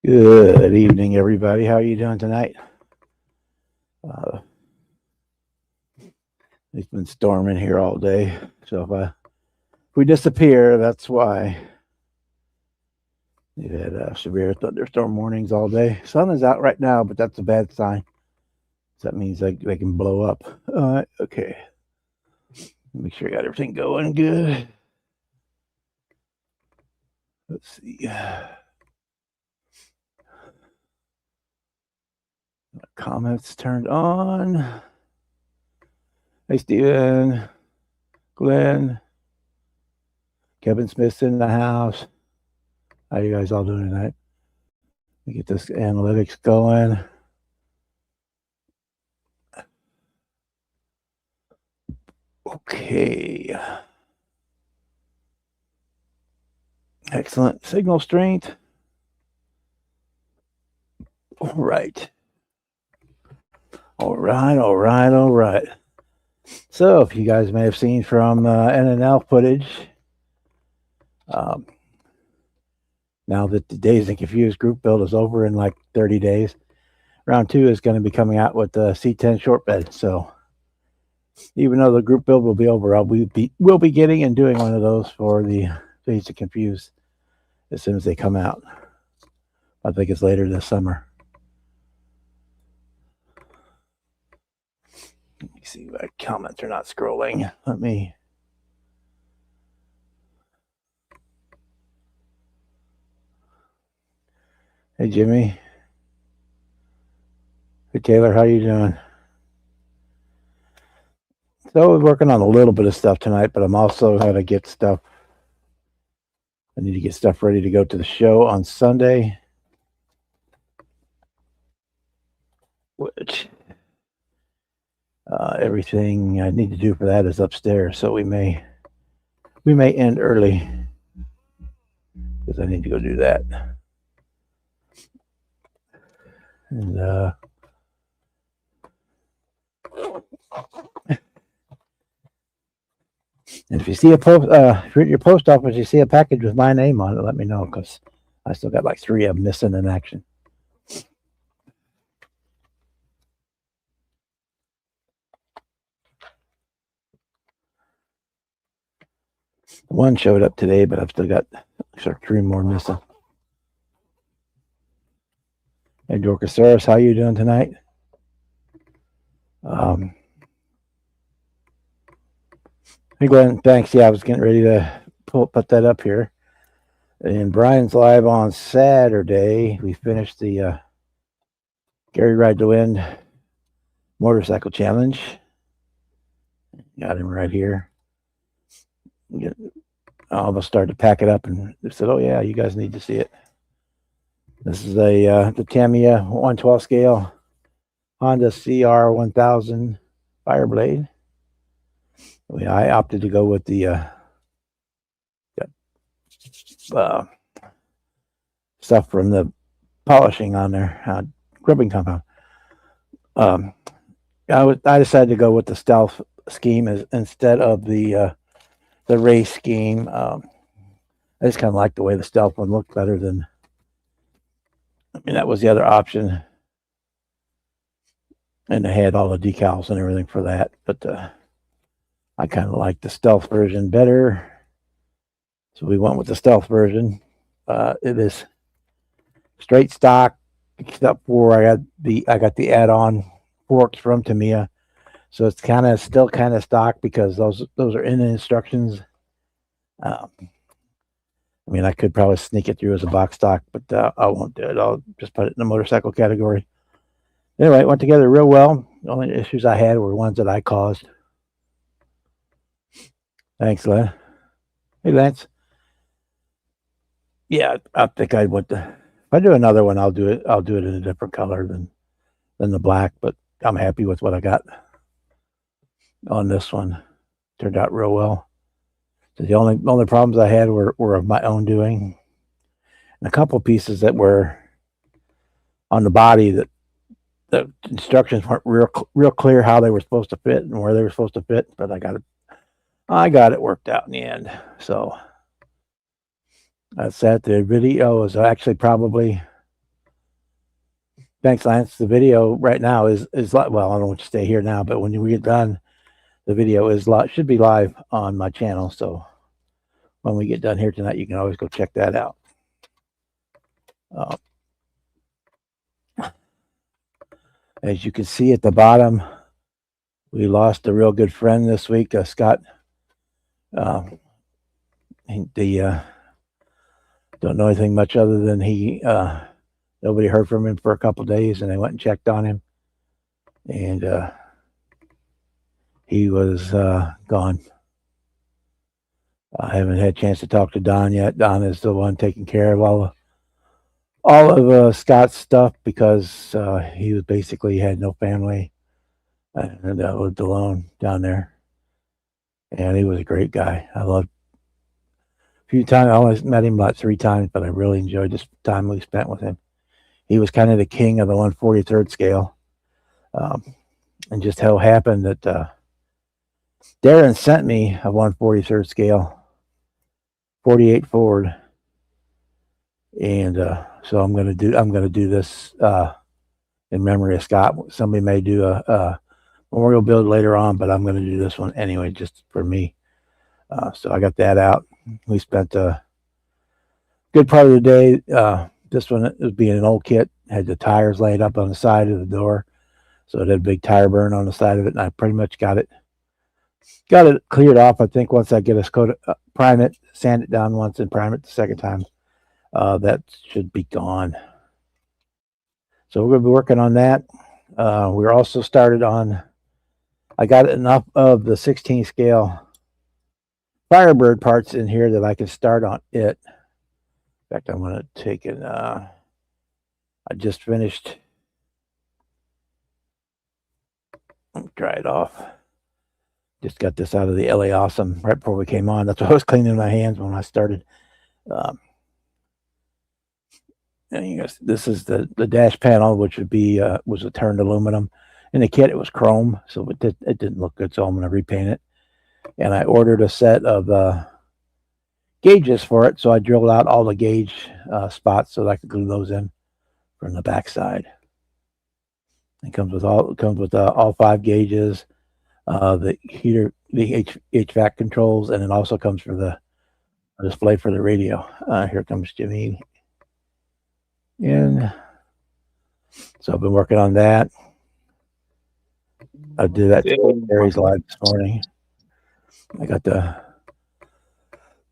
Good evening, everybody. How are you doing tonight? Uh, it's been storming here all day, so if we disappear, that's why. We've had severe thunderstorm warnings all day. Sun is out right now, but that's a bad sign. That means they can blow up. Okay. Make sure I got everything going good. Let's see. Comments turned on. Hey, Steven, Glenn, Kevin Smith's in the house. How you guys all doing tonight? Let me get this analytics going. Okay. Excellent signal strength. All right. All right. So, if you guys may have seen from NNL footage, now that the Dazed and Confused group build is over in like 30 days, round 2 is going to be coming out with the C10 short bed. So, even though the group build will be over, we'll be getting and doing one of those for the Dazed and Confused as soon as they come out. I think it's later this summer. Let me see, my comments are not scrolling. Let me. Hey, Jimmy. Hey, Taylor, how you doing? So we're working on a little bit of stuff tonight, but I'm also going to get stuff. I need to get stuff ready to go to the show on Sunday, which everything I need to do for that is upstairs. So we may end early because I need to go do that. And if you see a post, if you're at your post office, you see a package with my name on it, let me know because I still got like 3 of them missing in action. One showed up today, but I've still got 3 more missing. Hey, Dorcasaurus, how you doing tonight? Hey, Glenn, thanks. Yeah, I was getting ready to put that up here. And Brian's live on Saturday. We finished the Gary Ride to Win motorcycle challenge. Got him right here. I almost started to pack it up and they said, "Oh yeah, you guys need to see it." This is the Tamiya 112 scale Honda CR 1000 Fireblade. I opted to go with the stuff from the polishing on there, gripping compound. I decided to go with the stealth scheme instead of the race scheme. I just kind of like the way the stealth one looked better than. I mean, that was the other option, and they had all the decals and everything for that. But I kind of like the stealth version better, so we went with the stealth version. It is straight stock, except for I got the add-on forks from Tamiya, so it's still kind of stock because those are in the instructions. I mean, I could probably sneak it through as a box stock, but I won't do it. I'll just put it in the motorcycle category. Anyway, it went together real well. The only issues I had were ones that I caused. Thanks, Len. Hey, Lance. Yeah, I think I would. If I do another one, I'll do it in a different color than the black. But I'm happy with what I got on this one. Turned out real well. So the only problems I had were of my own doing, and a couple pieces that were on the body that the instructions weren't real clear how they were supposed to fit and where they were supposed to fit. But I got it worked out in the end. So that's that. The video is actually probably Thanks, Lance. The video right now is well, I don't want you to stay here now, but when we get done, the video is should be live on my channel. So when we get done here tonight, you can always go check that out. As you can see at the bottom, we lost a real good friend this week, Scott. Don't know anything much other than nobody heard from him for a couple of days, and they went and checked on him, and he was gone. I haven't had a chance to talk to Don yet. Don is the one taking care of all of Scott's stuff because he was basically had no family and lived alone down there. And he was a great guy. I loved a few times. I only met him about 3 times, but I really enjoyed this time we spent with him. He was kind of the king of the 1/43rd scale. And just how happened that Darren sent me a 1/43rd scale 48 Ford, and so I'm gonna do this in memory of Scott. Somebody may do a memorial build later on, but I'm gonna do this one anyway, just for me. So I got that out. We spent a good part of the day. This one was being an old kit, had the tires laid up on the side of the door, so it had a big tire burn on the side of it, and I pretty much got it cleared off. I think once I get us coat prime it, sand it down once, and prime it the second time, that should be gone. So we're going to be working on that. We're also started on. I got enough of the 16 scale Firebird parts in here that I can start on it. In fact, I'm going to take it. I just finished. Let me dry it off. Just got this out of the LA Awesome right before we came on. That's what I was cleaning my hands when I started. And you guys, this is the dash panel, which would be was a turned aluminum. In the kit, it was chrome, so it didn't look good. So I'm going to repaint it. And I ordered a set of gauges for it, so I drilled out all the gauge spots so that I could glue those in from the back side. It comes with all 5 gauges. The heater, the HVAC controls, and it also comes for the display for the radio. Here comes Jimmy. And so I've been working on that. I did that Gary's live this morning. I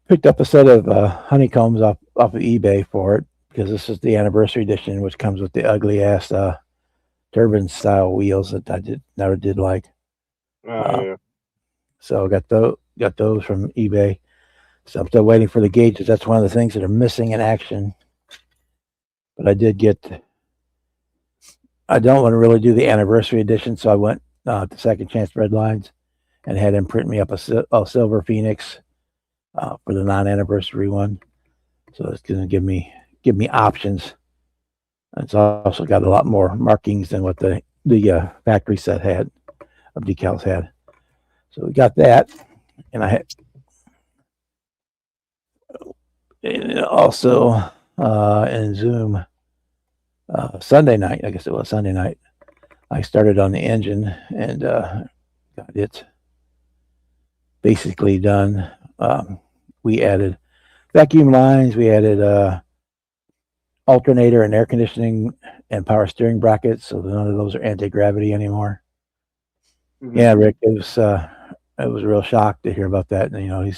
picked up a set of honeycombs off of eBay for it because this is the anniversary edition, which comes with the ugly ass turbine style wheels that I never did like. Yeah. So I got those from eBay. So I'm still waiting for the gauges. That's one of the things that are missing in action. But I don't want to really do the anniversary edition, so I went to Second Chance Red Lines and had him print me up a Silver Phoenix for the non-anniversary one. So it's going to give me options. It's also got a lot more markings than what the factory set had of decals had. So we got that, and I had also in Zoom Sunday night. I guess it was Sunday night. I started on the engine and got it basically done. We added vacuum lines. We added alternator and air conditioning and power steering brackets, so none of those are anti-gravity anymore. Mm-hmm. Yeah, Rick, it was a real shock to hear about that. And,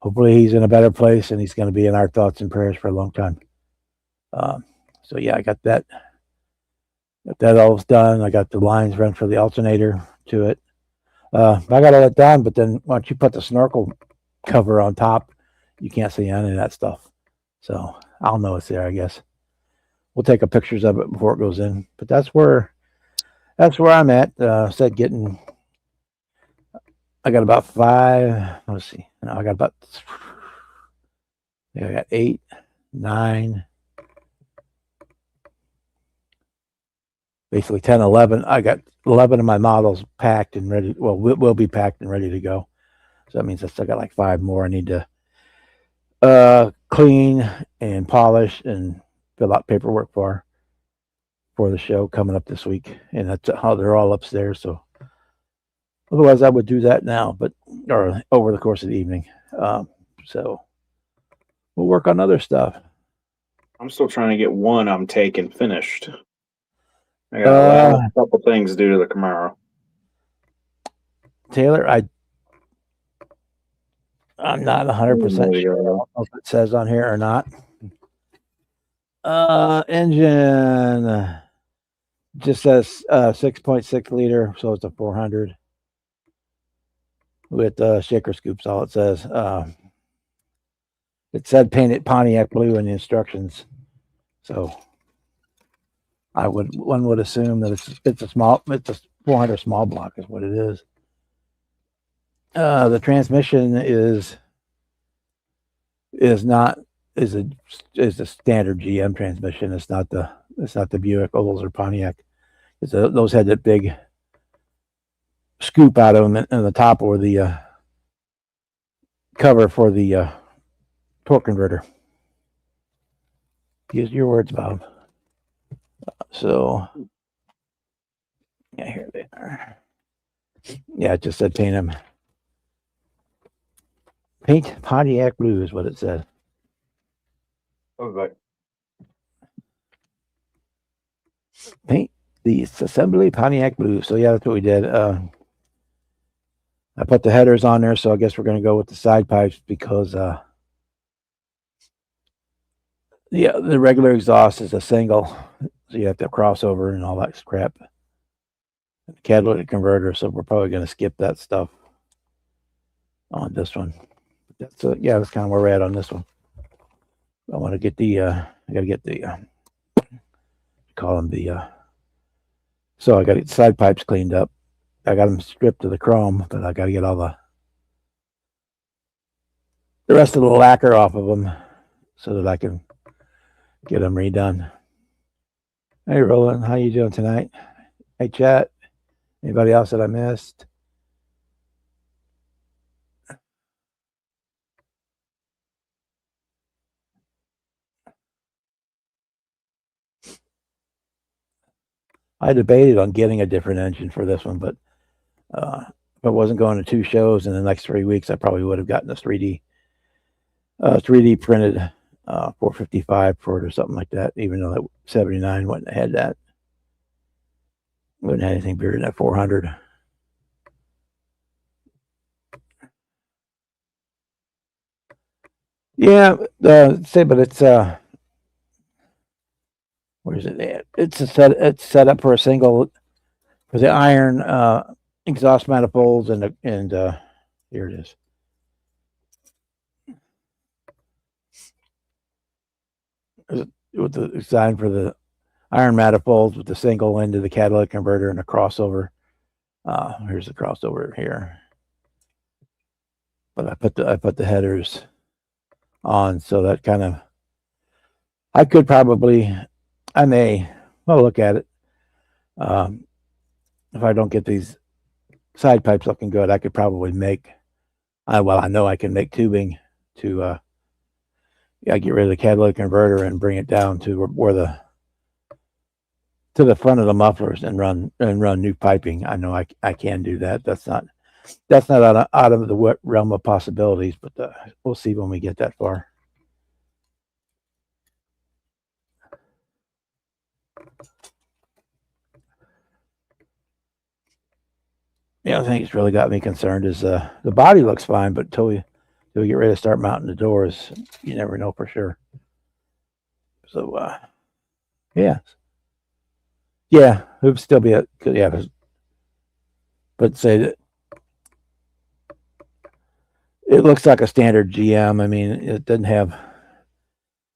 hopefully he's in a better place, and he's going to be in our thoughts and prayers for a long time. So yeah, I got that all done. I got the lines run for the alternator to it. I got all that done, but then once you put the snorkel cover on top, you can't see any of that stuff. So I'll know it's there, I guess. We'll take a pictures of it before it goes in. But that's where I'm at. I got about 5. Let's see. No, I got 8, 9. Basically 10, 11. I got 11 of my models packed and ready. Well, will be packed and ready to go. So that means I still got like 5 more I need to clean and polish and fill out paperwork for. for the show coming up this week, and that's how they're all upstairs. So otherwise, I would do that now, but or over the course of the evening. So we'll work on other stuff. I'm still trying to get one I'm taking finished. I got a couple things due to the Camaro. Taylor, I'm not 100% sure if it says on here or not. Engine just says 6.6 liter, so it's a 400 with shaker scoops. All it says. It said painted Pontiac blue in the instructions, so one would assume that it's a 400 small block is what it is. The transmission is a standard GM transmission. It's not the Buick Olds or Pontiac. Those had that big scoop out of them in the top, or the cover for the torque converter. Use your words, Bob. So yeah, here they are. Yeah, it just said paint Pontiac blue is what it said. Okay. Paint the assembly Pontiac blue. So yeah, that's what we did. I put the headers on there, so I guess we're going to go with the side pipes because the regular exhaust is a single, so you have to cross over and all that crap. The catalytic converter, so we're probably going to skip that stuff on this one. That's kind of where we're at on this one. I want to get so I got to get side pipes cleaned up. I got them stripped of the chrome, but I got to get all the rest of the lacquer off of them so that I can get them redone. Hey, Roland, how you doing tonight? Hey, chat. Anybody else that I missed? I debated on getting a different engine for this one, but if I wasn't going to 2 shows in the next 3 weeks, I probably would have gotten a 3D printed 455 for it or something like that, even though that 79 wouldn't have had that. Wouldn't have anything bigger than that 400. Yeah, but it's where is it at? It's set up for a single, for the iron exhaust manifolds and here it is. With the design for the iron manifolds with the single into the catalytic converter and a crossover. Here's the crossover here. But I put the headers on, so that kind of, I may look at it. If I don't get these side pipes looking good, I could probably make, I know I can make tubing to get rid of the catalytic converter and bring it down to where to the front of the mufflers and run new piping. I know I can do that. That's not out of the realm of possibilities, but we'll see when we get that far. The other thing that's really got me concerned is the body looks fine, but until we get ready to start mounting the doors, you never know for sure. So yeah, it would still be but say that it looks like a standard GM. I mean, it doesn't have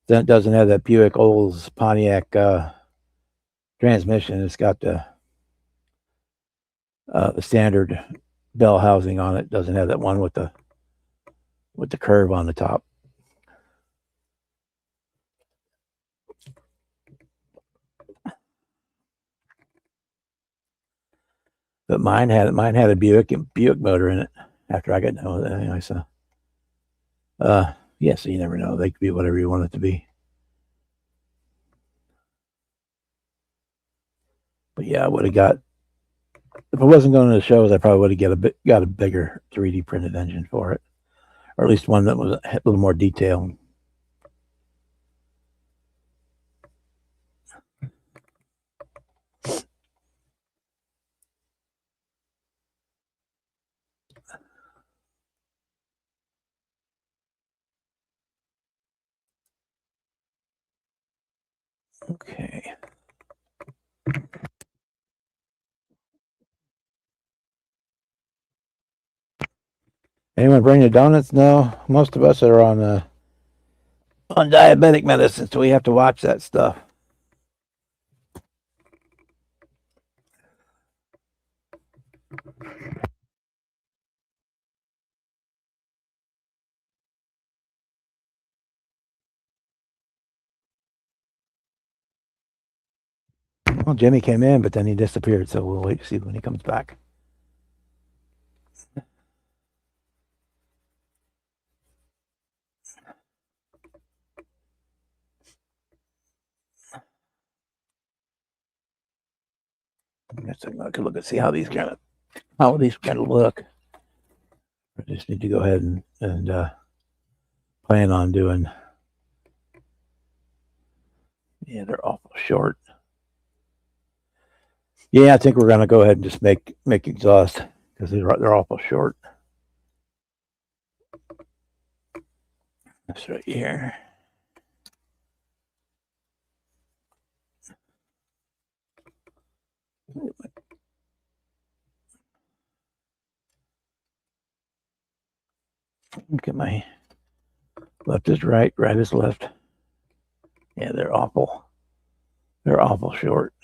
that Buick Olds Pontiac transmission. It's got the standard bell housing on it. Doesn't have that one with the curve on the top. But mine had a Buick motor in it after I got done with it anyway. So so you never know. They could be whatever you want it to be. But yeah, I would have got, if I wasn't going to the shows, I probably would have got a bigger 3D printed engine for it, or at least one that was a little more detailed. Okay. Anyone bring the donuts? No, most of us are on diabetic medicine, so we have to watch that stuff. Well, Jimmy came in, but then he disappeared, so we'll wait to see when he comes back. I guess I could look and see how these kind of look. I just need to go ahead and plan on doing. Yeah, they're awful short. Yeah, I think we're gonna go ahead and just make exhaust because they're awful short. That's right here. Look at my left is right, right is left. Yeah, they're awful. They're awful short.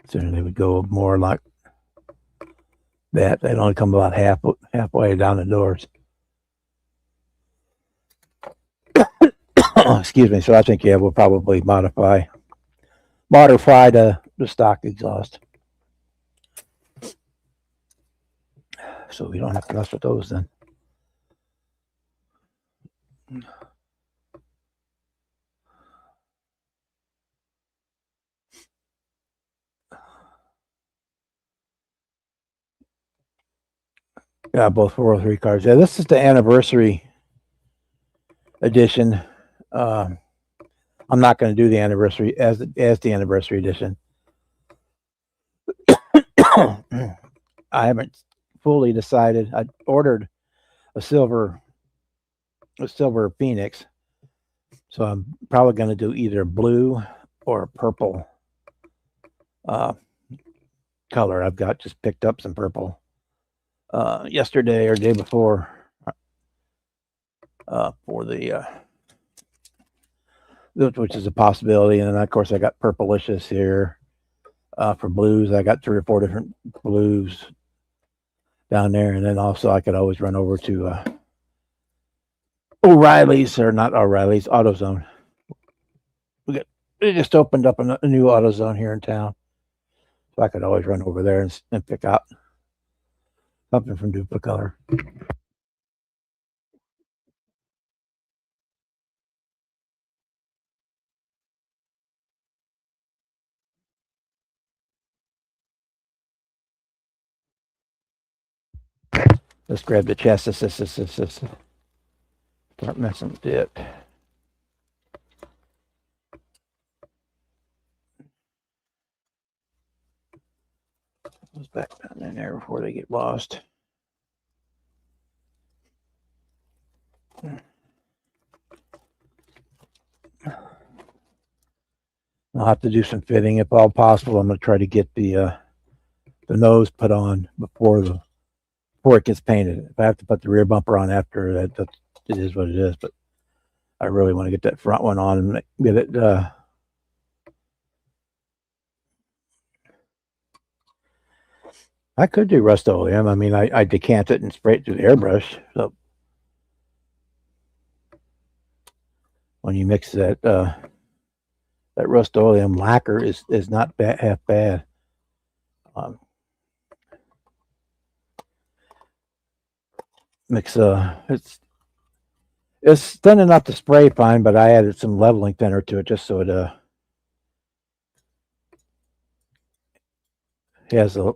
So they would go more like that. They'd only come about halfway down the doors. Excuse me. So I think we'll probably modify the stock exhaust, so we don't have to mess with those then. Yeah, both 403 cars. Yeah, this is the anniversary edition. I'm not going to do the anniversary as the anniversary edition. I haven't fully decided. I ordered a silver Phoenix, so I'm probably going to do either blue or purple color. I've got just picked up some purple yesterday or day before for the which is a possibility. And then of course I got purplicious here for blues. I got 3 or 4 different blues down there, and then also I could always run over to O'Reilly's, or not O'Reilly's, AutoZone. We just opened up a new AutoZone here in town, so I could always run over there and pick out something from Duplicolor. Let's grab the chassis. Start messing with it. Those back down in there before they get lost. I'll have to do some fitting if all possible. I'm going to try to get the nose put on before it gets painted. If I have to put the rear bumper on after that, it is what it is. But I really want to get that front one on and get it. I could do Rust-Oleum. I mean, I decant it and spray it through the airbrush. So when you mix that Rust-Oleum lacquer is not half bad. Mix it's thin enough to spray fine, but I added some leveling thinner to it just so it has a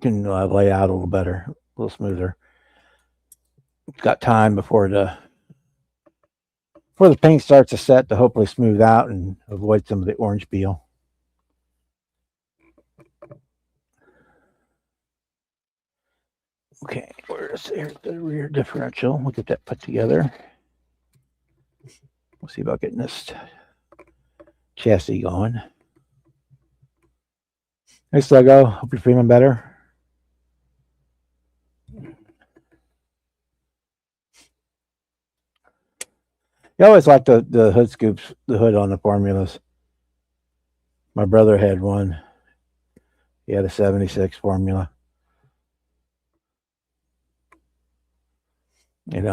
can lay out a little better, a little smoother. Got time before the paint starts to set to hopefully smooth out and avoid some of the orange peel. Okay, here's the rear differential. We'll get that put together. We'll see about getting this chassis going. Hey, Sluggo. Hope you're feeling better. You always like the hood scoops, the hood on the formulas. My brother had one. He had a 76 formula. It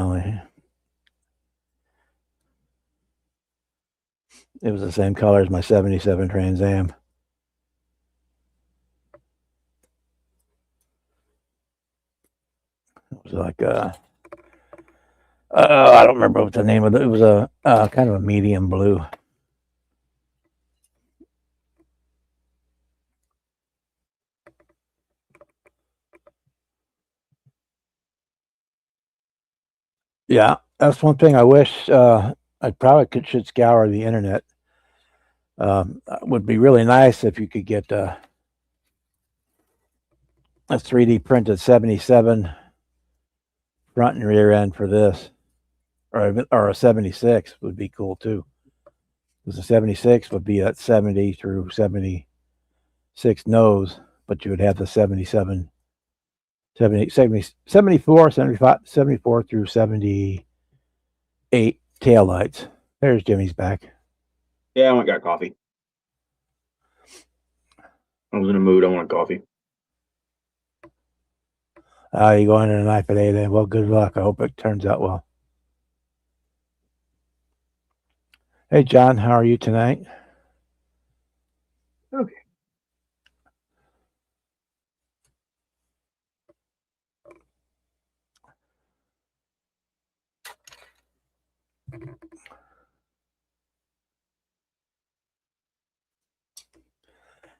was the same color as my 77 Trans Am. It was like I don't remember what the name of it. It was a kind of a medium blue. Yeah, that's one thing I wish I probably should scour the internet. Would be really nice if you could get a 3D printed 77 front and rear end for this, or a 76 would be cool too. Because a 76 would be at 70 through 76 nose, but you would have the 77, 70, 70, 74, 75, 74 through 78 taillights. There's Jimmy's back. Yeah, I went and got coffee. I was in a mood. I wanted coffee. You going in a knife at 8 a.m. Well, good luck. I hope it turns out well. Hey, John, how are you tonight? Okay.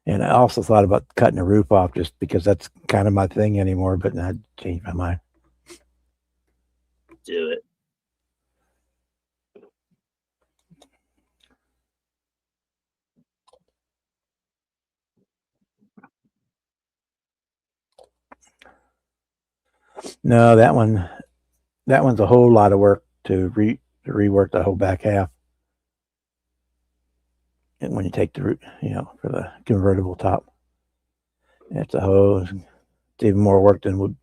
And I also thought about cutting the roof off just because that's kind of my thing anymore, but I changed my mind. Do it. No, that one's a whole lot of work to rework the whole back half. And when you take the root, for the convertible top, it's it's even more work than what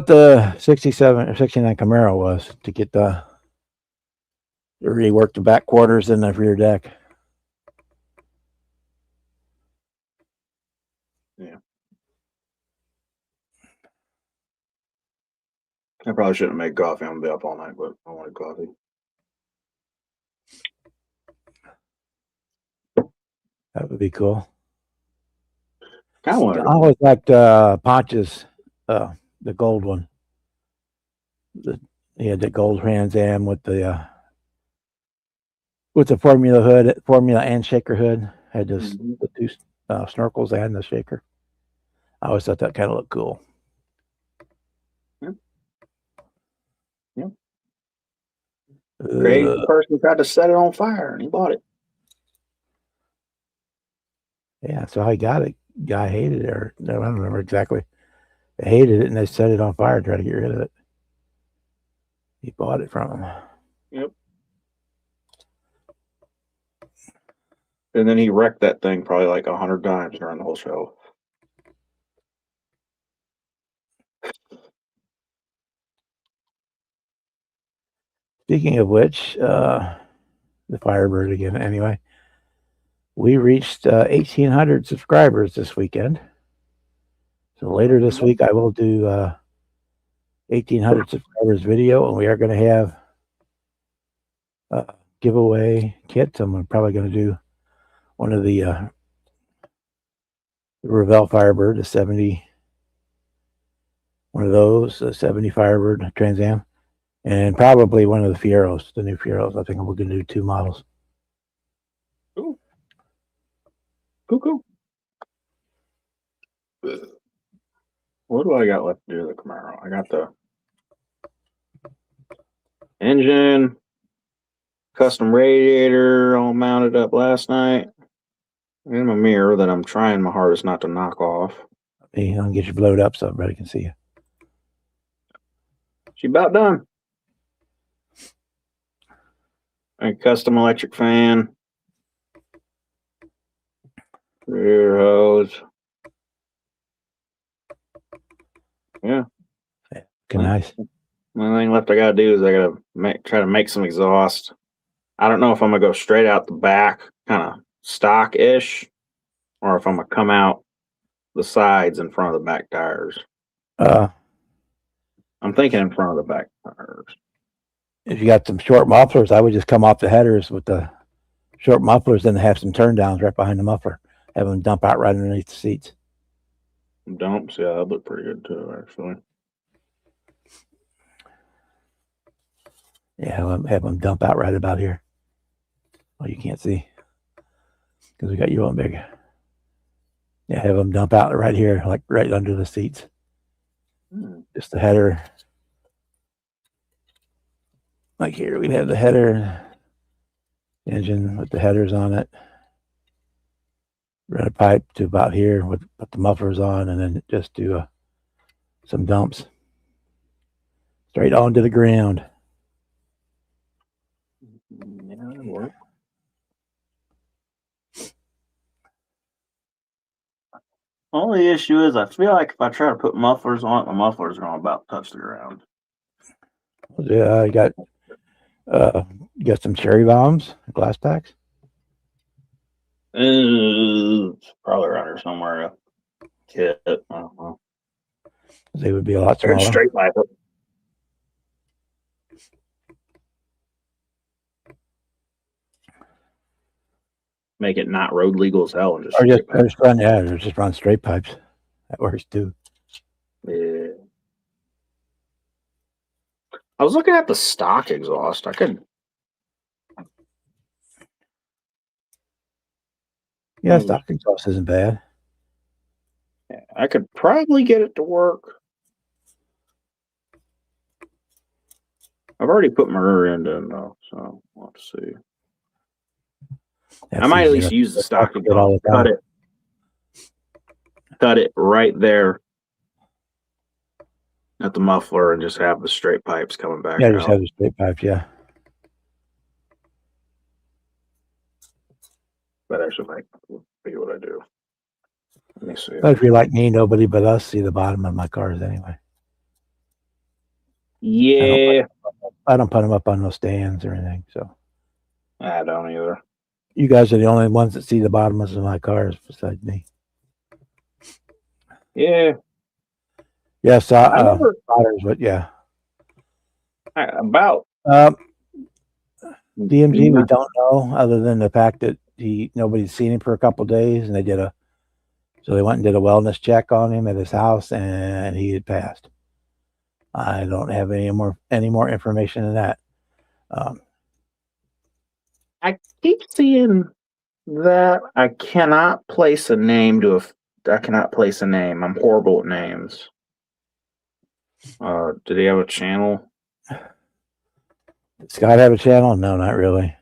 the 67 or 69 Camaro was to get to rework the back quarters and the rear deck. Yeah. I probably shouldn't make coffee. I'm gonna be up all night, but I wanted coffee. That would be cool. I always liked Ponch's, the gold one. He had the gold Trans Am with the Formula hood, Formula and shaker hood. Had the two snorkels and the shaker. I always thought that kind of looked cool. Yeah. Crazy person tried to set it on fire and he bought it. Yeah, so I got it. Guy hated it, or no, I don't remember exactly. They hated it and they set it on fire to try to get rid of it. He bought it from him. Yep. And then he wrecked that thing probably like 100 times during the whole show. Speaking of which, the Firebird again. Anyway, we reached 1,800 subscribers this weekend. So later this week, I will do 1,800 subscribers video, and we are going to have giveaway kits. I'm probably going to do one of the Revell Firebird, the 70, one of those, the 70 Firebird Trans Am, and probably one of the Fieros, the new Fieros. I think we're going to do 2 models. Cool. Cool. What do I got left to do to the Camaro? I got the engine, custom radiator all mounted up last night, and my mirror that I'm trying my hardest not to knock off. Hey, I'll get you blowed up so everybody can see you. She about done. A custom electric fan, rear hose. Yeah. Okay, nice. The only thing left I gotta do is I gotta try to make some exhaust. I don't know if I'm gonna go straight out the back, kind of stock-ish, or if I'm gonna come out the sides in front of the back tires. I'm thinking in front of the back tires. If you got some short mufflers, I would just come off the headers with the short mufflers, then have some turn downs right behind the muffler. Have them dump out right underneath the seats. Dumps, yeah, that look pretty good too, actually. Yeah, have them dump out right about here. Oh, you can't see because we got you on big. Yeah, have them dump out right here, like right under the seats. Just the header. Like here, we'd have the header, engine with the headers on it. Run a pipe to about here, put the mufflers on, and then just do some dumps. Straight onto the ground. Yeah, that'll work. Only issue is I feel like if I try to put mufflers on it, my mufflers are going to about touch the ground. Yeah, you got some cherry bombs, glass packs. It's probably around here somewhere. A kit. I don't know. They would be a lot smaller. Straight pipe it. Make it not road legal as hell and just. Or just run straight pipes. That works too. Yeah. I was looking at the stock exhaust. I could. Yeah, stock exhaust isn't bad. Yeah, I could probably get it to work. I've already put my rear end in though, so we'll have to see. I might at least use the stock exhaust. Cut it right there at the muffler and just have the straight pipes coming back. Yeah, just have the straight pipes, yeah. That actually might be what I do. Let me see. But if you're like me, nobody but us see the bottom of my cars anyway. Yeah. I don't put them up on no stands or anything, so. I don't either. You guys are the only ones that see the bottoms of my cars besides me. Yeah. Yeah, spotters, but yeah. About DMG, we don't know, other than the fact that nobody's seen him for a couple of days, and so they went and did a wellness check on him at his house, and he had passed. I don't have any more information than that. I keep seeing that I cannot place a name I cannot place a name. I'm horrible at names. Did he have a channel? Did Scott have a channel? No, not really.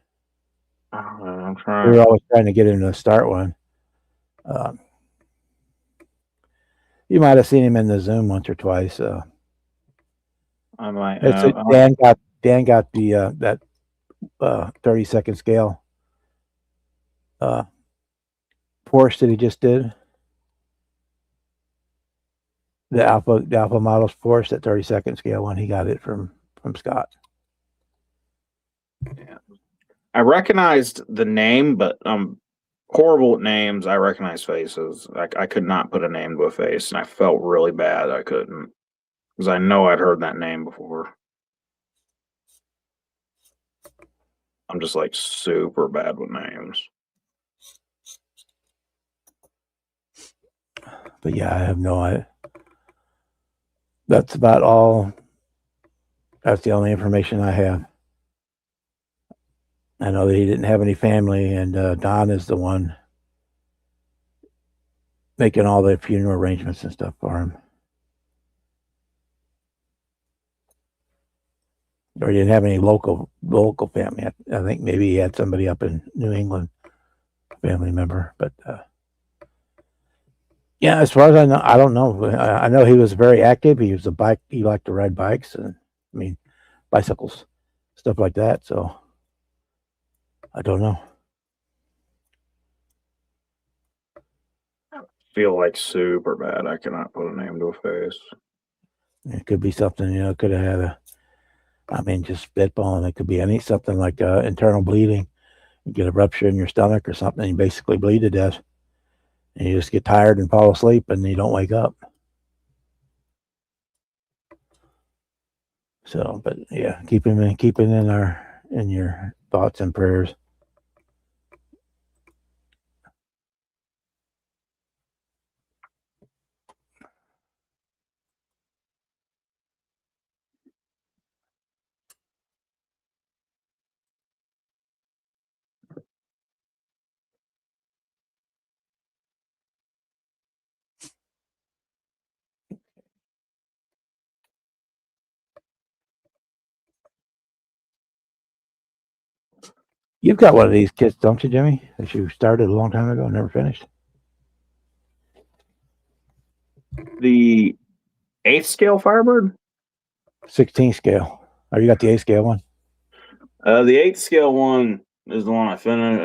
I'm trying. We were always trying to get him to start one. You might have seen him in the Zoom once or twice. I might. Dan got the that 30-second scale Porsche that he just did. The Alpha models Porsche, that 30-second scale one. He got it from Scott. Yeah. I recognized the name, but horrible at names. I recognize faces. I could not put a name to a face, and I felt really bad. I couldn't, because I know I'd heard that name before. I'm just like super bad with names. But yeah, I have no idea. That's about all. That's the only information I have. I know that he didn't have any family, and Don is the one making all the funeral arrangements and stuff for him. Or he didn't have any local family. I think maybe he had somebody up in New England, family member. But yeah, as far as I know, I don't know. I know he was very active. He was he liked to ride bikes, and I mean bicycles, stuff like that. So I don't know. Feel like super bad. I cannot put a name to a face. It could be something, it could have had just spitballing. It could be something like internal bleeding. You get a rupture in your stomach or something, you basically bleed to death. And you just get tired and fall asleep and you don't wake up. So, but yeah, keep him in your thoughts and prayers. You've got one of these kits, don't you, Jimmy? That you started a long time ago and never finished. The 8th scale Firebird? 16 scale. Oh, you got the 8 scale one? The 8th scale one is the one I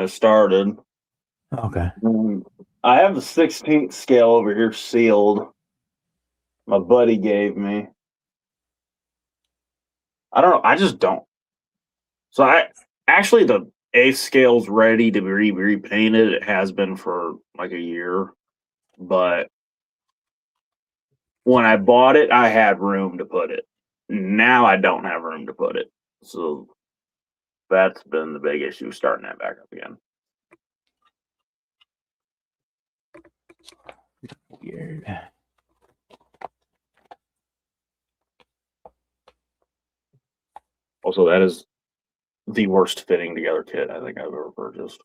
started. Okay. I have the 16th scale over here sealed. My buddy gave me. I don't know. I just don't. So the 8th scale's ready to be repainted. It has been for like a year, but when I bought it, I had room to put it. Now I don't have room to put it. So that's been the big issue, starting that back up again. Weird. Also, that is the worst fitting together kit I think I've ever purchased.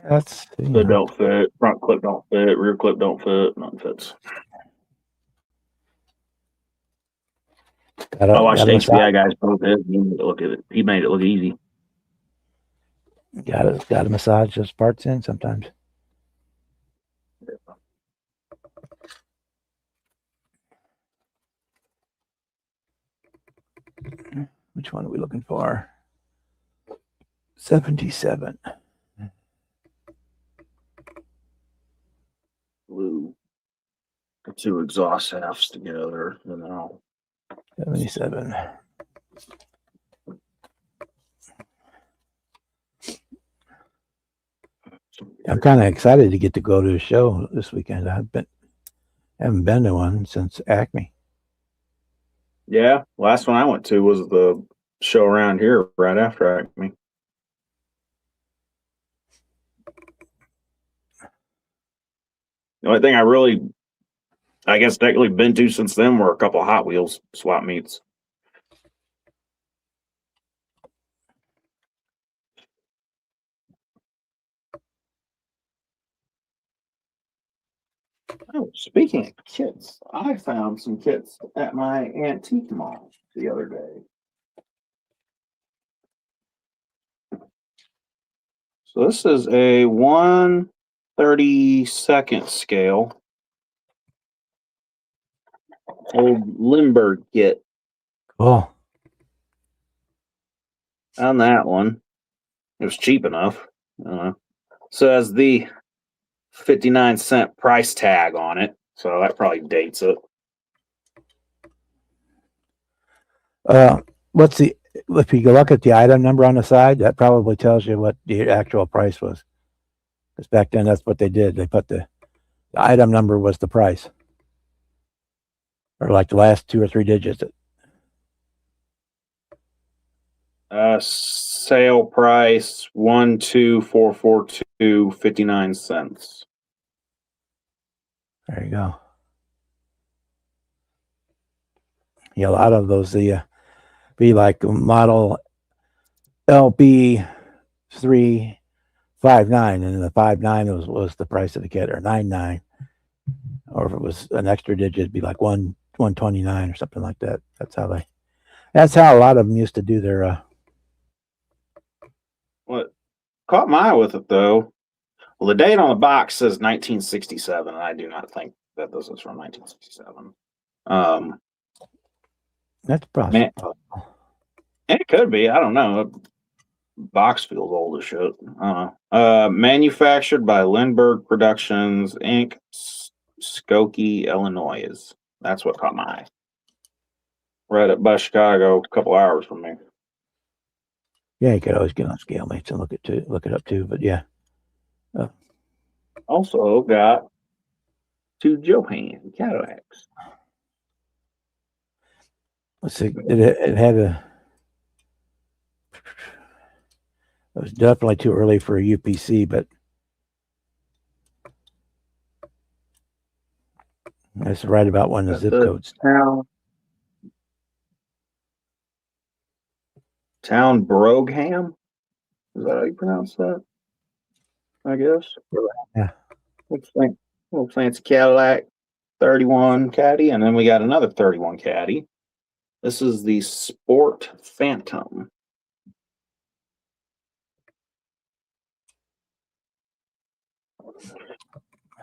That's don't fit, front clip don't fit, rear clip don't fit, nothing fits. I watched HBI guys both his. He made it look easy. Got to massage those parts in sometimes. Which one are we looking for? 77. Glue the two exhaust shafts together, 77. I'm kind of excited to get to go to a show this weekend. Haven't been to one since Acme. Yeah, last one I went to was the show around here right after Acme. The only thing I guess technically been to since then were a couple of Hot Wheels swap meets. Oh, speaking of kits, I found some kits at my antique mall the other day. So this is a 1/32 scale old Limburg kit. Oh, On that one, it was cheap enough. So it has the 59-cent price tag on it, so that probably dates it. If you look at the item number on the side, that probably tells you what the actual price was. Because back then, that's what they did. They put the item number was the price, or like the last 2 or 3 digits. Sale price 12442.59. There you go. Yeah, a lot of those be like model LB 359, and the 59 was the price of the kit, or 99. or if it was an extra digit, it'd be like 129 or something like that. That's how a lot of them used to do their. What caught my eye with it though? Well, the date on the box says 1967, and I do not think that this is from 1967. That's possible. And it could be. I don't know. Box feels old as shit. Manufactured by Lindbergh Productions Inc., Skokie, Illinois. That's what caught my eye. Right up by Chicago, a couple hours from me. Yeah, you could always get on ScaleMates and look it up too. But yeah. Also got 2 Johan Cadillacs. Let's see. It had a. It was definitely too early for a UPC, but that's right about when the zip codes. Town Brogham. Is that how you pronounce that? I guess. Yeah. Little fancy Cadillac 31 Caddy, and then we got another 31 Caddy. This is the Sport Phantom.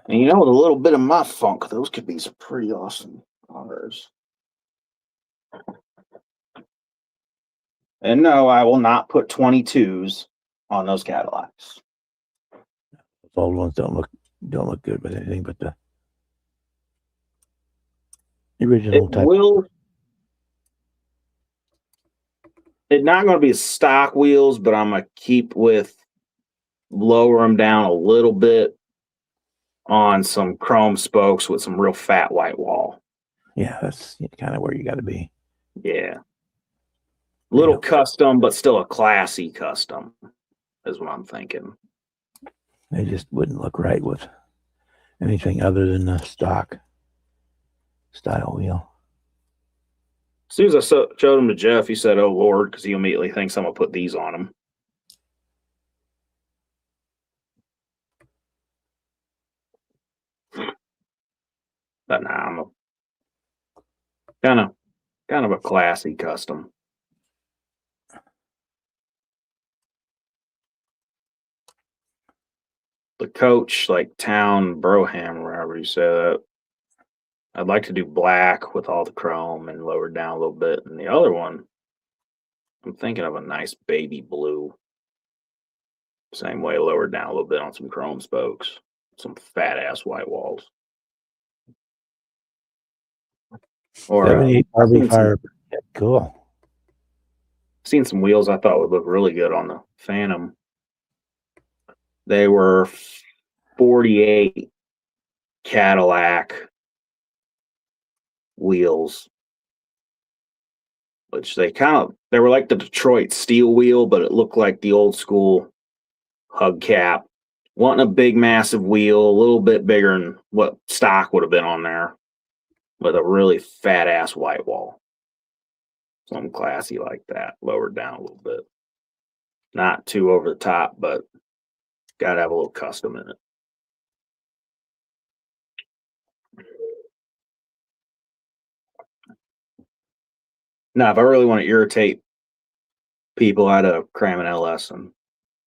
And with a little bit of my funk, those could be some pretty awesome cars. And no, I will not put 22s on those Cadillacs. Those old ones don't look good with anything but the original type. It's not going to be stock wheels, but I'm going to lower them down a little bit on some chrome spokes with some real fat white wall. Yeah, that's kind of where you got to be. Yeah. Little custom, but still a classy custom is what I'm thinking. They just wouldn't look right with anything other than the stock style wheel. As soon as I showed him to Jeff, he said, "Oh Lord," because he immediately thinks I'm gonna put these on him. But nah, I'm a kind of a classy custom. The coach, like Town Brogham, or however you say that, I'd like to do black with all the chrome and lower it down a little bit. And the other one, I'm thinking of a nice baby blue. Same way, lowered down a little bit on some chrome spokes, some fat ass white walls. Or 78 RV Fire. Cool. Seen some wheels I thought would look really good on the Phantom. They were 48 Cadillac wheels, which they were like the Detroit steel wheel, but it looked like the old school hubcap. Wanting a big, massive wheel, a little bit bigger than what stock would have been on there, with a really fat ass white wall. Something classy like that, lowered down a little bit. Not too over the top, but got to have a little custom in it. Now, if I really want to irritate people, I'd cram an LS in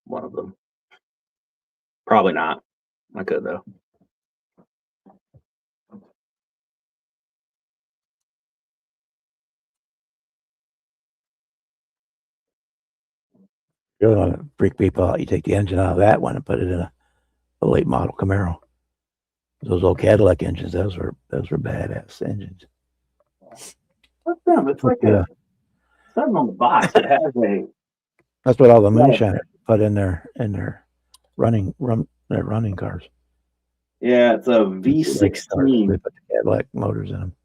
one of them. Probably not. I could, though. You really want to freak people out, you take the engine out of that one and put it in a late model Camaro. Those old Cadillac engines, those were badass engines. What's them? It's like something on the box that has a. That's what all the moonshiners put in their running cars. Yeah, it's a V16. They put the Cadillac motors in them.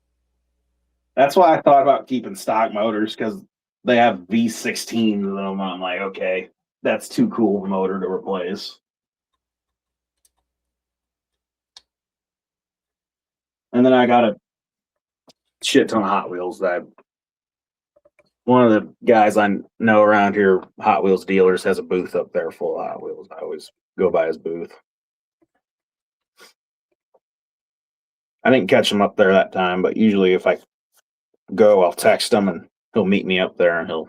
That's why I thought about keeping stock motors, because they have V16s in them. I'm like, okay, that's too cool of a motor to replace. And then I got a shit ton of Hot Wheels. One of the guys I know around here, Hot Wheels dealers, has a booth up there full of Hot Wheels. I always go by his booth. I didn't catch him up there that time, but usually if I go, I'll text him and he'll meet me up there, and he'll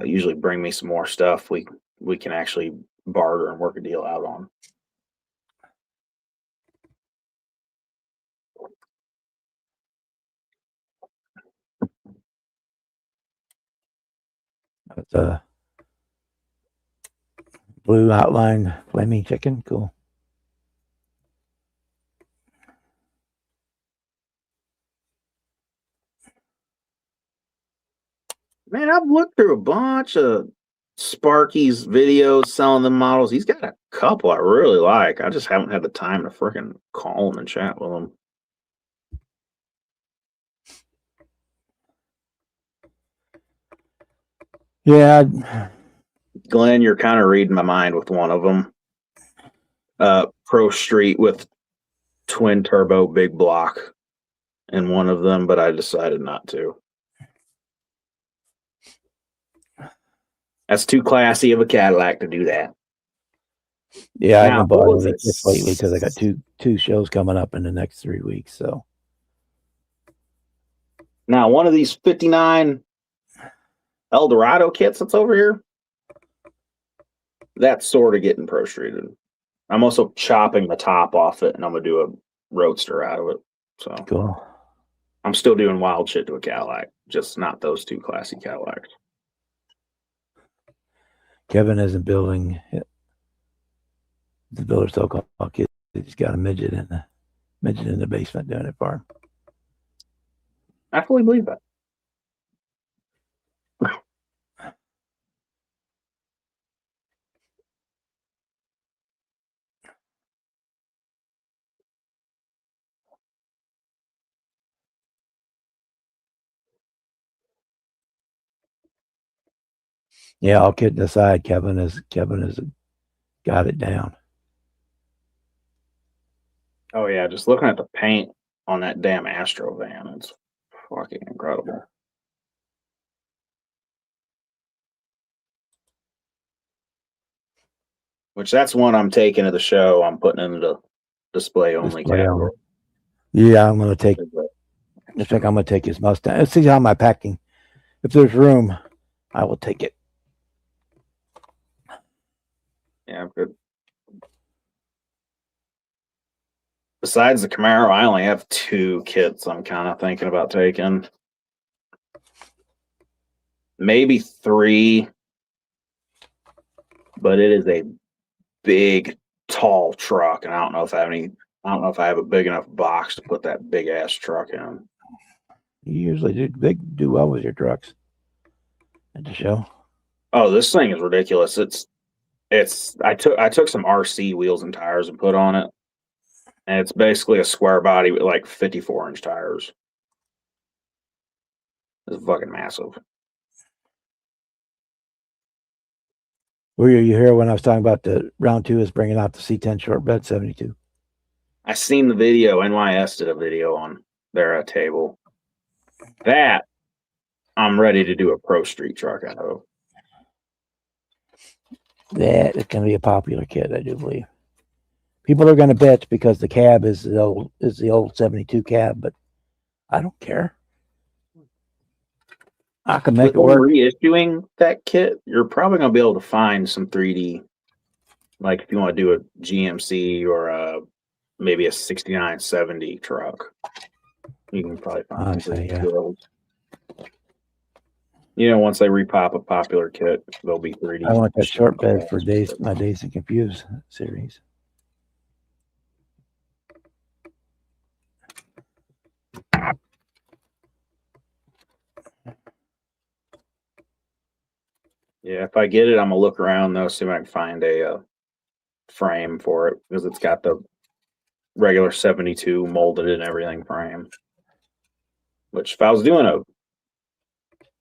usually bring me some more stuff we can actually barter and work a deal out on. It's a blue outline flaming chicken. Cool. Man, I've looked through a bunch of Sparky's videos selling them models. He's got a couple I really like. I just haven't had the time to freaking call him and chat with him. Yeah. Glenn, you're kind of reading my mind with one of them. Pro Street with twin turbo big block in one of them, but I decided not to. That's too classy of a Cadillac to do that. Yeah, I Now, haven't what bought was any it? just lately because I got two shows coming up in the next 3 weeks. So Now, one of these 59 Eldorado kits that's over here, that's sort of getting pro streeted. I'm also chopping the top off it, and I'm gonna do a roadster out of it. So cool. I'm still doing wild shit to a Cadillac, just not those two classy Cadillacs. Kevin isn't building it. The builder so-called kid. He's got a midget in the basement doing it for him. I fully believe that. Yeah, all kidding aside, Kevin has got it down. Oh yeah, just looking at the paint on that damn Astro van, it's fucking incredible. Which that's one I'm taking to the show. I'm putting into the display only category. Yeah, I'm gonna take. I think I'm gonna take his Mustang. Let's see how my packing. If there's room, I will take it. Yeah, I'm good. Besides the Camaro, I only have 2 kits I'm kind of thinking about taking. Maybe 3, but it is a big, tall truck, and I don't know if I have a big enough box to put that big ass truck in. You usually do well with your trucks at the show. Oh, this thing is ridiculous. I took some RC wheels and tires and put on it, and it's basically a square body with like 54-inch tires. It's fucking massive. Were you here when I was talking about the round 2 is bringing out the C10 short bed 72? I seen the video. NYS did a video on their table. That I'm ready to do a pro street truck out of. That is going to be a popular kit, I do believe. People are going to bitch because the cab is the old 72 cab, but I don't care. I can make it work. Reissuing that kit, you're probably going to be able to find some 3D. Like if you want to do a GMC or maybe a 6970 truck, you can probably find some 3D builds. You know, once they repop a popular kit, they'll be 3D. I want that short bed for my Dazed and Confused series. Yeah, if I get it, I'm gonna look around though, see if I can find a frame for it, because it's got the regular 72 molded and everything frame. Which if I was doing a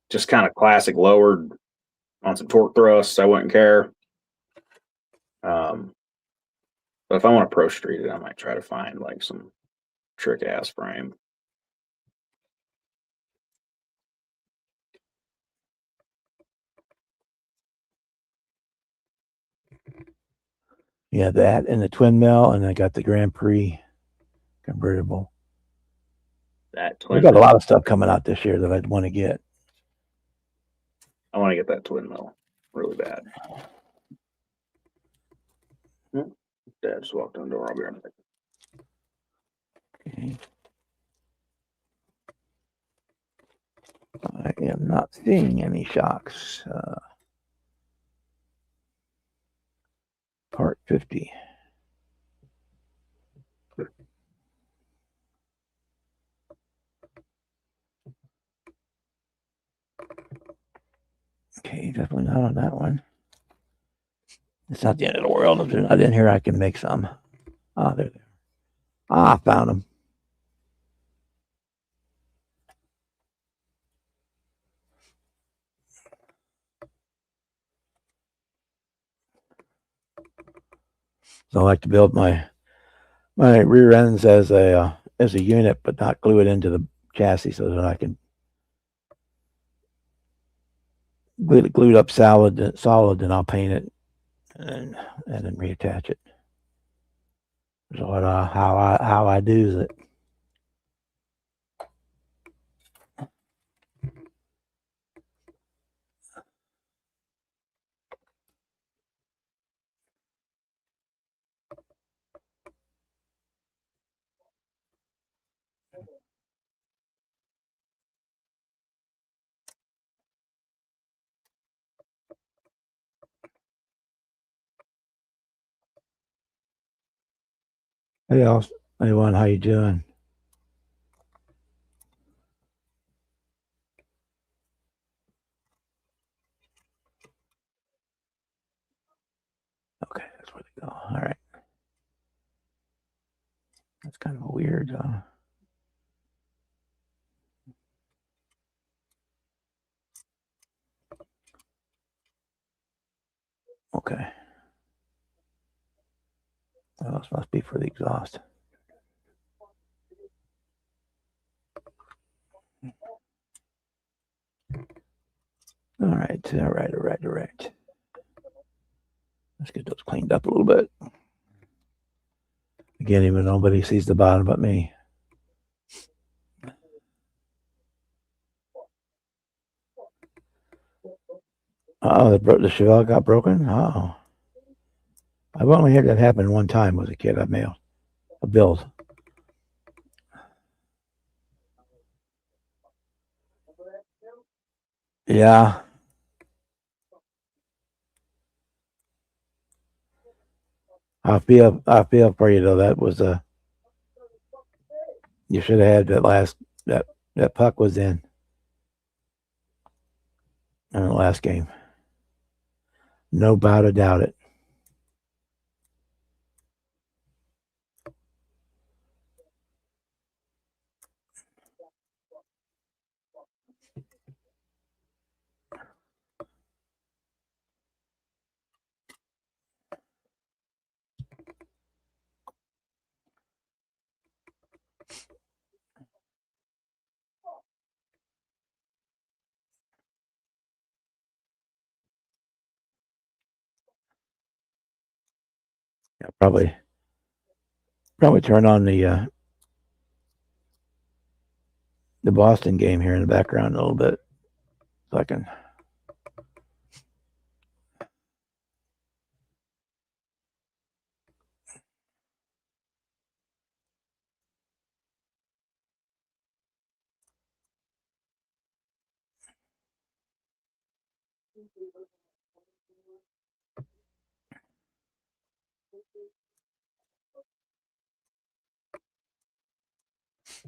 just kind of classic lowered on some torque thrusts, I wouldn't care. But if I want to pro street it, I might try to find like some trick ass frame. Yeah, that and the twin mill, and I got the Grand Prix convertible. That We twin got a mill. lot of stuff coming out this year that I'd want to get. I want to get that twin mill really bad. Dad just walked in the door. I'll be right back. Okay. I am not seeing any shocks. Part 50. Okay, definitely not on that one. It's not the end of the world. If they're not in here, I can make some. Ah, there they are. Ah, I found them. So I like to build my rear ends as a unit, but not glue it into the chassis so that I can glue it up solid, and I'll paint it and then reattach it. So how I do it. Hey, everyone, how you doing? Okay, that's where they go. All right. That's kind of a weird. Okay. Well, this must be for the exhaust. All right. Let's get those cleaned up a little bit. Again, even nobody sees the bottom but me. Oh, the Chevelle got broken? Oh. I've only had that happen one time as a kid. I mailed a build. Yeah. I feel for you though. That was you should have had that puck was in the last game. No doubt it. Yeah, probably turn on the Boston game here in the background a little bit so I can.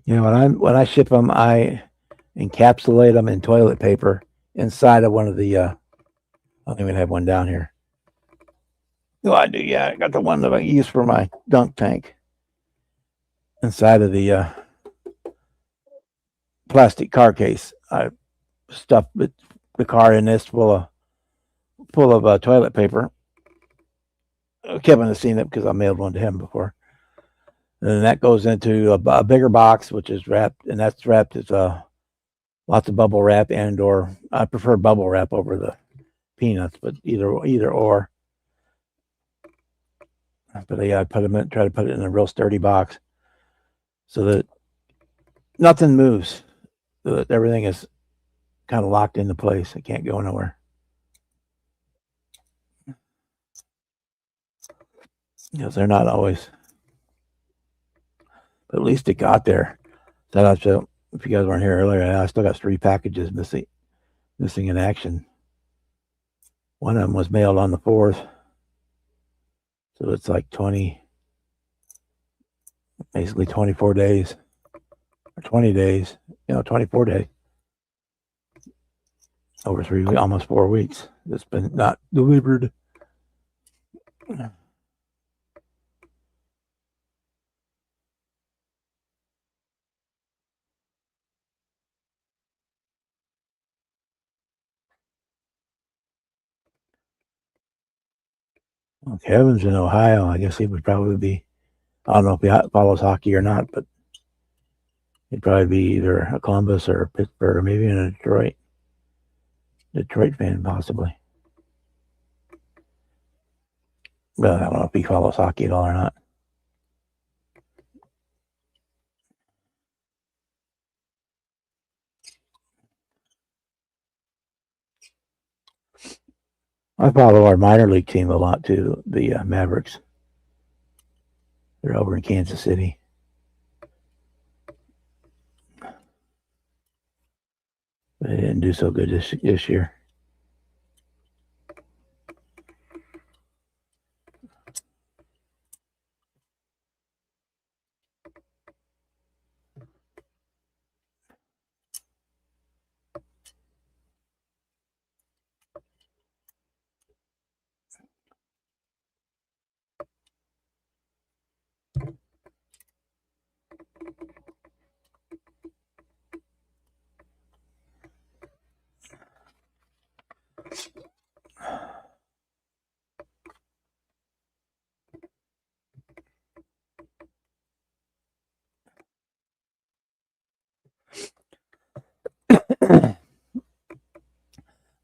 You know, when I ship them, I encapsulate them in toilet paper inside of one of the. I don't even have one down here. No, I do. Yeah, I got the one that I use for my dunk tank inside of the plastic car case. I stuffed the car in this full of toilet paper. Kevin has seen it because I mailed one to him before. And then that goes into a bigger box, which is wrapped, and that's wrapped as lots of bubble wrap or I prefer bubble wrap over the peanuts, but either or. But yeah, I try to put it in a real sturdy box. so that nothing moves, so that everything is kind of locked into place. It can't go nowhere. Because they're not always, but at least it got there. So if you guys weren't here earlier, I still got 3 packages missing in action. One of them was mailed on the 4th, so it's like basically 24 days or 20 days, 24 days, over 3 weeks, almost 4 weeks. It's been not delivered. Well, Kevin's in Ohio. I guess he would probably be, I don't know if he follows hockey or not, but he'd probably be either a Columbus or a Pittsburgh or maybe in a Detroit fan, possibly. But I don't know if he follows hockey at all or not. I follow our minor league team a lot too, the Mavericks. They're over in Kansas City. They didn't do so good this year.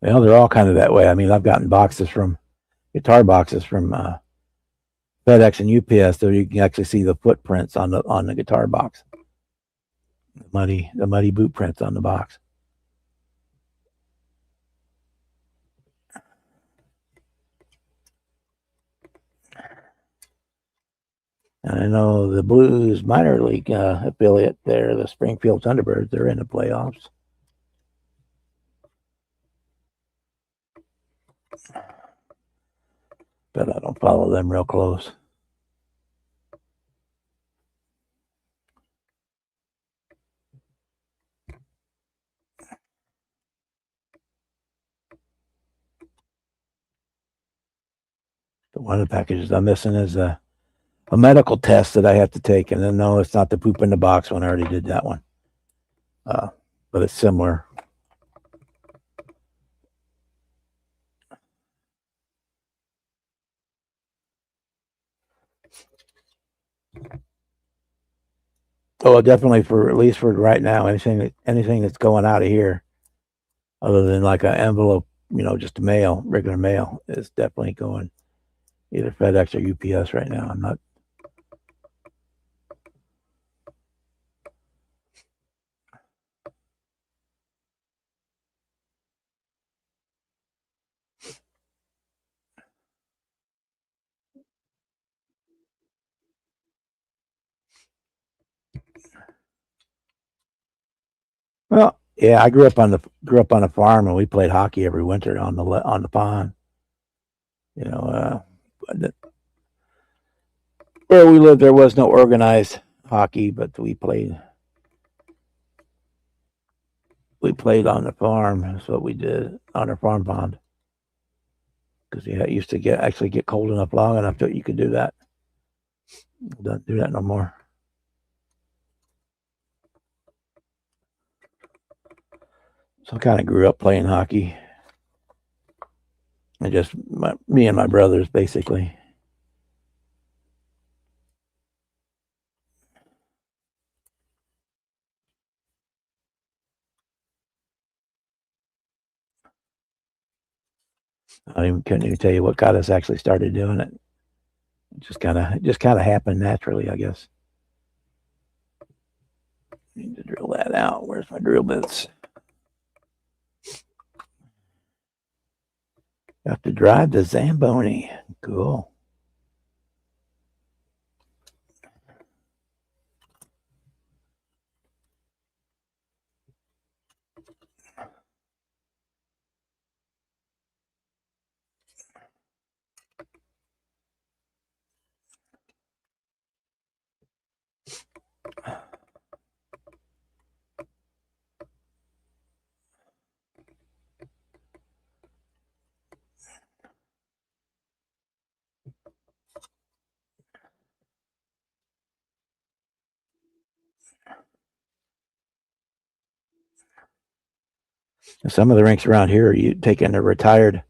Well, they're all kind of that way. I mean, I've gotten guitar boxes from FedEx and UPS, so you can actually see the footprints on the guitar box, the muddy boot prints on the box. And I know the Blues minor league affiliate there, the Springfield Thunderbirds, they're in the playoffs. But I don't follow them real close. But one of the packages I'm missing is a medical test that I have to take. And then, no, it's not the poop in the box one. I already did that one. But it's similar. Oh, definitely at least for right now, anything that's going out of here, other than like an envelope, just regular mail, is definitely going either FedEx or UPS right now. I'm not. Well, yeah, I grew up on a farm, and we played hockey every winter on the pond. Where we lived, there was no organized hockey, but we played on the farm. That's what we did on our farm pond, because it used to get cold enough, long enough that you could do that. Don't do that no more. So I kind of grew up playing hockey, and just me and my brothers, basically. Couldn't even tell you what got us actually started doing it. It just kind of happened naturally, I guess. Need to drill that out. Where's my drill bits? Have to drive the Zamboni. Cool. Some of the rinks around here, you taking the retired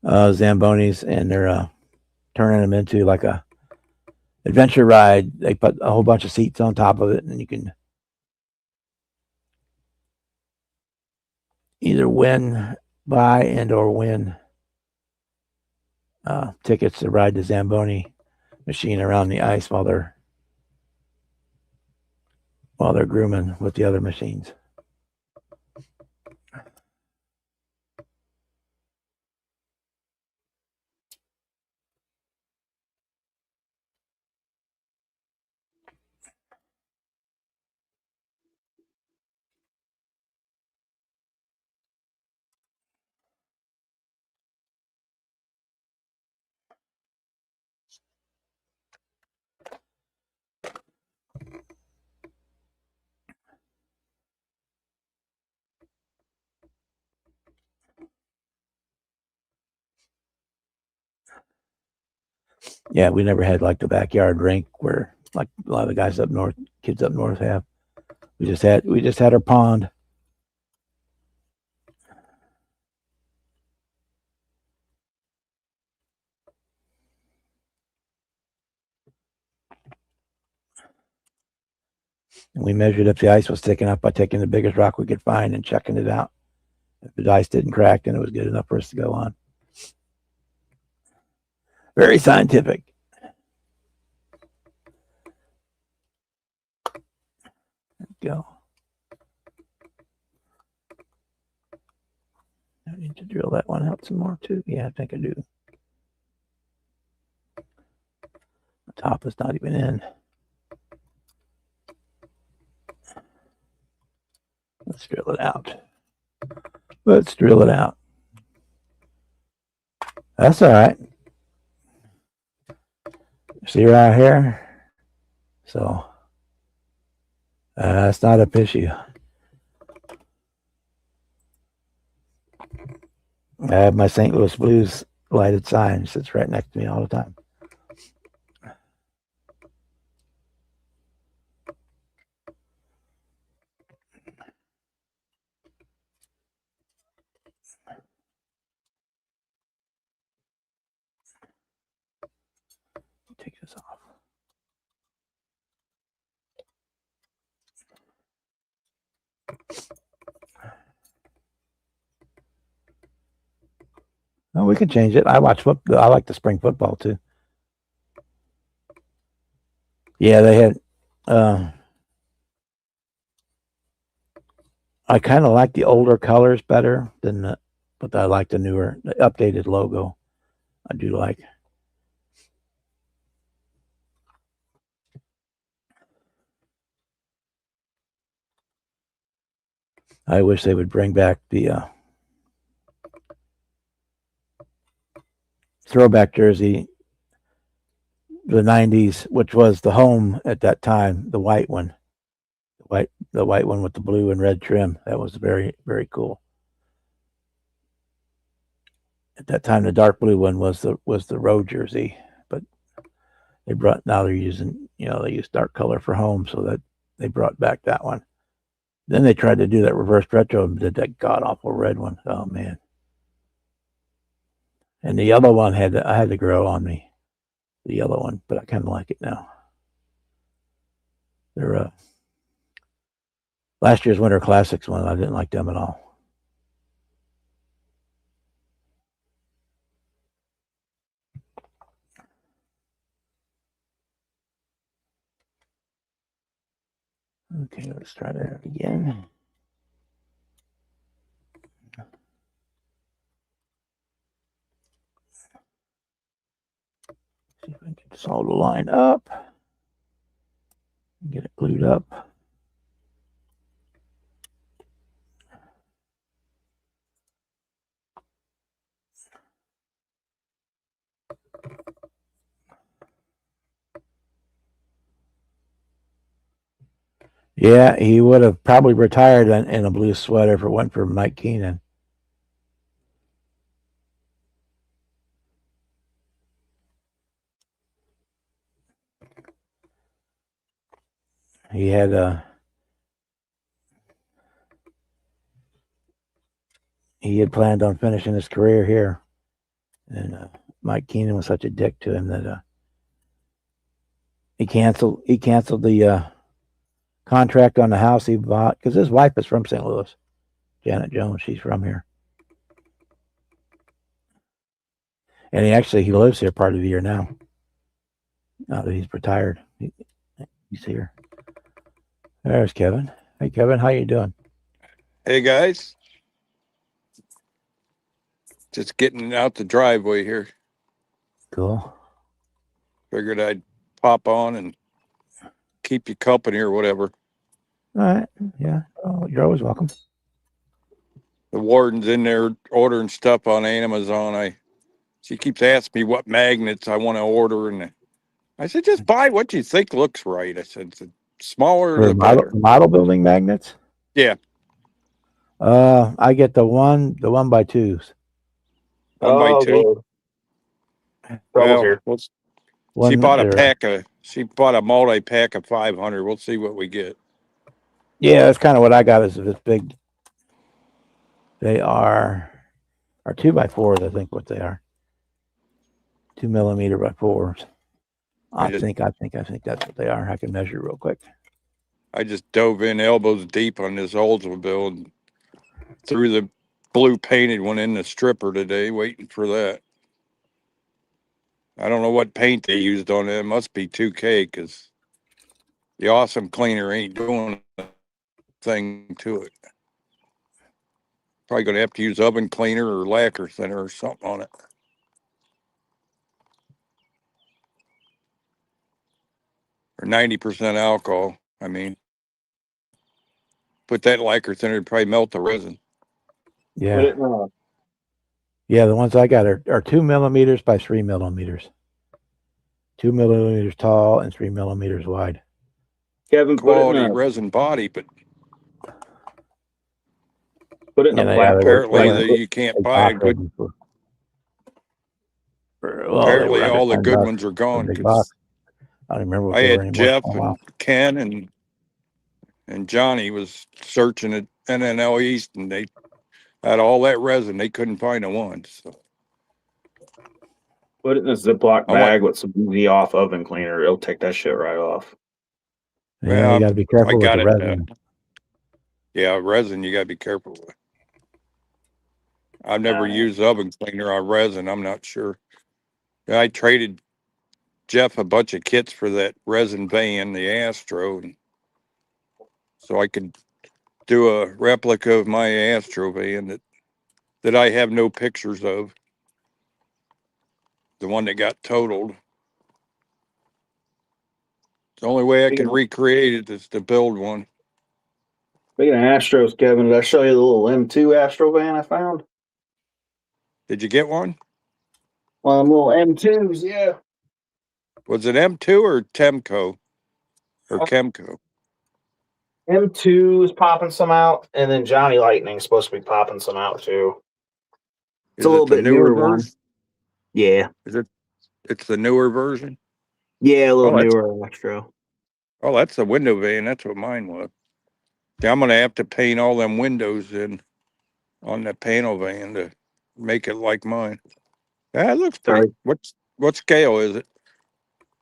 Zambonis and they're turning them into like a adventure ride. They put a whole bunch of seats on top of it, and you can either buy and or win tickets to ride the Zamboni machine around the ice while they're grooming with the other machines. Yeah, we never had like the backyard rink where like a lot of the guys up north, kids up north have. We just had our pond. And we measured if the ice was thick enough by taking the biggest rock we could find and checking it out. If the ice didn't crack, then it was good enough for us to go on. Very scientific. Go. I need to drill that one out some more too. Yeah, I think I do. The top is not even in. Let's drill it out. Let's drill it out. That's all right. See right here? So that's not a issue. I have my St. Louis Blues lighted sign. It sits right next to me all the time. Take this off. Oh, we can change it. I watch football. I like the spring football too. Yeah, they had. I kind of like the older colors better than but I like the newer, the updated logo. I do like. I wish they would bring back the throwback jersey, the '90s, which was the home at that time, the white one, the white one with the blue and red trim. That was very, very cool. At that time, the dark blue one was the road jersey, but now they're using, they use dark color for home, so that they brought back that one. Then they tried to do that reverse retro and did that god awful red one. Oh man! And the yellow one I had to grow on me, the yellow one, but I kind of like it now. They're last year's Winter Classics one. I didn't like them at all. Okay, let's try that again. See if I can get this all to line up. Get it glued up. Yeah, he would have probably retired in a blue sweater if it went for Mike Keenan. He had planned on finishing his career here, and Mike Keenan was such a dick to him that he canceled the contract on the house he bought because his wife is from St. Louis, Janet Jones. She's from here, and he lives here part of the year now. Now that he's retired, he's here. There's Kevin. Hey, Kevin, how you doing? Hey guys, just getting out the driveway here. Cool. Figured I'd pop on and keep you company or whatever. All right. Yeah. Oh, you're always welcome. The warden's in there ordering stuff on Amazon. She keeps asking me what magnets I want to order, and I said just buy what you think looks right. I said the smaller For the better. model building magnets. Yeah. I get the 1x2s. 1x2. Trouble's here. She bought a multi-pack of 500. We'll see what we get. Yeah, that's kind of what I got. Is this big? They are 2x4s. I think what they are. 2mm by 4s. I think that's what they are. I can measure real quick. I just dove in elbows deep on this Oldsmobile and threw the blue painted one in the stripper today, waiting for that. I don't know what paint they used on it. It must be 2K because the Awesome Cleaner ain't doing a thing to it. Probably going to have to use oven cleaner or lacquer thinner or something on it. Or 90% alcohol. I mean, put that lacquer thinner to probably melt the resin. Yeah. Yeah, the ones I got are 2mm by 3mm. 2mm tall and 3mm wide. Kevin, Quality resin body, but put it in a black. Apparently, you can't buy a good. Apparently, all the good ones are gone. I don't remember. I had Jeff and Ken and Johnny was searching at NNL East, and they had all that resin. They couldn't find a one. So put it in a Ziploc bag with some easy off oven cleaner. It'll take that shit right off. Yeah, you got to be careful with the resin. Yeah, resin you got to be careful with. I've never used oven cleaner on resin. I'm not sure. I traded Jeff a bunch of kits for that resin van, the Astro, and so I could do a replica of my Astro van that I have no pictures of. The one that got totaled. The only way I can recreate it is to build one. Speaking of Astros, Kevin, did I show you the little M2 Astro van I found? Did you get one? Well, little M2s, yeah. Was it M2 or Temco? Or Chemco? M2 is popping some out, and then Johnny Lightning is supposed to be popping some out too. It's a little bit newer one. Yeah. It's the newer version? Yeah, a little newer Electro. Oh, that's the window van. That's what mine was. Yeah, I'm going to have to paint all them windows in on the panel van to make it like mine. Yeah, it looks pretty. What scale is it?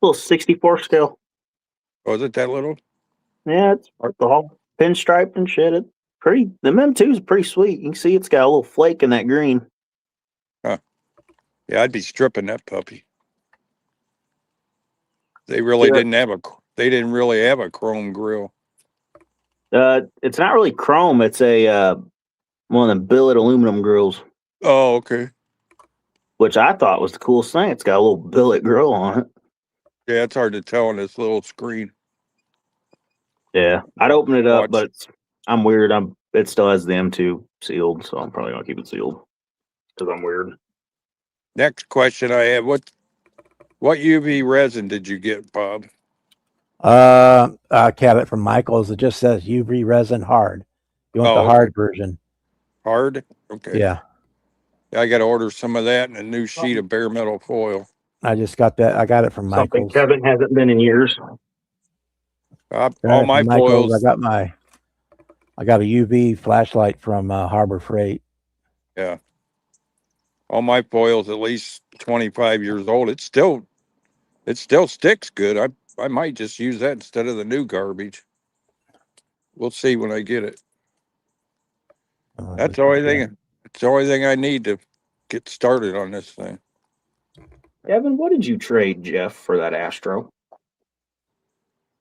Little 64 scale. Oh, is it that little? Yeah, it's the whole pinstripe and shit. It's pretty. The M2 is pretty sweet. You can see it's got a little flake in that green. Huh. Yeah, I'd be stripping that puppy. They really didn't have a. They didn't really have a chrome grill. It's not really chrome. It's a one of them billet aluminum grills, Oh, okay. which I thought was the coolest thing. It's got a little billet grill on it. Yeah, it's hard to tell on this little screen. Yeah, I'd open it up, Watch. but I'm weird. It still has the M2 sealed, so I'm probably gonna keep it sealed because I'm weird. Next question I have: what UV resin did you get, Bob? I got it from Michaels. It just says UV resin hard. You want the Oh, hard version? hard. Okay. Yeah, I got to order some of that and a new sheet of bare metal foil. I just got that. I got it from Something Michaels. Kevin hasn't been in years. All Got it my from Michaels. foils. I got a UV flashlight from Harbor Freight. Yeah. All my foils at least 25 years old. It still sticks good. I might just use that instead of the new garbage. We'll see when I get it. That's the only thing. It's the only thing I need to get started on this thing. Kevin, what did you trade Jeff for that Astro?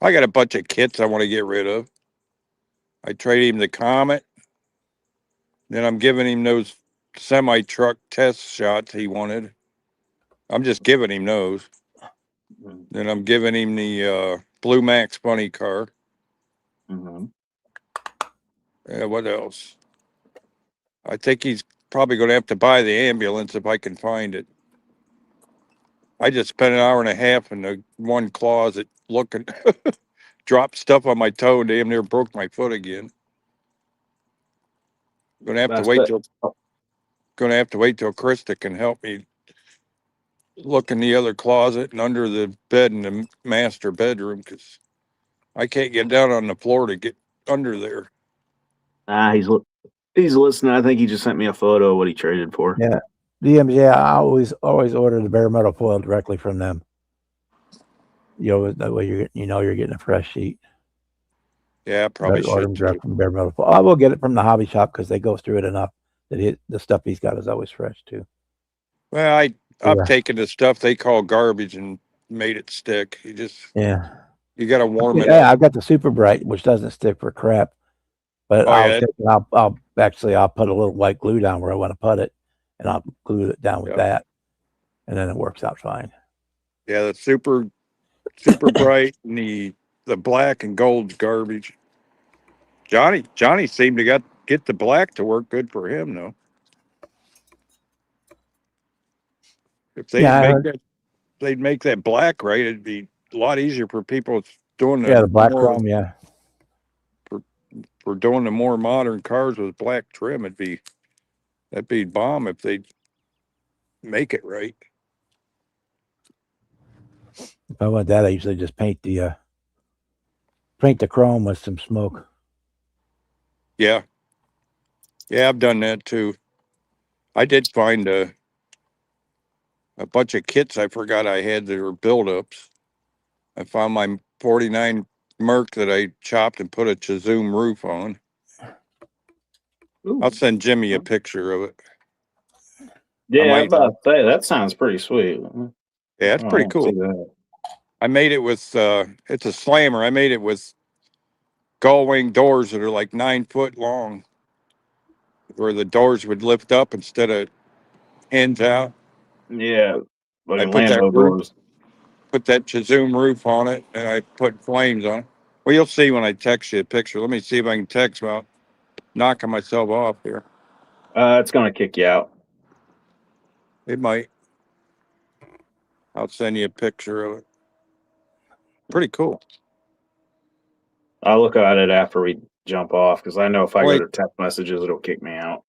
I got a bunch of kits I want to get rid of. I trade him the Comet. Then I'm giving him those semi truck test shots he wanted. I'm just giving him those. Then I'm giving him the Blue Max funny car. Mm-hmm. What else? I think he's probably going to have to buy the ambulance if I can find it. I just spent an hour and a half in the one closet looking, dropped stuff on my toe, and damn near broke my foot again. Gonna have to wait till Krista can help me look in the other closet and under the bed in the master bedroom because I can't get down on the floor to get under there. He's listening. I think he just sent me a photo of what he traded for. Yeah, DMJ. I always order the bare metal foil directly from them. That way you're getting a fresh sheet. Yeah, I probably Order should. them direct from bare metal foil. I will get it from the hobby shop because they go through it enough that the stuff he's got is always fresh too. Well, I've Yeah. taken the stuff they call garbage and made it stick. You got to warm it Yeah, up. I've got the Super Bright, which doesn't stick for crap. But Oh, yeah. I'll put a little white glue down where I want to put it, and I'll glue it down with that, and then it works out fine. Yeah, the super bright and the black and gold's garbage. Johnny seemed to get the black to work good for him though. If they'd make that black right, it'd be a lot easier for people doing the black chrome. Yeah, for doing the more modern cars with black trim. That'd be bomb if they make it right. If I want that, I usually just paint the chrome with some smoke. Yeah, I've done that too. I did find a bunch of kits I forgot I had that were build-ups. I found my 49 Merc that I chopped and put a Chizoom roof on. Ooh. I'll send Jimmy a picture of it. Yeah, I'm about to say that sounds pretty sweet. Yeah, it's pretty cool. I made it with it's a slammer. I made it with gull wing doors that are like 9 foot long, where the doors would lift up instead of hinge out. Yeah, like I put that Lambo doors. Put that Chizoom roof on it, and I put flames on it. Well, you'll see when I text you a picture. Let me see if I can text without knocking myself off here. It's gonna kick you out. It might. I'll send you a picture of it. Pretty cool. I'll look at it after we jump off because I know if I go to text messages, it'll kick me out.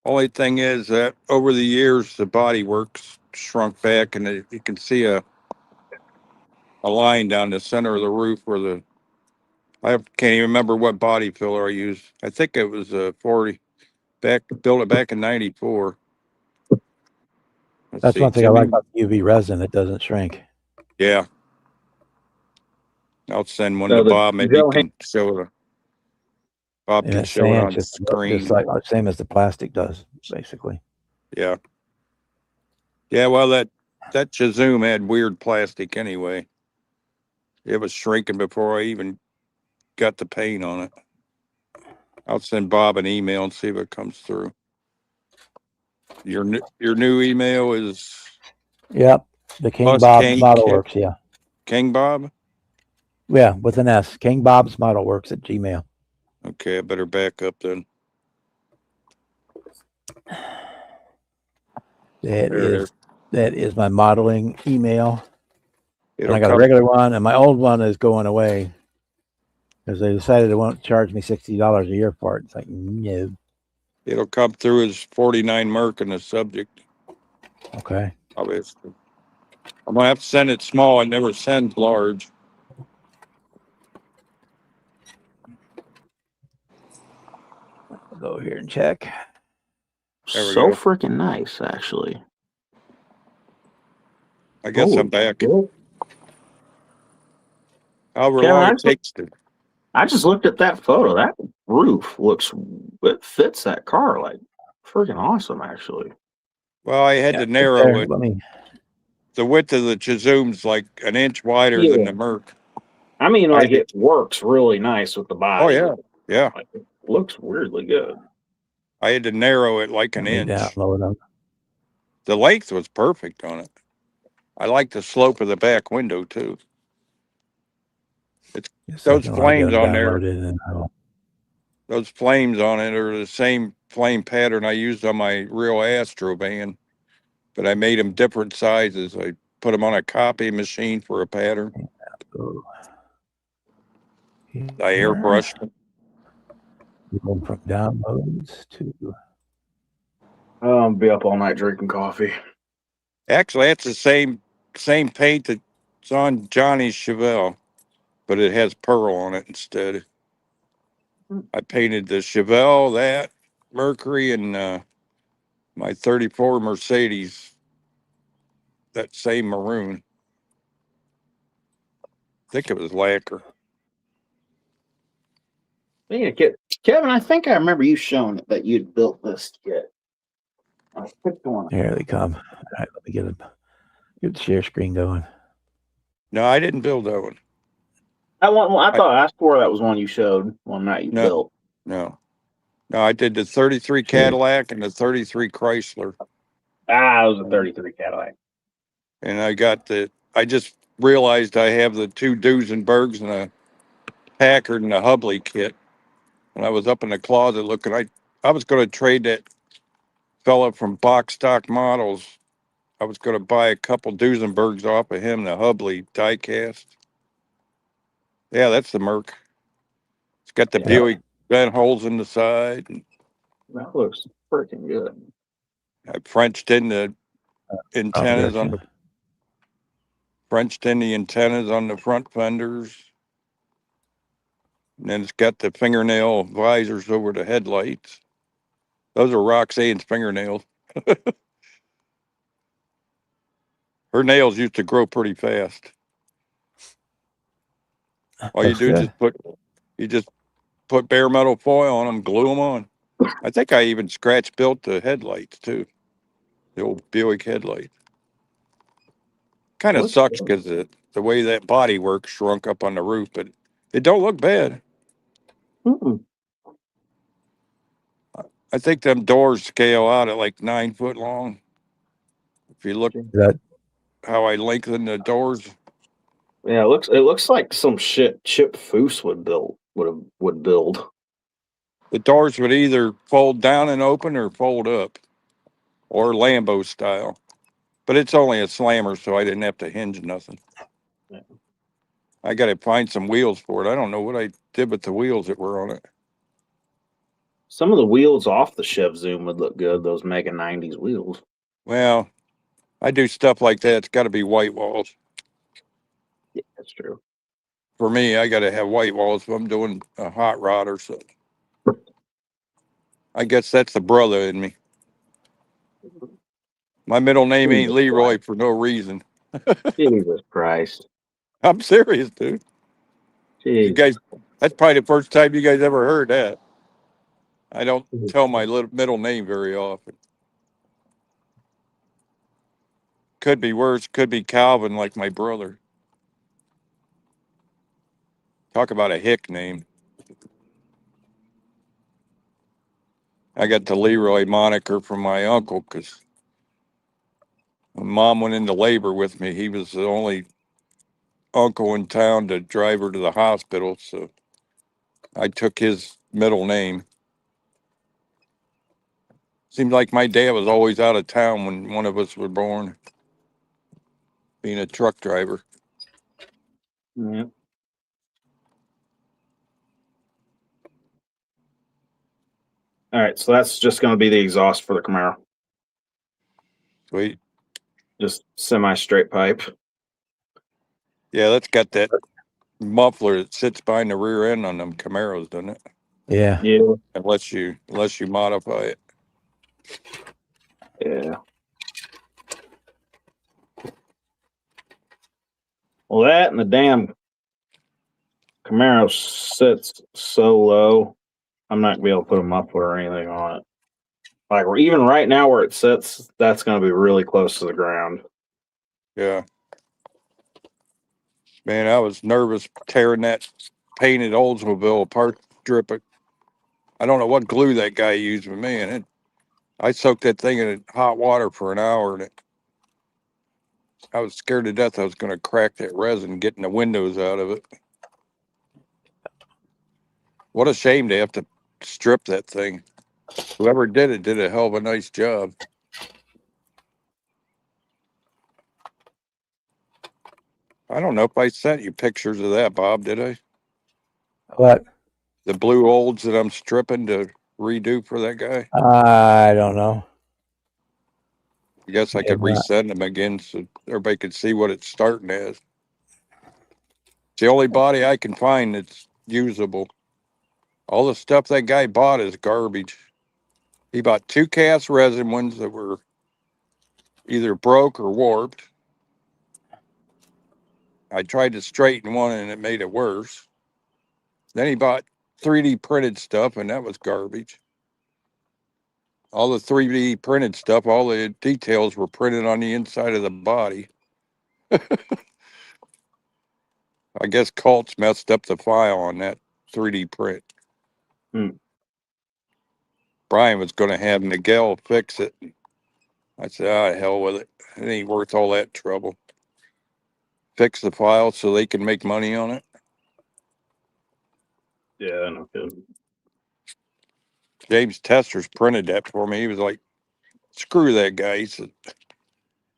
Only thing is that over the years, the bodywork's shrunk back, and you can see a line down the center of the roof where I can't even remember what body filler I used. I think it was a 40. Built it back in '94. That's one thing I like about the UV resin; it doesn't shrink. Yeah. I'll send one to Bob. Maybe you can show it. Bob can show it on the screen. Just like same as the plastic does, basically. Yeah. Yeah, well, that Chizoom had weird plastic anyway. It was shrinking before I even got the paint on it. I'll send Bob an email and see if it comes through. Your new email is Yep. The King Plus Bob's King Model Works. Yeah. King Bob. Yeah. With an S. King Bob's Model Works at Gmail. Okay, I better back up then. That is my modeling email. And It'll I got a come. regular one, and my old one is going away because they decided they won't charge me $60 a year for it. It's like, no. It'll come through as 49 Merc in the subject. Okay. Obviously, I'm gonna have to send it small. I never send large. I'll go here and check. There we So go. freaking nice, actually. I guess Holy I'm back. shit. However Kevin, long it takes to. I just looked at that photo. That roof it fits that car like freaking awesome, actually. Well, I had to narrow There, it. let me. The width of the Chizoom's like an inch wider than the Merc. I mean, I like did- it works really nice with the Oh body. yeah. Like, it looks weirdly good. I had to narrow it like an Let me inch. download them. The length was perfect on it. I like the slope of the back window too. Those flames on there. And Those flames on it are the same flame pattern I used on my real Astro van, but I made them different sizes. I put them on a copy machine for a pattern. I airbrushed them. Going from downloads to. I'll be up all night drinking coffee. Actually, that's the same paint that's on Johnny's Chevelle, but it has pearl on it instead. I painted the Chevelle, that Mercury, and my 34 Mercedes, that same maroon. I think it was lacquer. Yeah, Kevin, I think I remember you showing it that you'd built this kit. I picked one. Here they come. All right, let me get the share screen going. No, I didn't build that one. I thought I swore that was one you showed one night you No. built. No, I did the 33 Cadillac and the 33 Chrysler. It was a 33 Cadillac. And I just realized I have the two Duesenbergs and a Packard and a Hubley kit. And I was up in the closet looking, I was going to trade that fella from Box Stock Models. I was going to buy a couple Duesenbergs off of him, the Hubley diecast. Yeah, that's the Merc. It's got the Buick vent holes in the side. And That looks freaking good. I Frenched in the antennas gotcha. Frenched in the antennas on the front fenders. And then it's got the fingernail visors over the headlights. Those are Roxanne's fingernails. Her nails used to grow pretty fast. All you Looks do is good. just put bare metal foil on them, glue them on. I think I even scratch built the headlights too. The old Buick headlight. Kind of sucks because the way that body work shrunk up on the roof, but it don't look bad. Mm-mm. I think them doors scale out at like 9 foot long. If you look That how I lengthen the doors. Yeah, it looks like some shit Chip Foose would build. The doors would either fold down and open or fold up, or Lambo style. But it's only a slammer, so I didn't have to hinge nothing. Yeah. I got to find some wheels for it. I don't know what I did with the wheels that were on it. Some of the wheels off the Chev Zoom would look good. Those mega 90s wheels. Well, I do stuff like that. It's got to be white walls. Yeah, that's true. For me, I got to have white walls if I'm doing a hot rod or something. I guess that's the brother in me. My middle name ain't Leroy for no reason. Jesus Christ. I'm serious, dude. You Jeez. guys, that's probably the first time you guys ever heard that. I don't tell my middle name very often. Could be worse. Could be Calvin, like my brother. Talk about a hick name. I got the Leroy moniker from my uncle because when Mom went into labor with me, he was the only uncle in town to drive her to the hospital. So I took his middle name. Seemed like my dad was always out of town when one of us were born, being a truck driver. Yeah. All right, so that's just going to be the exhaust for the Camaro. Sweet. Just semi-straight pipe. Yeah, that's got that muffler that sits behind the rear end on them Camaros, doesn't it? Yeah. Yeah. Unless you modify it. Yeah. Well, that and the damn Camaro sits so low, I'm not gonna be able to put a muffler or anything on it. Like even right now where it sits, that's gonna be really close to the ground. Yeah. Man, I was nervous tearing that painted Oldsmobile apart, dripping. I don't know what glue that guy used, but man, I soaked that thing in hot water for an hour, and I was scared to death I was going to crack that resin getting the windows out of it. What a shame they have to strip that thing. Whoever did it did a hell of a nice job. I don't know if I sent you pictures of that, Bob, did I? What? The blue olds that I'm stripping to redo for that guy? I don't know. I guess I could resend them again so everybody could see what it's starting as. It's the only body I can find that's usable. All the stuff that guy bought is garbage. He bought 2 cast resin ones that were either broke or warped. I tried to straighten one and it made it worse. Then he bought 3D printed stuff and that was garbage. All the 3D printed stuff, all the details were printed on the inside of the body. I guess Colts messed up the file on that 3D print. Brian was going to have Miguel fix it. I said, ah, hell with it. It ain't worth all that trouble. Fix the file so they can make money on it. Yeah, no kidding. James Testers printed that for me. He was like, screw that guy. He said,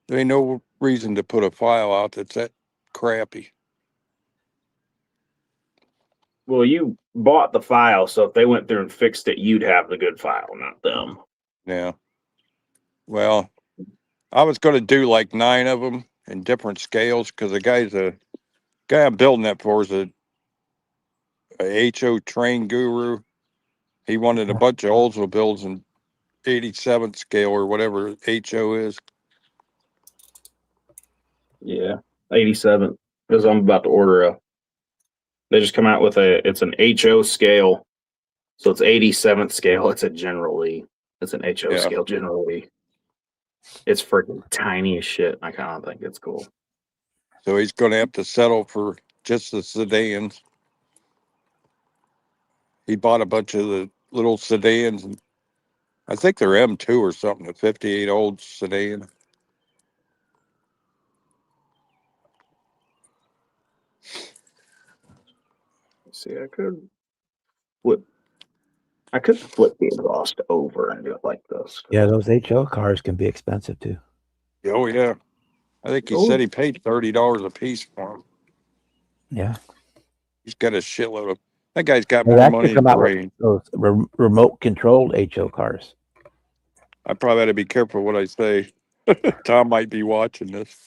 there ain't no reason to put a file out that's that crappy. Well, you bought the file, so if they went through and fixed it, you'd have the good file, not them. Yeah. Well, I was going to do like 9 of them in different scales because the guy I'm building that for is a HO train guru. He wanted a bunch of Oldsmobiles in 87th scale or whatever HO is. Yeah, 87. Because I'm about to order they just come out with it's an HO scale. So it's 87th scale. It's a General Lee. It's an HO Yeah. scale General Lee. It's freaking tiny as shit. I kind of think it's cool. So he's going to have to settle for just the sedans. He bought a bunch of the little sedans. And I think they're M2 or something, a 58 old sedan. See, I could flip the exhaust over and do it like this. Yeah, those HO cars can be expensive too. Oh, yeah. I think he said he paid $30 a piece for them. Yeah. He's got a shitload of. That guy's got They more actually money come than out with brain. those remote controlled HO cars. I probably had to be careful what I say. Tom might be watching this.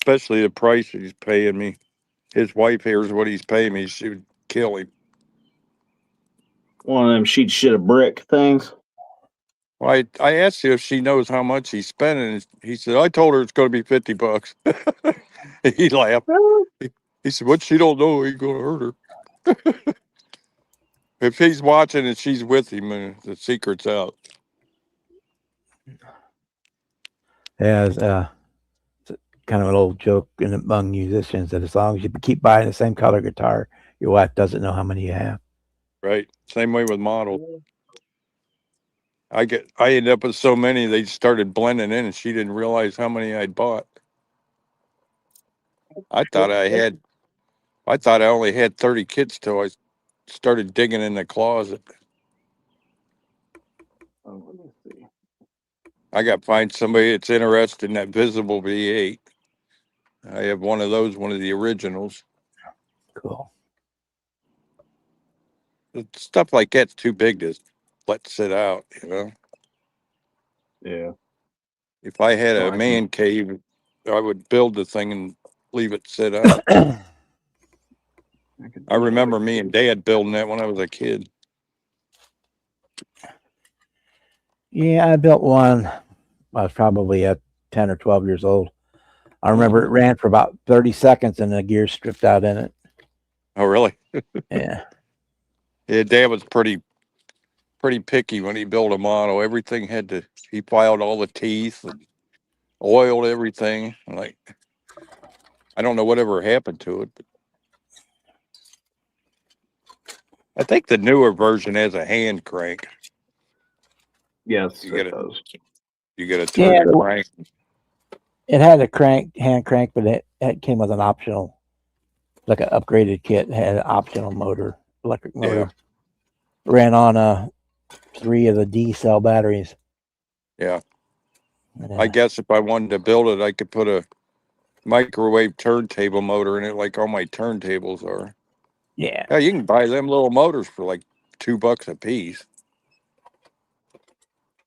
Especially the price he's paying me. His wife hears what he's paying me. She would kill him. One of them sheet shit of brick things. Well, I asked you if she knows how much he's spending. And he said, I told her it's going to be $50. He laughed. He said, what she don't know ain't going to hurt her. If he's watching and she's with him, the secret's out. Yeah, it's kind of an old joke among musicians that as long as you keep buying the same color guitar, your wife doesn't know how many you have. Right. Same way with models. I ended up with so many, they started blending in and she didn't realize how many I'd bought. I thought I only had 30 kits till I started digging in the closet. Oh, let me see. I got to find somebody that's interested in that Visible V8. I have one of those, one of the originals. Cool. Stuff like that's too big to let sit out, you know. Yeah. If I had Oh, a I can- man cave, I would build the thing and leave it sit out. I remember me and Dad building that when I was a kid. Yeah, I built one. I was probably at 10 or 12 years old. I remember it ran for about 30 seconds and the gear stripped out in it. Oh, really? Yeah. Yeah, Dad was pretty picky when he built a model. Everything he filed all the teeth and oiled everything. Like, I don't know whatever happened to it. But I think the newer version has a hand crank. Yes, You it get a does. turn Yeah, the crank. it had a hand crank, but it came with an optional, like an upgraded kit. It had an optional motor, electric motor. Ran on 3 of the D cell batteries. Yeah. Yeah. I guess if I wanted to build it, I could put a microwave turntable motor in it, like all my turntables are. Yeah. Yeah, you can buy them little motors for like $2 a piece.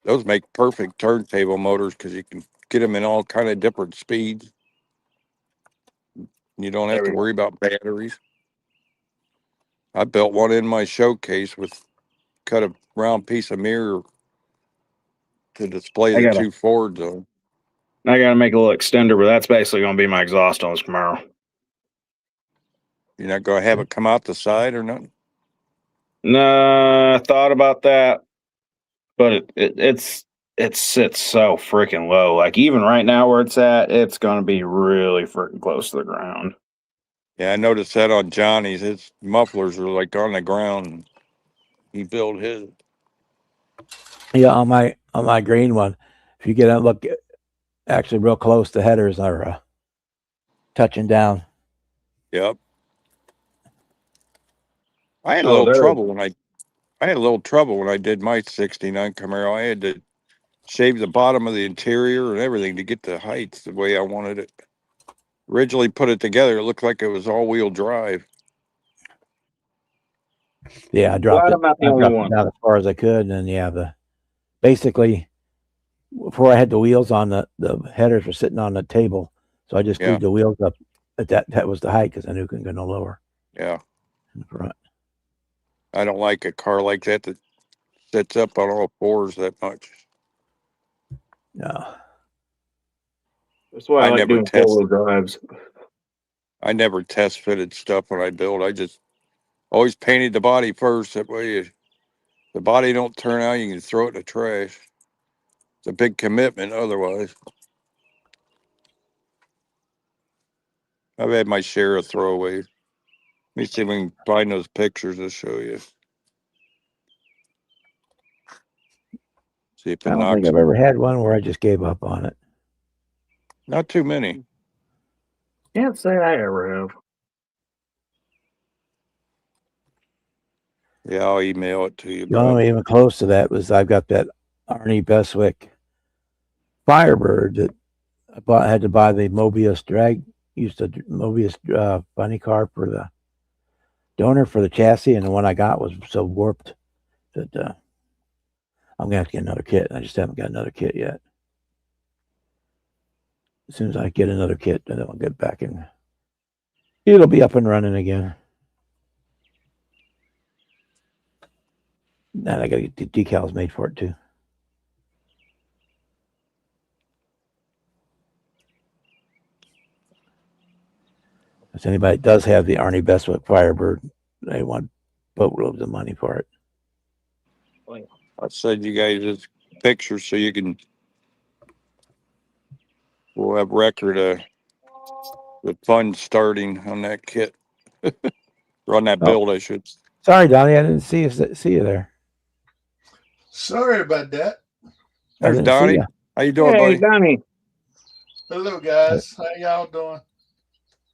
Those make perfect turntable motors because you can get them in all kind of different speeds. You don't have to worry about batteries. I built one in my showcase with cut a round piece of mirror to display the 2 Fords on. I gotta make a little extender, but that's basically gonna be my exhaust on this Camaro. You're not going to have it come out the side or nothing? No, I thought about that, but it sits so freaking low. Like even right now where it's at, it's gonna be really freaking close to the ground. Yeah, I noticed that on Johnny's. His mufflers are like on the ground. He built his. Yeah, on my green one, if you get a look actually real close, the headers are touching down. Yep. I had a Oh, little there. trouble when I did my 69 Camaro. I had to shave the bottom of the interior and everything to get the heights the way I wanted it. Originally put it together, it looked like it was all-wheel drive. Yeah, I dropped Glad it. I'm not the I only dropped one. it down as far as I could, and then basically before I had the wheels on, the headers were sitting on the table, so I just Yeah. screwed the wheels up. At that was the height because I knew it couldn't go no lower Yeah. in the front. I don't like a car like that sits up on all fours that much. No. That's why I like never doing test. 4-wheel drives. I never test fitted stuff when I build. I just always painted the body first. That way, if the body don't turn out, you can throw it in the trash. It's a big commitment otherwise. I've had my share of throwaways. Let me see if we can find those pictures to show you. See if it I don't knocks think I've them. ever had one where I just gave up on it. Not too many. Can't say I ever have. Yeah, I'll email it to you. The only one even close to that was I've got that Arnie Beswick Firebird that I had to buy the Mobius Mobius funny car for the donor for the chassis, and the one I got was so warped that I'm gonna have to get another kit. I just haven't got another kit yet. As soon as I get another kit, then I'll get back in. It'll be up and running again. And I gotta get the decals made for it too. If anybody does have the Arnie Beswick Firebird, they want boatloads of money for it. I'll send you guys this picture so you can. We'll have record of the fun starting on that kit. Or on that build, I should. Sorry, Donnie, I didn't see you there. Sorry about that. I There's didn't see Donnie. ya. How you doing, Hey, buddy? Donnie. Hello, guys. How y'all doing?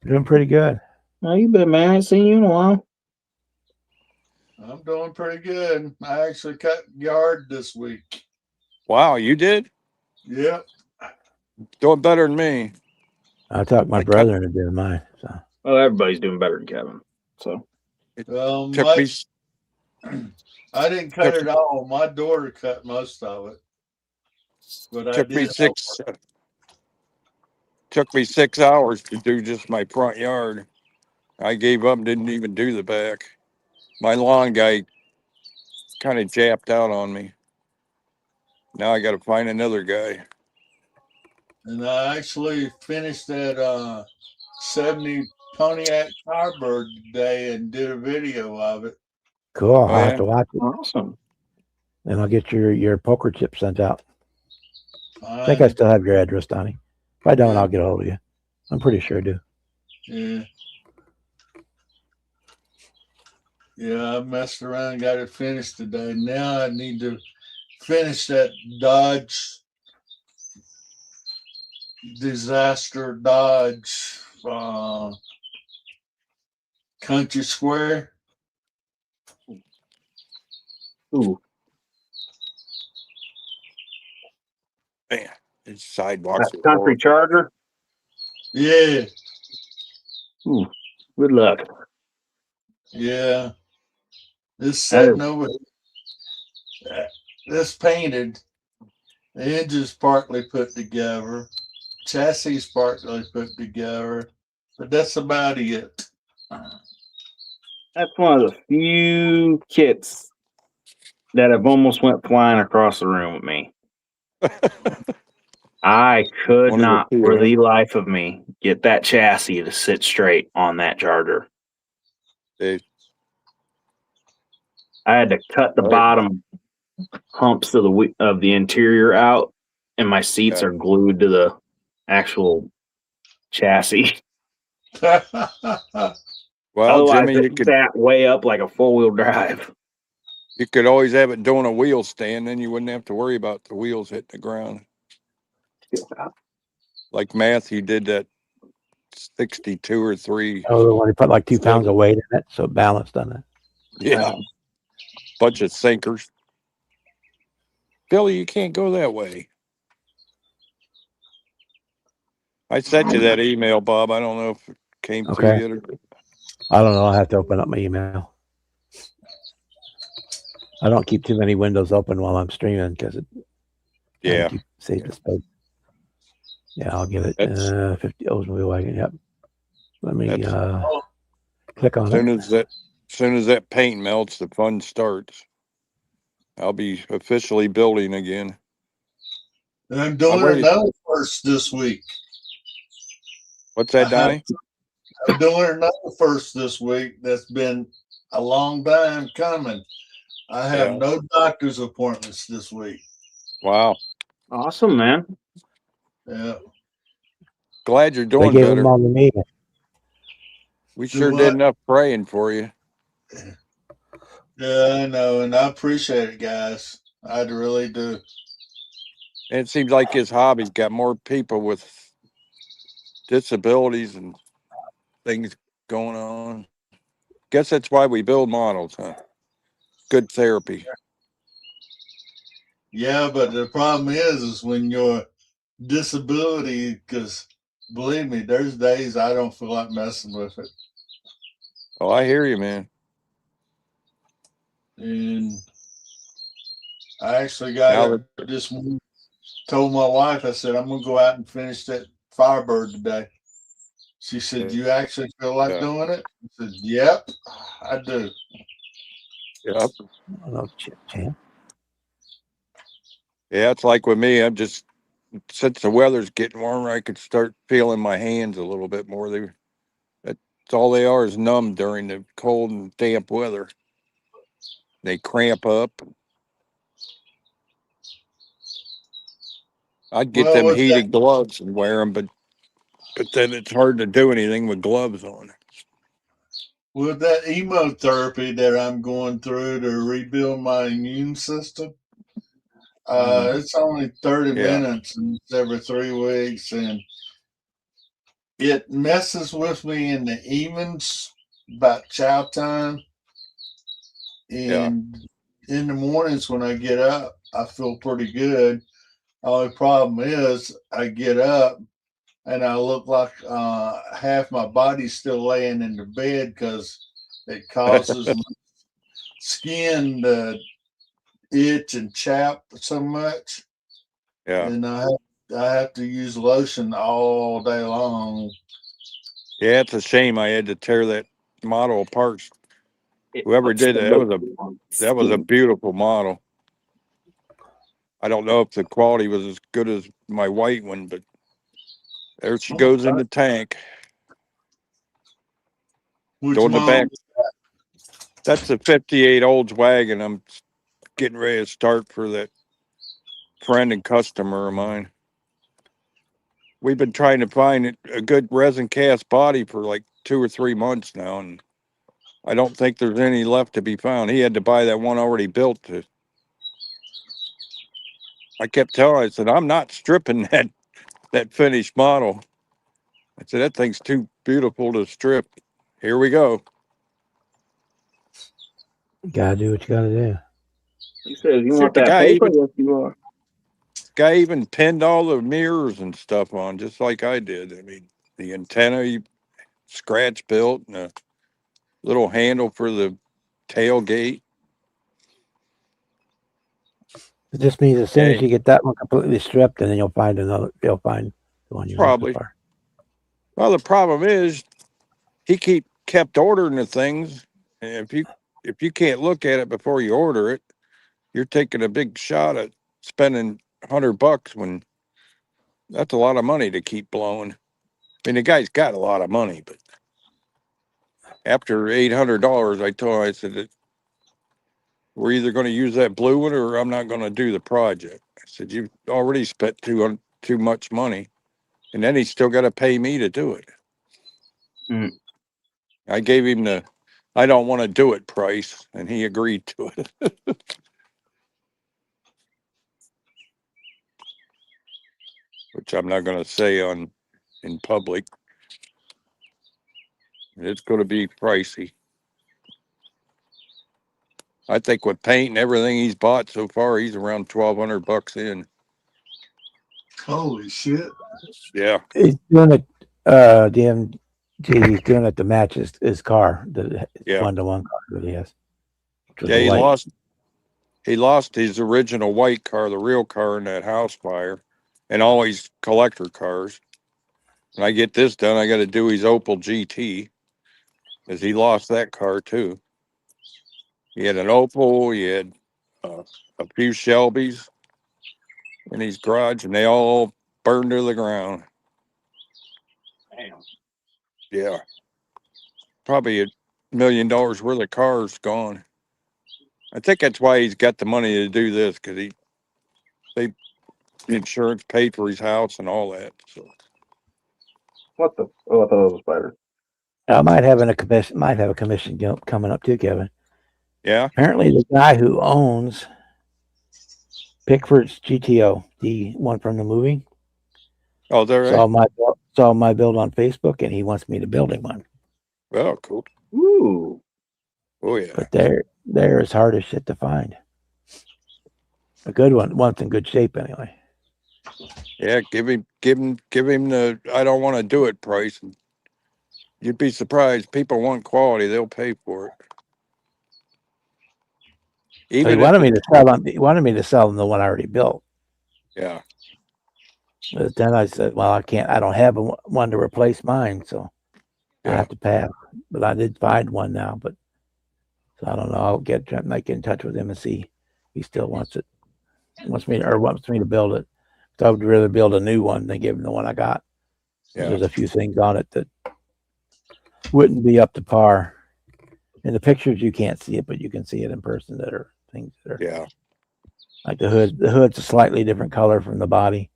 Doing pretty good. How you been, man? I ain't seen you in a while. I'm doing pretty good. I actually cut yard this week. Wow, you did? Yep. Doing better than me. I talked my I cut- brother into doing mine. So Well, everybody's doing better than Kevin. So Took me I didn't cut it all. My daughter cut most of it. But I took me did. took me 6 hours to do just my front yard. I gave up and didn't even do the back. My lawn guy kind of japped out on me. Now I got to find another guy. And I actually finished that 70 Pontiac Firebird today and did a video of it. cool. I'll yeah? have to watch it. awesome. Then I'll get your poker chip sent out. I think I still have your address, Donnie. If I don't, Yeah. I'll get a hold of you. I'm pretty sure I do. Yeah. Yeah, I messed around, got it finished today. Now I need to finish that Dodge Disaster Dodge Country Square. Ooh, Man, these sidewalks. that country charger. Yeah, Ooh, good luck. yeah. It's That sitting over. This painted. The engine's partly put together. Chassis is partly put together. But that's about it. That's one of the few kits that have almost went flying across the room with me. I could One of the not, few, for huh? the life of me, get that chassis to sit straight on that charger. They- I had to cut the Right. bottom humps of the interior out, and my seats Yeah. are glued to the actual chassis. Well, Otherwise, Jimmy, it sat way up like a 4-wheel drive. you could always have it doing a wheel stand, then you wouldn't have to worry about the wheels hitting the ground. Like Matthew did that 62 or 3. Oh, the one he put like 2 pounds Sliver. of weight in it, so it balanced on it. Yeah. Bunch of sinkers. Billy, you can't go that way. I sent you that email, Bob. I don't know if it came through Okay. yet. Or... I don't know. I'll have to open up my email. I don't keep too many windows open while I'm streaming because it Yeah. saves the space. Yeah, I'll get it. That's- 50 Oldsmobile wagon. Yep. Let me That's- click on it. Soon as that paint melts, the fun starts. I'll be officially building again. And I'm doing ready. another first this week. What's that, Donnie? I'm doing another first this week that's been a long time coming. I have Yeah. no doctor's appointments this week. Wow. Awesome, man. Yeah. Glad you're They doing gave them better. all to me. We sure what? did enough praying for you. Yeah, I know, and I appreciate it, guys. I really do. And it seems like his hobby's got more people with disabilities and things going on. Guess that's why we build models, huh? Good therapy. Yeah, but the problem is when your disability, because believe me, there's days I don't feel like messing with it. Oh, I hear you, man. And I actually got Now it this morning. Told my wife, I said, I'm going to go out and finish that Firebird today. She said, "Do you actually feel like Yeah. doing it?" I said, "Yep, I do." Yep. I don't know, champ. Yeah, it's like with me. I'm just, since the weather's getting warmer, I could start feeling my hands a little bit more. That's all they are, is numb during the cold and damp weather. They cramp up. I'd get Well, them with heated gloves and wear them, but then it's hard to do anything with gloves on. With that chemotherapy that I'm going through to rebuild my immune system, It's only 30 Yeah. minutes and it's every 3 weeks, and it messes with me in the evenings about chow time. Yeah. And in the mornings when I get up, I feel pretty good. Only problem is I get up and I look like half my body's still laying in the bed because it causes my skin to itch and chap so much. Yeah. And I have to use lotion all day long. Yeah. It's a shame I had to tear that model apart. Whoever did that, that was a beautiful model. I don't know if the quality was as good as my white one, but there she goes in the tank. Which Go in the model? back. That's a 58 Olds wagon. I'm getting ready to start for that friend and customer of mine. We've been trying to find a good resin cast body for like 2 or 3 months now, and I don't think there's any left to be found. He had to buy that one already built. I kept telling him, I said, I'm not stripping that finished model. I said, that thing's too beautiful to strip. Here we go. Gotta do what you gotta do. He says, "You Shoot, want the that paper?" Yes, you are. guy even pinned all the mirrors and stuff on, just like I did. I mean, the antenna he scratch built and a little handle for the tailgate. It just means as soon as Hey, you get that one completely stripped, and then you'll find the one you want so probably. far. Well, the problem is he kept ordering the things, and if you can't look at it before you order it, you're taking a big shot at spending $100 when that's a lot of money to keep blowing. I mean, the guy's got a lot of money, but after $800, I told him, I said, we're either going to use that blue one or I'm not going to do the project. I said, you've already spent too much money, and then he's still got to pay me to do it. Mm. I gave him the I don't want to do it price, and he agreed to it. Which I'm not going to say in public. It's going to be pricey. I think with paint and everything he's bought so far, he's around $1,200 in. Holy shit. Yeah. He's doing it. DMG. He's doing it to match his car, the Yeah. 1-to-1 car that he has. Yeah, he lost his original white car, the real car in that house fire, and all his collector cars. When I get this done, I got to do his Opel GT, because he lost that car too. He had an Opel, he had a few Shelbys in his garage, and they all burned to the ground. Damn. Yeah. Probably $1 million worth of cars gone. I think that's why he's got the money to do this, because the insurance paid for his house and all that. So What the? Oh, I thought it was better. I might have a commission coming up too, Kevin. yeah. Apparently, the guy who owns Pickford's GTO, the one from the movie, Oh, there. saw my build on Facebook, and he wants me to build him one. Well, cool. Ooh. Oh yeah. But they're as hard as shit to find. A good one's in good shape anyway. Yeah, give him the I don't want to do it price. And you'd be surprised. People want quality; they'll pay for it. So he Even wanted me to sell him the one I already built. yeah, But then I said, well, I can't. I don't have one to replace mine, so I Yeah. have to pass. But I did find one now. But so I don't know. I'll might get in touch with him and see if he still wants it. Wants me to build it. So I would rather build a new one than give him the one I got. yeah, There's a few things on it that wouldn't be up to par. In the pictures, you can't see it, but you can see it in person. That are things that are yeah. like the hood. The hood's a slightly different color from the body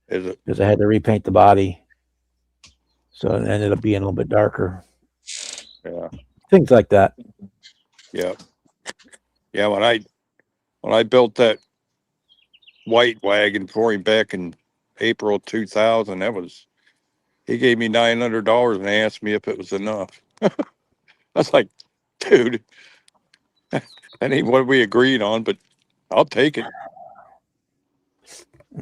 Is it? because I had to repaint the body, so it ended up being a little bit darker. Yeah, Things like that. yeah, yeah. When I built that white wagon for him back in April 2000. He gave me $900 and asked me if it was enough. I was like, dude, that ain't what we agreed on, but I'll take it.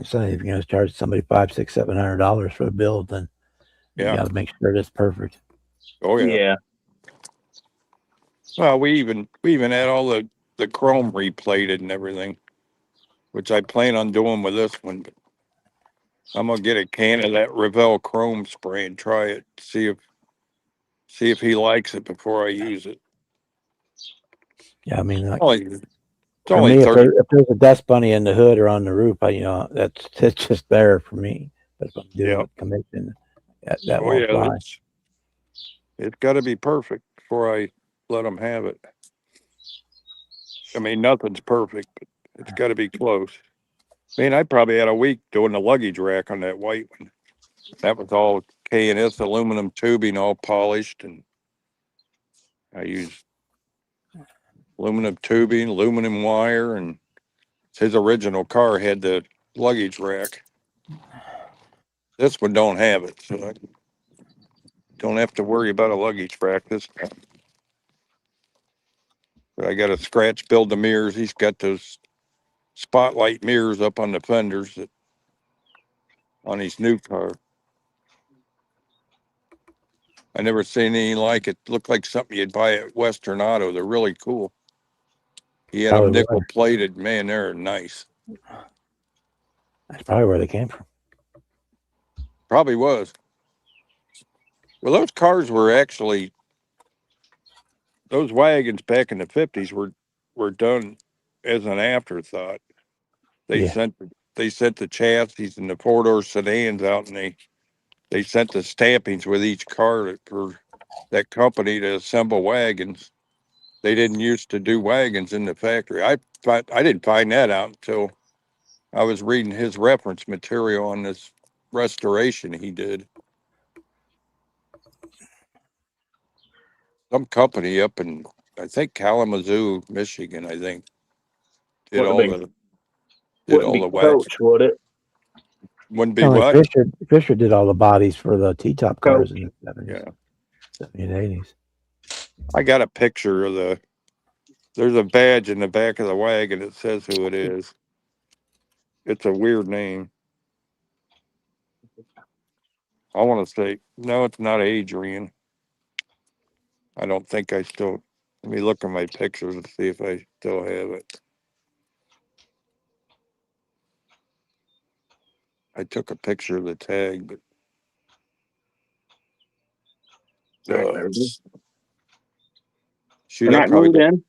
So if you're going to charge somebody $500, $600, $700 for a build, then you Yeah. got to make sure it's perfect. Oh yeah. Yeah. Well, we even had all the chrome replated and everything, which I plan on doing with this one. But I'm gonna get a can of that Revell chrome spray and try it. See if he likes it before I use it. Yeah, I mean, like, It's for only me, if 30. there's a dust bunny in the hood or on the roof, it's just there for me. But if I'm doing Yep. a commission, that Oh won't yeah, fly. it's got to be perfect before I let them have it. I mean, nothing's perfect, but it's got to be close. I mean, I probably had a week doing the luggage rack on that white one. That was all K&S aluminum tubing, all polished, and I used aluminum tubing, aluminum wire, and his original car had the luggage rack. This one don't have it, so I don't have to worry about a luggage rack this time. But I got to scratch build the mirrors. He's got those spotlight mirrors up on the fenders on his new car. I never seen anything like it. Looked like something you'd buy at Western Auto. They're really cool. He had them Probably nickel plated. Man, they're nice. That's probably where they came from. Probably was. Well, those cars were actually, those wagons back in the 50s were done as an afterthought. They Yeah. sent the chassis and the 4-door sedans out, and they sent the stampings with each car for that company to assemble wagons. They didn't used to do wagons in the factory. I didn't find that out until I was reading his reference material on this restoration he did. Some company up in, I think, Kalamazoo, Michigan, I think, did all the wax. Coach, would it? Wouldn't be Sound like what? Fisher did all the bodies for the T-top cars Coach. in the 70s, Yeah. 70s, 80s. I got a picture of there's a badge in the back of the wagon that says who it is. It's a weird name. I want to say, no, it's not Adrian. I don't think I still, let me look at my pictures and see if I still have it. I took a picture of the tag, but There it is. shoot, They're not glued in. I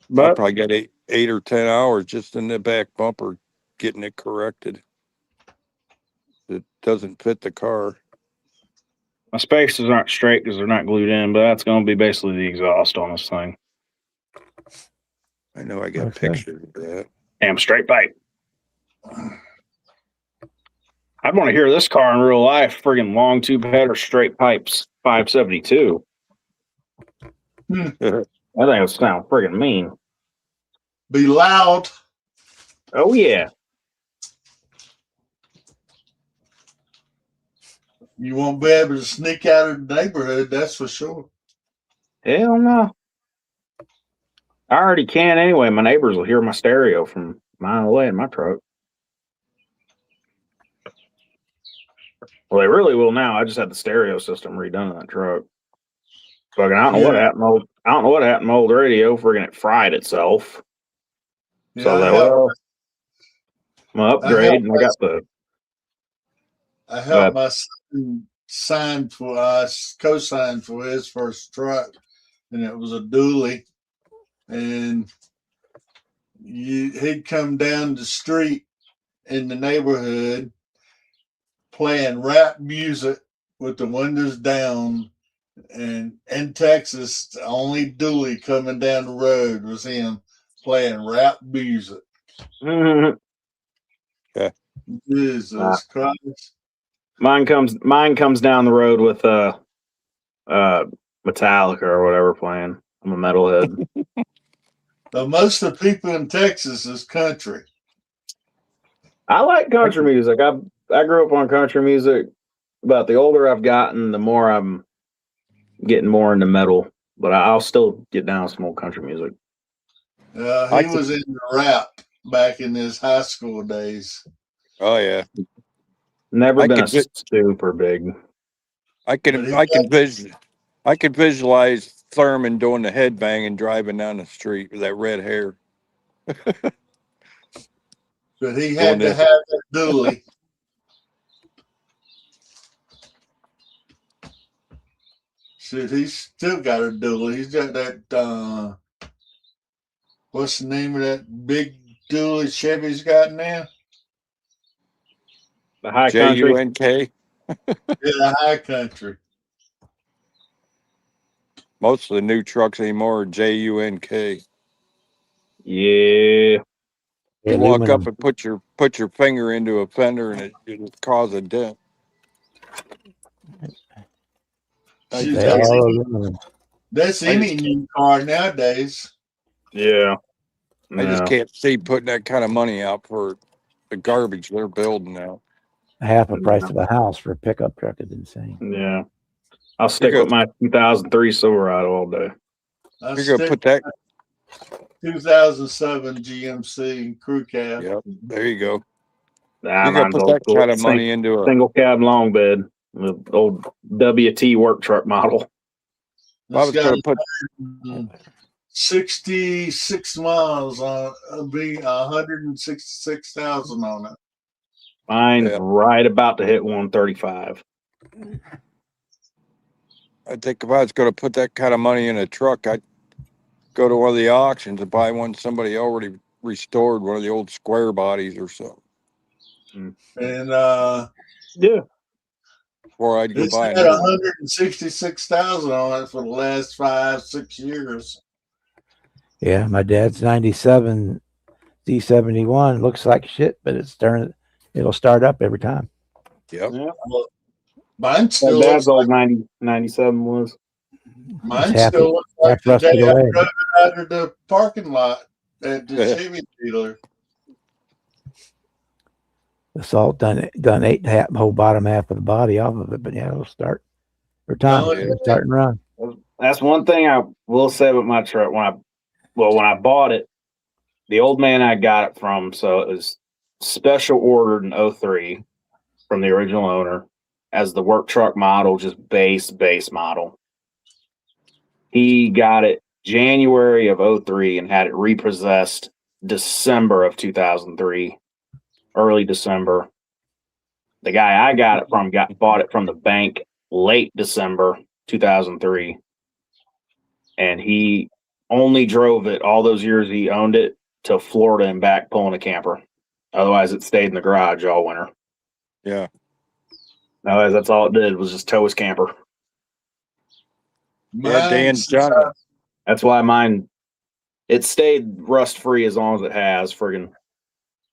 But probably got 8 or 10 hours just in the back bumper getting it corrected. It doesn't fit the car. my spaces aren't straight because they're not glued in, but that's going to be basically the exhaust on this thing. I know I got Okay. pictures of that. Damn straight pipe. I'd want to hear this car in real life. Friggin' long tube header, straight pipes, 572. I think it would sound friggin' mean. Be loud. Oh yeah. You won't be able to sneak out of the neighborhood, that's for sure. Hell no. I already can anyway. My neighbors will hear my stereo from a mile away in my truck. Well, they really will now. I just had the stereo system redone in that truck. Fucking, I don't know what happened. I don't know what happened to my old radio. Friggin' it fried itself. Yeah, So that well, my upgrade, and I got the. I helped my son sign for us, co-signed for his first truck, and it was a dually. And he'd come down the street in the neighborhood playing rap music with the windows down. And in Texas, the only dually coming down the road was him playing rap music. Mhm. Yeah. Jesus Christ. Mine comes down the road with Metallica or whatever playing. I'm a metalhead. Most of the people in Texas is country. I like country music. I grew up on country music, but the older I've gotten, the more I'm getting more into metal. But I'll still get down with some old country music. He was in the rap back in his high school days. Oh yeah, Never I been a could vi- super big. I But can he I can I can visualize Thurman doing the headbang and driving down the street with that red hair. But he Doing had to this. have that dually. Shit, he's still got a dually. He's got that. What's the name of that big dually Chevy's got now? The high country. JUNK. Yeah, high country. Most of the new trucks anymore are JUNK. Yeah. You walk Aluminum. up and put your finger into a fender and it'll cause a dent. Shoot, They all aluminum. that's any new car nowadays. Yeah. I just No. can't see putting that kind of money out for the garbage they're building now. Half the price of a house for a pickup truck is insane. Yeah. I'll stick You're with my 2003 Silverado all day. I You're gonna stick put that. 2007 GMC crew cab. Yep, there you go. Nah, You're gonna mine's put old that school. kind of money into a. Single cab long bed, the old WT work truck model. I was It's gonna got put. 66 miles on it'll be 166,000 on it. Mine's Yeah. right about to hit 135. I think if I was gonna put that kind of money in a truck, I'd go to one of the auctions and buy one somebody already restored, one of the old square bodies or something. And Yeah. Or I'd go it's buy had another one. 166,000 on it for the last 5-6 years. Yeah, my dad's 97 D71. Looks like shit, but it'll start up every time. Yep. Yeah. Well, mine My still dad's looks old like 97 was. mine half- still looks like half the rusted day I away. drove it out of the parking lot at the Yeah. Chevy dealer. The salt done ate the whole bottom half of the body off of it, but yeah, it'll start for time. Oh, It'll start and run. That's one thing I will say about my truck. When I bought it, the old man I got it from, so it was special ordered in 03 from the original owner as the work truck model, just base model. He got it January of 03 and had it repossessed December of 2003, early December. The guy I got it from bought it from the bank late December 2003. And he only drove it all those years he owned it to Florida and back pulling a camper. Otherwise, it stayed in the garage all winter. Yeah. Otherwise, that's all it did was just tow his camper. Yeah, Dan's done it. That's why mine, it stayed rust free as long as it has. Friggin'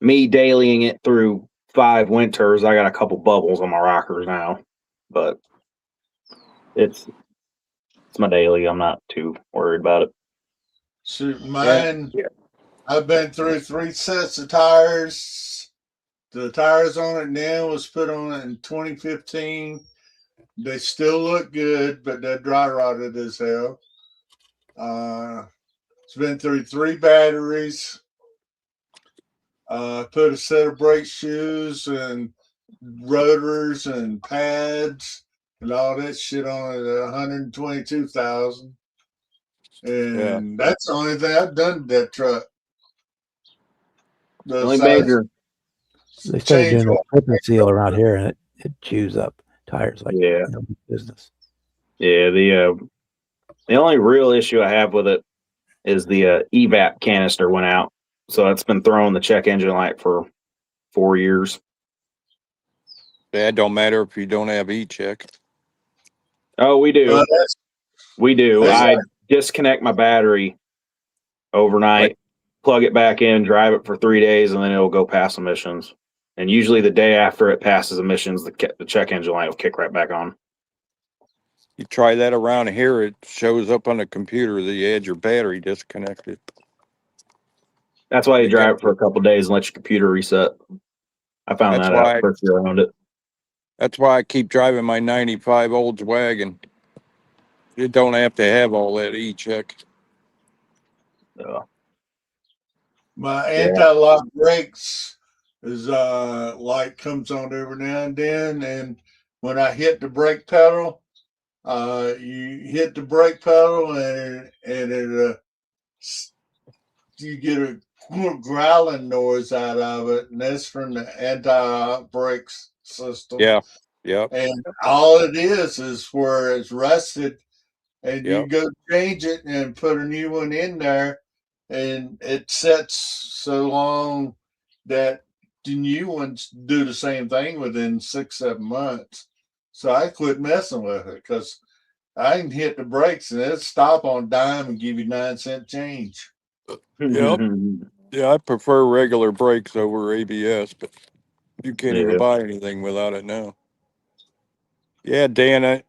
me dailying it through 5 winters. I got a couple bubbles on my rockers now, but it's my daily. I'm not too worried about it. Shoot, mine, Yeah. I've been through 3 sets of tires. The tires on it now was put on it in 2015. They still look good, but they're dry rotted as hell. It's been through 3 batteries. Put a set of brake shoes and rotors and pads and all that shit on it at 122,000. And that's the only thing I've done to that truck. The only major, They started doing a clip and seal around here, and it chews up tires like yeah, no business. yeah. The only real issue I have with it is the evap canister went out, so that's been throwing the check engine light for 4 years. That don't matter if you don't have e-check. Oh, we do. We do. I disconnect my battery overnight, plug it back in, drive it for 3 days, and then it'll go past emissions. And usually the day after it passes emissions, the check engine light will kick right back on. You try that around here, it shows up on the computer that you had your battery disconnected. That's why you drive it for a couple days and let your computer reset. I found That's that out why- first year I owned it. That's why I keep driving my 95 Oldswagon. It don't have to have all that E-check. So, My Yeah. anti-lock brakes is light comes on every now and then, and when I hit the brake pedal, you hit the brake pedal and it you get a growling noise out of it, and that's from the anti-brakes system. Yeah. Yep. And all it is where it's rusted, and you Yep. go change it and put a new one in there, and it sets so long that the new ones do the same thing within 6-7 months. So I quit messing with it because I can hit the brakes and it'll stop on dime and give you 9-cent change. Yep. Yeah, I prefer regular brakes over ABS, but you can't Yeah. even buy anything without it now. Yeah, Dan,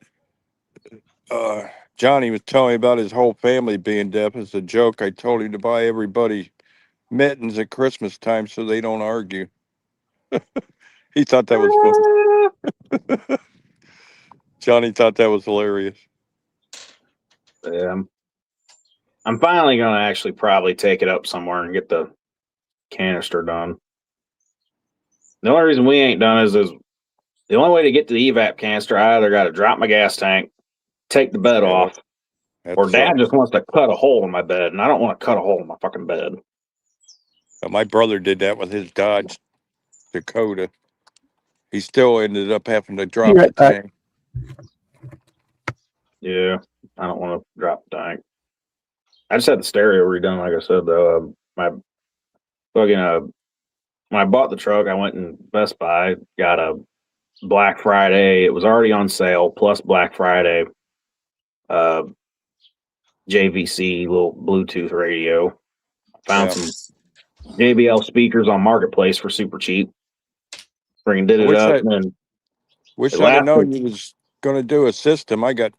Johnny was telling me about his whole family being deaf. As a joke, I told him to buy everybody mittens at Christmas time so they don't argue. He thought that was funny. Johnny thought that was hilarious. Yeah. I'm finally going to actually probably take it up somewhere and get the canister done. The only reason we ain't done is the only way to get to the evap canister, I either got to drop my gas tank, take the bed Yeah, off, that or Dad sucks. just wants to cut a hole in my bed, and I don't want to cut a hole in my fucking bed. My brother did that with his Dodge Dakota. He still ended up having to drop right the back. tank. Yeah, I don't want to drop the tank. I just had the stereo redone, like I said, though. My fucking when I bought the truck, I went in Best Buy, got a Black Friday. It was already on sale, plus Black Friday. JVC little Bluetooth radio. Found Yeah. some JBL speakers on Marketplace for super cheap. Freaking did I it wish up, I- and then Wish it I'd have known lasted. you was going to do a system. I got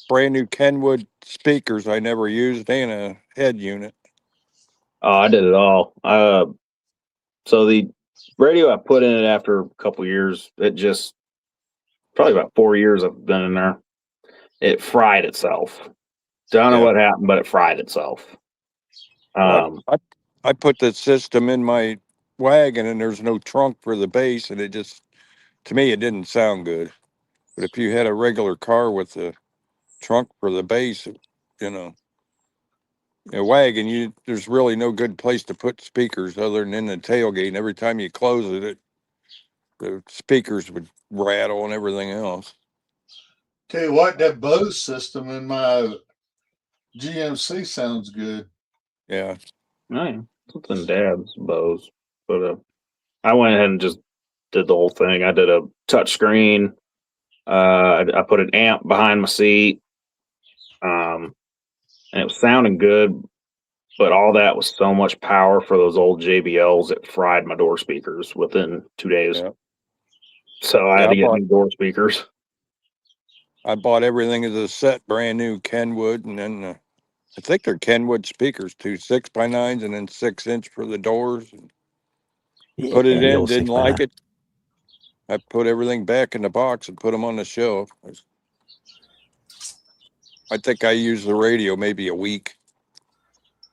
brand new Kenwood speakers I never used and a head unit. Oh, I did it all. So the radio I put in it after a couple years, it just probably about 4 years I've been in there. It fried itself. Don't know Yeah. what happened, but it fried itself. I put the system in my wagon and there's no trunk for the bass, and it just, to me, it didn't sound good. But if you had a regular car with the trunk for the bass, you know, a wagon, there's really no good place to put speakers other than in the tailgate. And every time you close it, the speakers would rattle and everything else. Tell you what, that Bose system in my GMC sounds good. Yeah. Yeah, something Dad's Bose, but I went ahead and just did the whole thing. I did a touch screen. I put an amp behind my seat, and it was sounding good, but all that was so much power for those old JBLs. It fried my door speakers within 2 days. Yeah. So I had Yeah, to get new door speakers. I bought everything as a set, brand new Kenwood, and then I think they're Kenwood speakers too, 6x9s, and then 6-inch for the doors. Put it the in, old didn't 6x9. like it. I put everything back in the box and put them on the shelf. I think I used the radio maybe a week.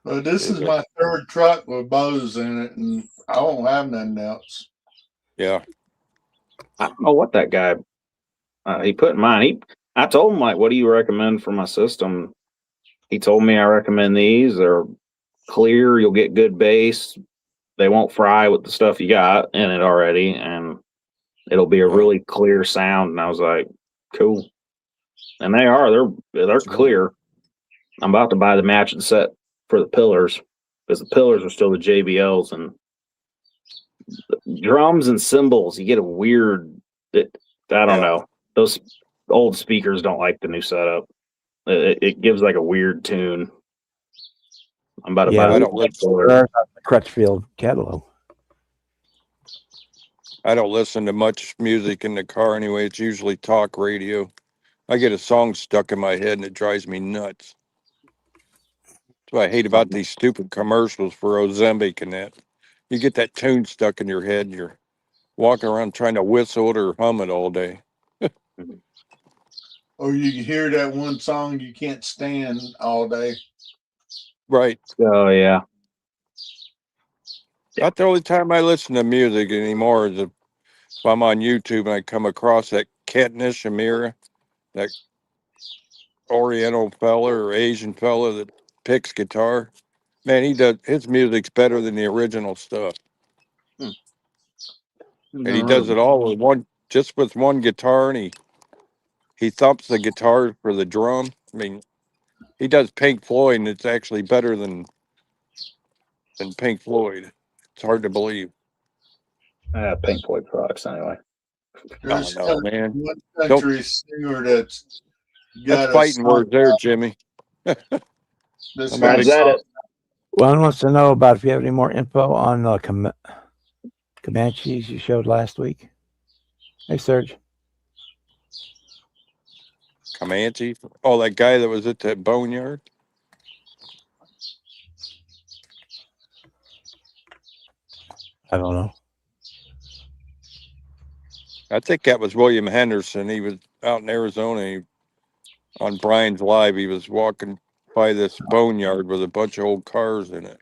But this is my third truck with Bose in it, and I won't have nothing else. Yeah. I don't know what that guy he put in mine. I told him, like, what do you recommend for my system? He told me I recommend these. They're clear. You'll get good bass. They won't fry with the stuff you got in it already, and it'll be a really clear sound. And I was like, cool. And they are. They're clear. I'm about to buy the matching set for the pillars because the pillars are still the JBLs, and the drums and cymbals. You get a weird. I don't know. Those old speakers don't like the new setup. It gives like a weird tune. I'm about to buy I the don't The Crutchfield catalog. I don't listen to much music in the car anyway. It's usually talk radio. I get a song stuck in my head and it drives me nuts. That's what I hate about these stupid commercials for Ozempic and that. You get that tune stuck in your head, you're walking around trying to whistle it or hum it all day. Or you can hear that one song you can't stand all day. Right. Oh yeah. Not the only time I listen to music anymore is if I'm on YouTube and I come across that Ket Nishimura, that Oriental fella or Asian fella that picks guitar. Man, his music's better than the original stuff. And he does it all with one guitar, and he thumps the guitar for the drum. I mean, he does Pink Floyd, and it's actually better than Pink Floyd. It's hard to believe. Pink Floyd products anyway. There's no, man. one country singer that's got That's a fighting song words there, Jimmy. that's I'm got a gonna- That song. it. One wants to know about if you have any more info on Comanches you showed last week. Hey, Serge. Comanche. Oh, that guy that was at that boneyard. I don't know. I think that was William Henderson. He was out in Arizona on Brian's Live. He was walking by this boneyard with a bunch of old cars in it.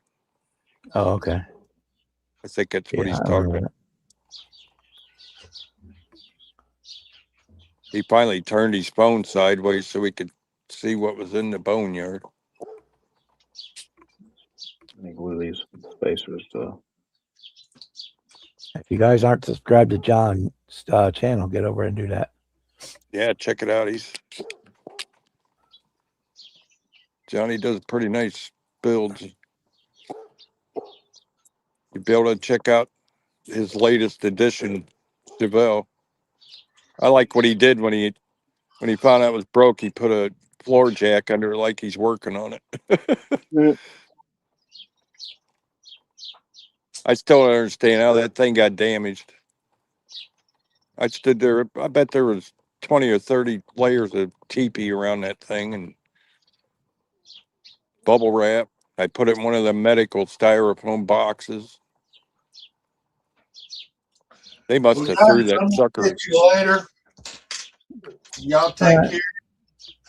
Oh, okay. I think that's what Yeah, he's I talking remember about. He finally turned his phone sideways so we could see what was in the boneyard. Let me glue these spacers to. If you guys aren't subscribed to John's channel, get over and do that. Yeah, check it out. Johnny does pretty nice builds. You'll be able to check out his latest edition, Chevelle. I like what he did when he found out it was broke. He put a floor jack under it like he's working on it. I still don't understand how that thing got damaged. I stood there. I bet there was 20 or 30 layers of teepee around that thing and bubble wrap. I put it in one of the medical styrofoam boxes. They must Well, have guys, threw that I'm gonna sucker. catch you later. Y'all take All right. care.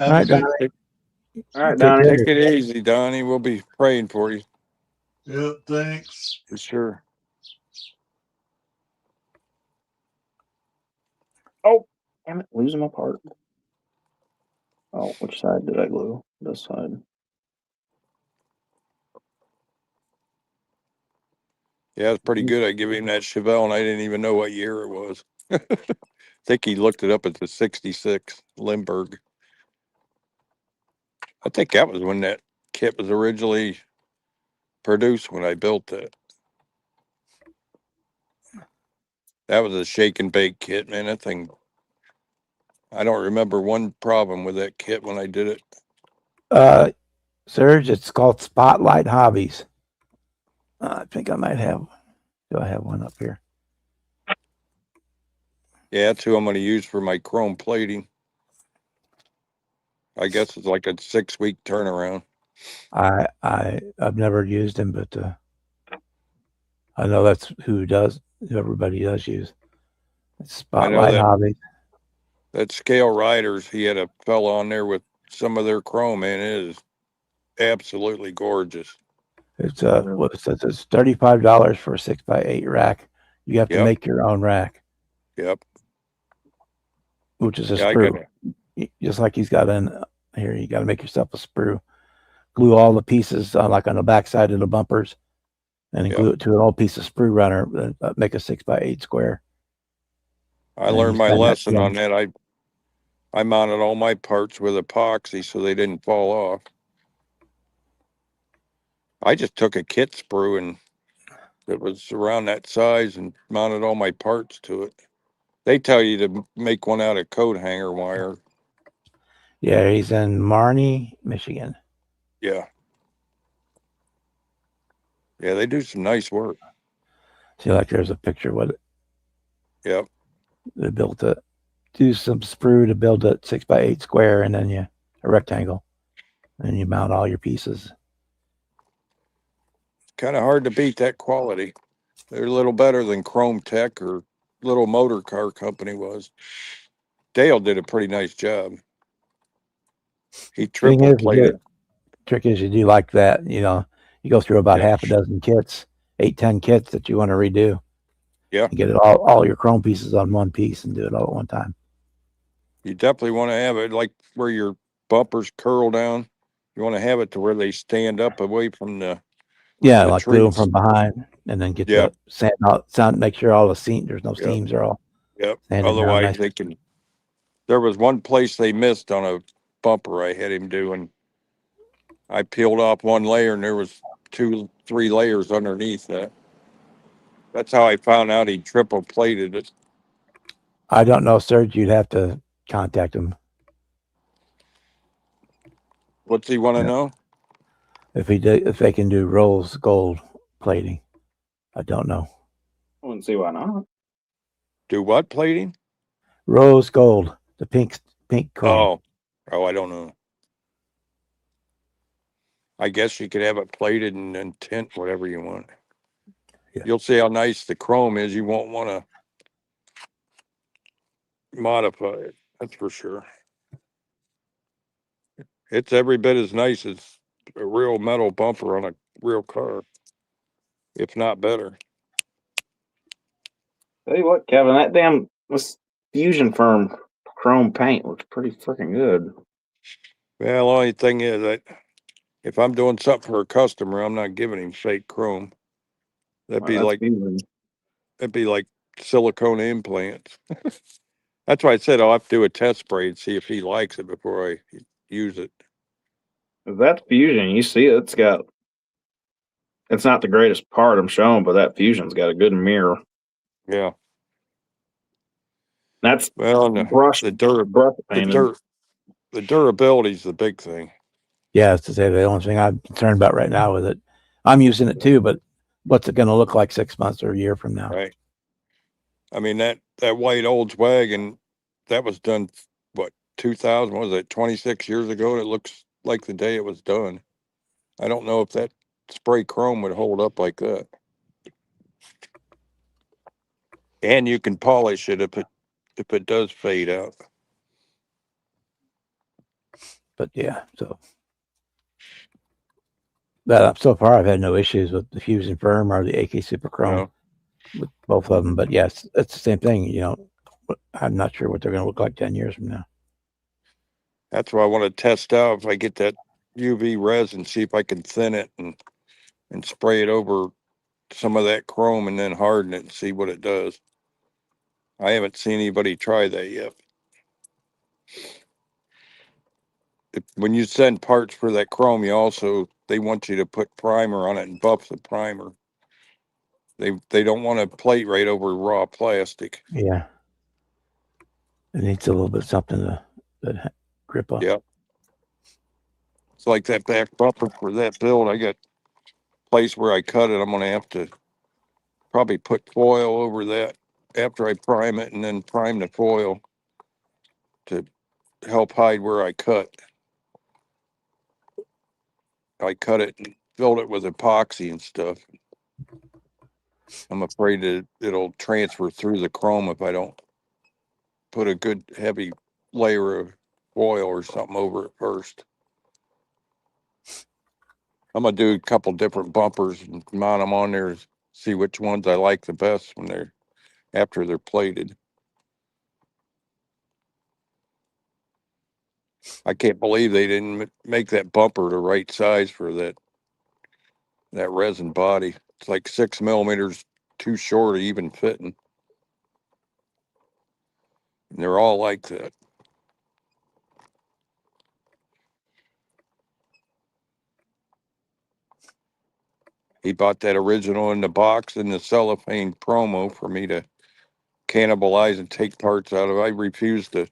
All Have a right, good Donnie. All right, Take Donnie. care. Take it easy, Donnie. We'll be praying for you Yep, thanks. for sure. Oh, damn it, losing my part. Oh, which side did I glue? This side. Yeah, it's pretty good. I give him that Chevelle, and I didn't even know what year it was. I think he looked it up at the 66 Limburg. I think that was when that kit was originally produced when I built it. That was a shake and bake kit, man. That thing, I don't remember one problem with that kit when I did it. Serge, it's called Spotlight Hobbies. I think I might have. Do I have one up here? Yeah, that's who I'm going to use for my chrome plating. I guess it's like a 6-week turnaround. I've never used him, but I know that's who everybody does use. It's Spotlight that- Hobbies. That Scale Riders, he had a fella on there with some of their chrome, and it is absolutely gorgeous. It's it's $35 for a 6x8 rack. You have to Yep. make your own rack, Yep. which is a Yeah, I sprue. got it. Just like he's got in here, you got to make yourself a sprue. Glue all the pieces like on the backside of the bumpers, and then Yep. glue it to an old piece of sprue runner. Make a 6x8 square. I And learned you my spend that lesson on junk. that. I mounted all my parts with epoxy so they didn't fall off. I just took a kit sprue and it was around that size and mounted all my parts to it. They tell you to make one out of coat hanger wire. Yeah, he's in Marnie, Michigan. Yeah. Yeah, they do some nice work. See, like there's a picture with it. Yep. They built it. Do some sprue to build a 6x8 square, and then a rectangle, and you mount all your pieces. Kind of hard to beat that quality. They're a little better than Chrome Tech or little motor car company was. Dale did a pretty nice job. He Thing triple is, plated. the trick is you do like that, you know, you go through about Yeah. half a dozen kits, 8, 10 kits that you want to redo. Yeah. And get it all your chrome pieces on one piece and do it all at one time. You definitely want to have it like where your bumpers curl down. You want to have it to where they stand up away from the Yeah, The like glue them trees. from behind and then get Yeah. the sand out, make sure all the there's no Yep. seams are all Yep. sanded down Otherwise nice. they can. There was one place they missed on a bumper I had him do, and I peeled off one layer and there was 2-3 layers underneath that. That's how I found out he triple plated it. I don't know, Serge. You'd have to contact him What's he want to Yeah. know? if they can do rose gold plating. I don't know. I wouldn't see why not. Do what plating? Rose gold, the pink chrome. Oh, I don't know. I guess you could have it plated and then tint whatever you want. Yeah. You'll see how nice the chrome is. You won't want to modify it. That's for sure. It's every bit as nice as a real metal bumper on a real car, if not better. Tell you what, Kevin, that damn this Fusion Firm chrome paint looks pretty freaking good. Well, the only thing is that if I'm doing something for a customer, I'm not giving him fake chrome. That'd be Well, that's like Fusion. silicone implants. That's why I said I'll have to do a test spray and see if he likes it before I use it. If that's Fusion, you see it's not the greatest part I'm showing, but that Fusion's got a good mirror. Yeah. That's Well, brush the painted. durability is the big thing. Yeah, it's to say the only thing I'm concerned about right now with it. I'm using it too, but what's it going to look like 6 months or a year from now? Right. I mean, that white Oldswagon, that was done, what, 2000, what was it, 26 years ago? It looks like the day it was done. I don't know if that spray chrome would hold up like that. And you can polish it if it does fade out. But yeah, so that so far I've had no issues with the Fusion Firm or the AK Super Chrome No. with both of them. But yes, it's the same thing. You know, I'm not sure what they're going to look like 10 years from now. That's why I want to test out if I get that UV resin, see if I can thin it and spray it over some of that chrome and then harden it and see what it does. I haven't seen anybody try that yet. When you send parts for that chrome, they want you to put primer on it and buff the primer. They don't want to plate right over raw plastic. Yeah, it needs a little bit of something to grip on. Yeah. It's like that back bumper for that build. I got place where I cut it. I'm gonna have to probably put foil over that after I prime it, and then prime the foil to help hide where I cut. I cut it and filled it with epoxy and stuff. I'm afraid that it'll transfer through the chrome if I don't put a good heavy layer of foil or something over it first. I'm gonna do a couple different bumpers and mount them on there, see which ones I like the best when after they're plated. I can't believe they didn't make that bumper the right size for that resin body. It's like 6 millimeters too short of even fitting. And they're all like that. He bought that original in the box in the cellophane promo for me to cannibalize and take parts out of. I refuse to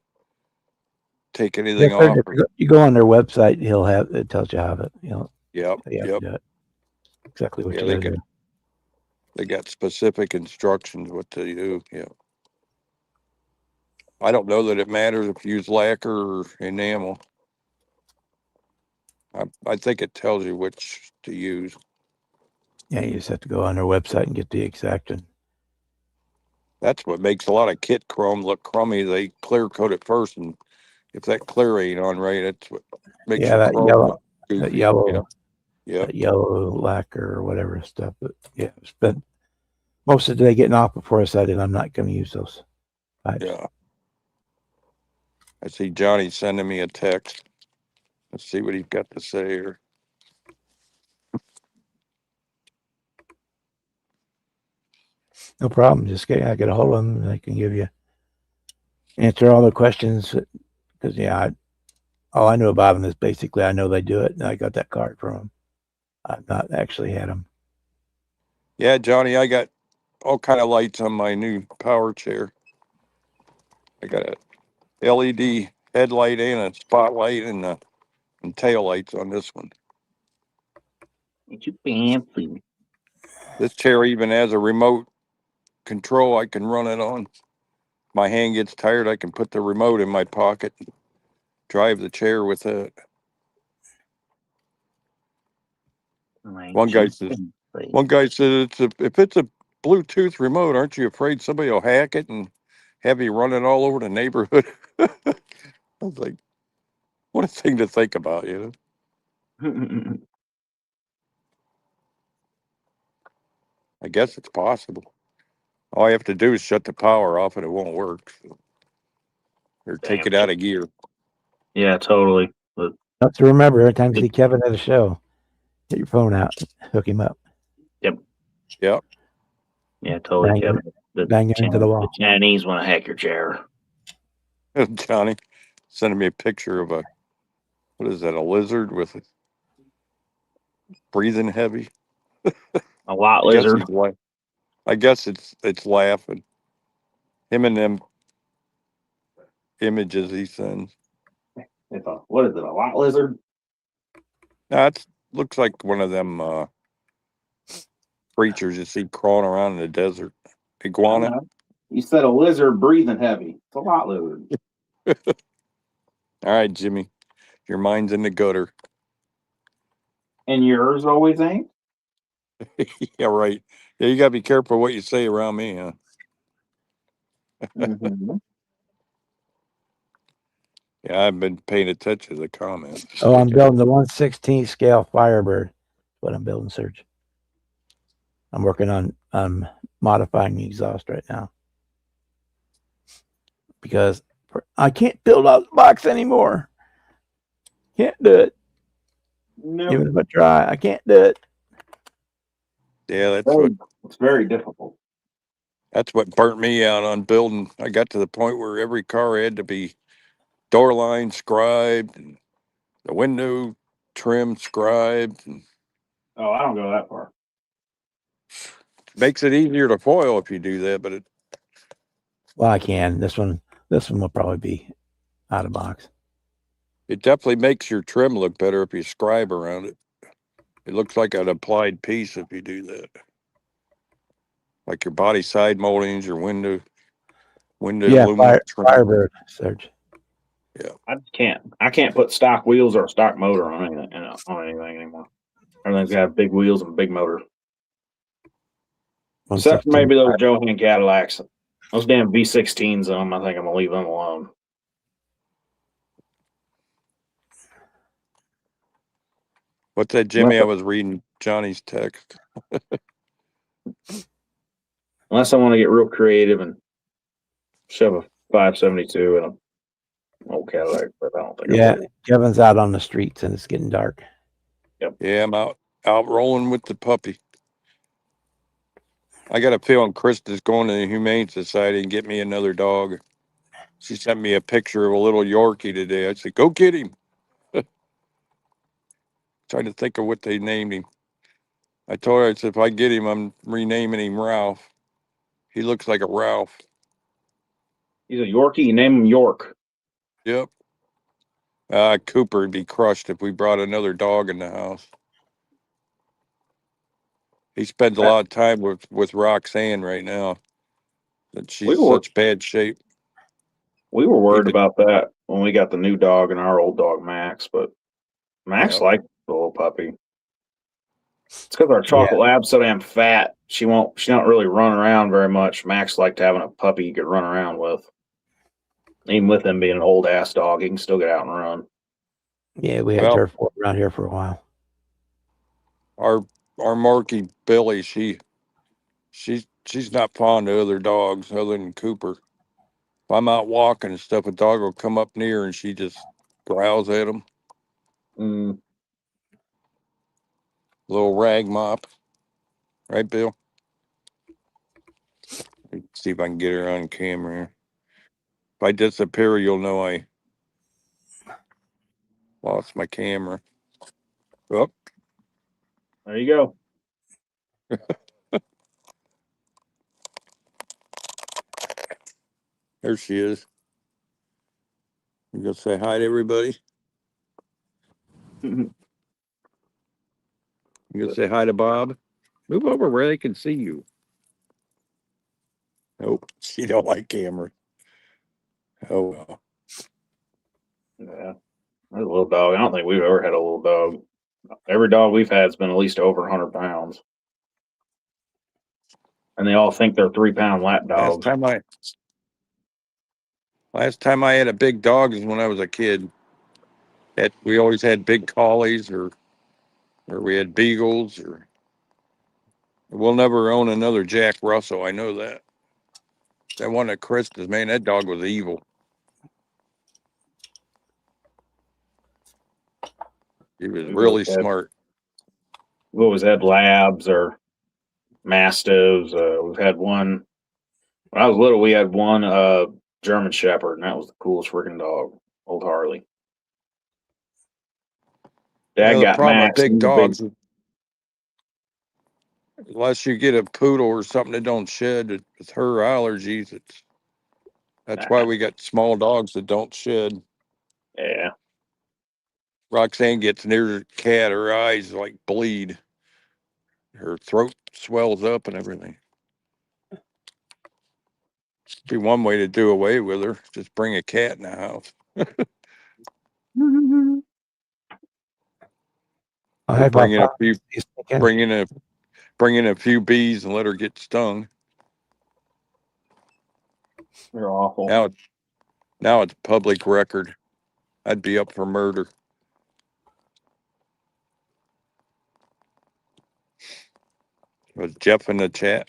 take anything off. You go on their website, it tells you how to, Yep. you have to do it. Exactly what Yeah, you got to do. they got specific instructions what to do. Yeah. I don't know that it matters if you use lacquer or enamel. I think it tells you which to use. Yeah, you just have to go on their website and get the exact. That's what makes a lot of kit chrome look crummy. They clear coat it first, and if that clear ain't on right, that's what makes Yeah, your that chrome yellow, look goofy. that yellow, Yep. that yellow lacquer or whatever stuff. But yeah, but most of the day getting off before I said it, I'm not going to use those pipes. Yeah. I see Johnny sending me a text. Let's see what he's got to say here. No problem. Just get a hold of them, and they can give you answer all the questions. Because all I know about them is basically I know they do it, and I got that card from them. I've not actually had them. Yeah, Johnny, I got all kind of lights on my new power chair. I got a LED headlight and a spotlight and tail lights on this one. Ain't you fancy? This chair even has a remote control I can run it on. My hand gets tired, I can put the remote in my pocket, and drive the chair with it. One guy says if it's a Bluetooth remote, aren't you afraid somebody will hack it and have you run it all over the neighborhood? I was like, what a thing to think about, you know? I guess it's possible. All I have to do is shut the power off and it won't work. Or take it out of gear. Yeah, totally. But Have to remember every time you see Kevin at a show, get your phone out, hook him up. Yep. yeah, totally. Bang Kevin. Bang it into the wall. The Chinese want to hack your chair. Johnny sending me a picture of what is that, a lizard with breathing heavy? A lot lizard. I guess it's laughing. Him and them images he sends. What is it? A lot lizard? That looks like one of them creatures you see crawling around in the desert. Iguana. You said a lizard breathing heavy. It's a lot lizard. All right, Jimmy, your mind's in the gutter. And yours always ain't? Yeah, right. Yeah, you gotta be careful what you say around me, huh? Mm-hmm. Yeah, I've been paying attention to the comments. Oh, I'm building the 1/16 scale Firebird. What I'm building, Serge. I'm working on modifying the exhaust right now because I can't build out the box anymore. Can't do it. No. Even if I try, I can't do it. Yeah, it's very difficult. That's what burnt me out on building. I got to the point where every car had to be door line scribed and the window trim scribed. And Oh, I don't go that far. makes it easier to foil if you do that, but Well, I can. This one will probably be out of box. it definitely makes your trim look better if you scribe around it. It looks like an applied piece if you do that. Like your body side moldings, your window aluminum trim. Firebird, Serge. Yeah. I can't put stock wheels or a stock motor on anything anymore. Everything's got big wheels and big motor. Except for maybe those Johan Cadillacs. Those damn V16s on them, I think I'm gonna leave them alone. What's that, Jimmy? I was reading Johnny's text. Unless I want to get real creative and shove a 572 in an old Cadillac, but I don't think. Yeah, Kevin's out on the streets and it's getting dark. Yep. Yeah, I'm out rolling with the puppy. I got a feeling Krista's going to the Humane Society and get me another dog. She sent me a picture of a little Yorkie today. I said, go get him. Trying to think of what they named him. I told her, I said, if I get him, I'm renaming him Ralph. He looks like a Ralph. He's a Yorkie. You name him York. Yep. Cooper would be crushed if we brought another dog in the house. He spends a lot of time with Roxanne right now. That she's such bad shape. We were worried about that when we got the new dog and our old dog Max, but Max liked the little puppy. It's because our chocolate lab's so damn fat. she don't really run around very much. Max liked having a puppy he could run around with. Even with him being an old ass dog, he can still get out and run. Yeah, we had Well- turf war around here for a while. Our Marky Billy, she's not fond of other dogs other than Cooper. If I'm out walking and stuff, a dog will come up near and she just growls at him. Mm, Little rag mop. Right, Bill? Let's see if I can get her on camera. If I disappear, you'll know I lost my camera. Oh, there you go. there she is. You gonna say hi to everybody? You gonna say hi to Bob? Move over where they can see you. Nope, she don't like camera. Oh well. Yeah, that's a little dog. I don't think we've ever had a little dog. Every dog we've had has been at least over 100 pounds, and they all think they're 3-pound lap Last dogs. time I had a big dog is when I was a kid. That we always had big collies or we had beagles or we'll never own another Jack Russell. I know that. That one at Christmas, man, that dog was evil. He was We've really always had- smart. We've always had labs or mastiffs. We've had one when I was little. We had one German Shepherd, and that was the coolest freaking dog, old Harley. Dad The got problem with Max. big He's a dogs, unless you get a poodle or something that don't shed, with her allergies, that's why we got small dogs that don't shed. Yeah, Roxanne gets near the cat, her eyes like bleed. Her throat swells up and everything. Be one way to do away with her. Just bring a cat in the house. I had Bring in a about few, 5 this weekend. bring in a few bees and let her get stung. they're awful. Now it's public record. I'd be up for murder. Was Jeff in the chat?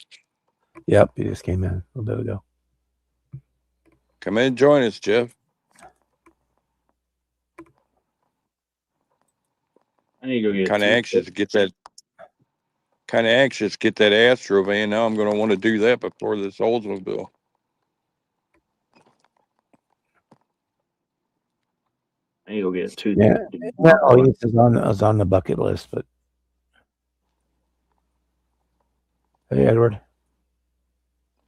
Yep, he just came in a little bit ago. Come in and join us, Jeff. I need to go get Kind of a anxious to get that. Kind of anxious to get that Astro van. Now I'm going to want to do that before this Oldsmobile. I need to go get a tooth. Yeah. Yeah, oh, yes, it's on the bucket list, but hey, Edward.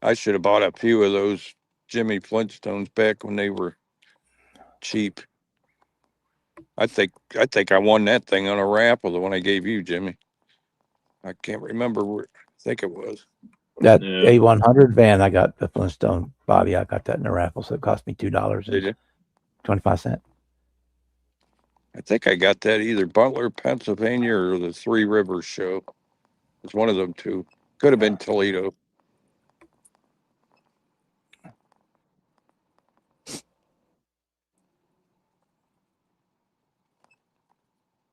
I should have bought a few of those Jimmy Flintstones back when they were cheap. I think I won that thing on a raffle, the one I gave you, Jimmy. I can't remember where. I think it was. That Yeah. A100 van, I got the Flintstone body. I got that in a raffle, so it cost me Did you? $2.25. I think I got that either Butler, Pennsylvania, or the Three Rivers show. It's one of them two. Could have been Toledo.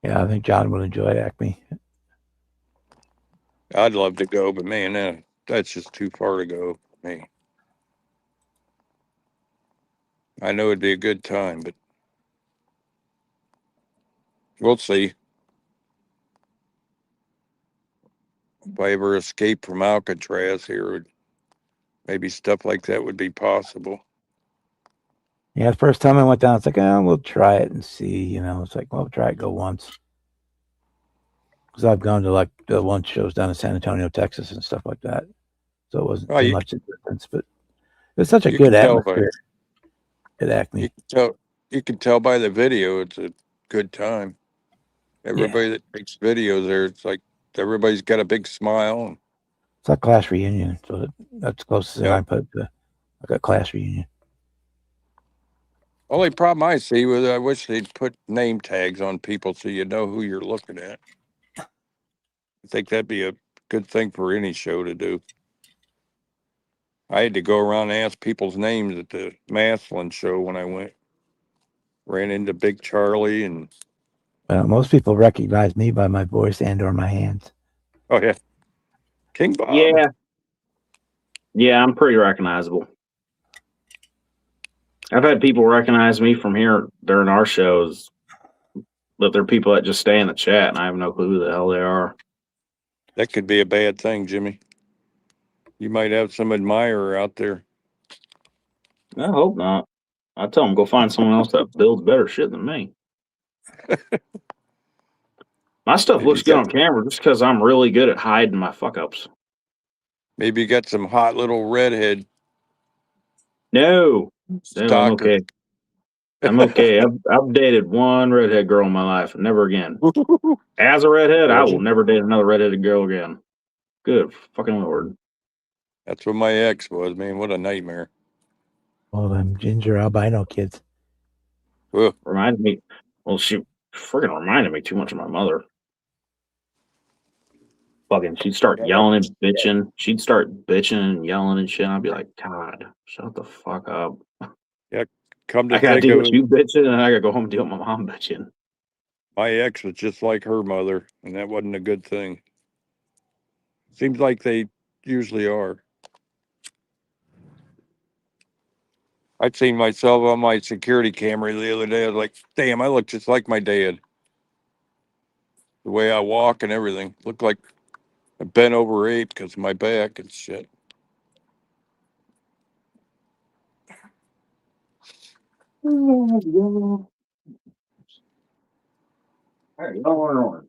Yeah, I think John will enjoy Acme. I'd love to go, but man, that's just too far to go for me. I know it'd be a good time, but we'll see. If I ever escape from Alcatraz here, maybe stuff like that would be possible. Yeah, the first time I went down, it's like, oh, we'll try it and see. You know, it's like, well, we'll try it, go once. Because I've gone to like the one shows down in San Antonio, Texas, and stuff like that. So it wasn't Oh, too you- much of a difference, but it's such a You good can tell by- atmosphere at Acme. You can tell by the video it's a good time. Everybody that takes videos there, it's like everybody's got a big smile. It's like class reunion. So that's close as Yeah. I put it, like a class reunion. Only problem I see with it, I wish they'd put name tags on people so you know who you're looking at. I think that'd be a good thing for any show to do. I had to go around and ask people's names at the Maslin show when I went. Ran into Big Charlie and Most people recognize me by my voice and or my hands. oh yeah, King Bob. Yeah. Yeah, I'm pretty recognizable. I've had people recognize me from here during our shows, but they're people that just stay in the chat and I have no clue who the hell they are. That could be a bad thing, Jimmy. You might have some admirer out there. I hope not. I tell them go find someone else that builds better shit than me. My stuff Maybe looks you good got- on camera just because I'm really good at hiding my fuck ups. Maybe you got some hot little redhead No, I'm stalker. okay. I'm okay. I've dated one redhead girl in my life, and never again. As a redhead, I will never date another redheaded girl again. Good fucking lord. That's what my ex was, man. What a nightmare. All them ginger albino kids. Ugh. Reminded me. Well, she friggin' reminded me too much of my mother. Fucking, she'd start yelling and bitching. She'd start bitching and yelling and shit. I'd be like, God, shut the fuck up. Come to I gotta think deal of with it, you bitching, and I gotta go home and deal with my mom bitching. my ex was just like her mother, and that wasn't a good thing. Seems like they usually are. I'd seen myself on my security camera the other day. I was like, damn, I look just like my dad. The way I walk and everything. Look like I bent over 8 because of my back and shit. Hey, no.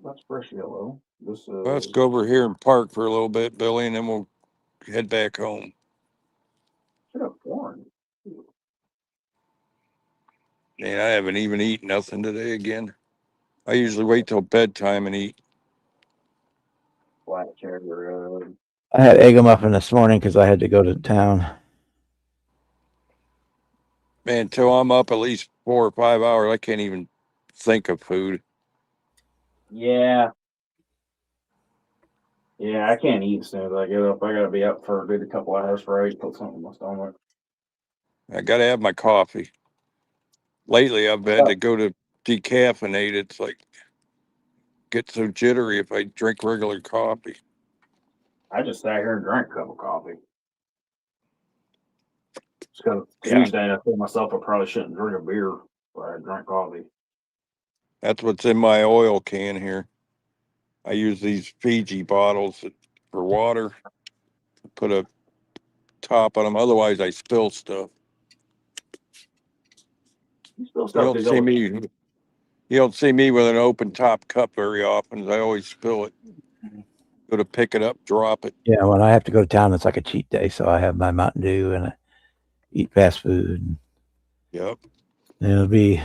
That's fresh yellow. This Let's go over here and park for a little bit, Billy, and then we'll head back home. should have corn. Man, I haven't even eaten nothing today again. I usually wait till bedtime and eat. Black cherry red. I had egg muffin this morning because I had to go to town. Man, until I'm up at least 4 or 5 hours, I can't even think of food. Yeah. Yeah, I can't eat as soon as I get up. I gotta be up for a good couple hours before I put something in my stomach. I got to have my coffee. Lately, I've had to go to decaffeinate. It's like, get so jittery if I drink regular coffee. I just sat here and drank a cup of coffee. Just because Yeah. Tuesday I told myself I probably shouldn't drink a beer, but I drank coffee. That's what's in my oil can here. I use these Fiji bottles for water. Put a top on them. Otherwise, I spill stuff. You still You stuff don't see me. You don't see me with an open top cup very often. I always spill it. Go to pick it up, drop it. Yeah, when I have to go to town, it's like a cheat day. So I have my Mountain Dew and I eat fast food. Yep. And it'll be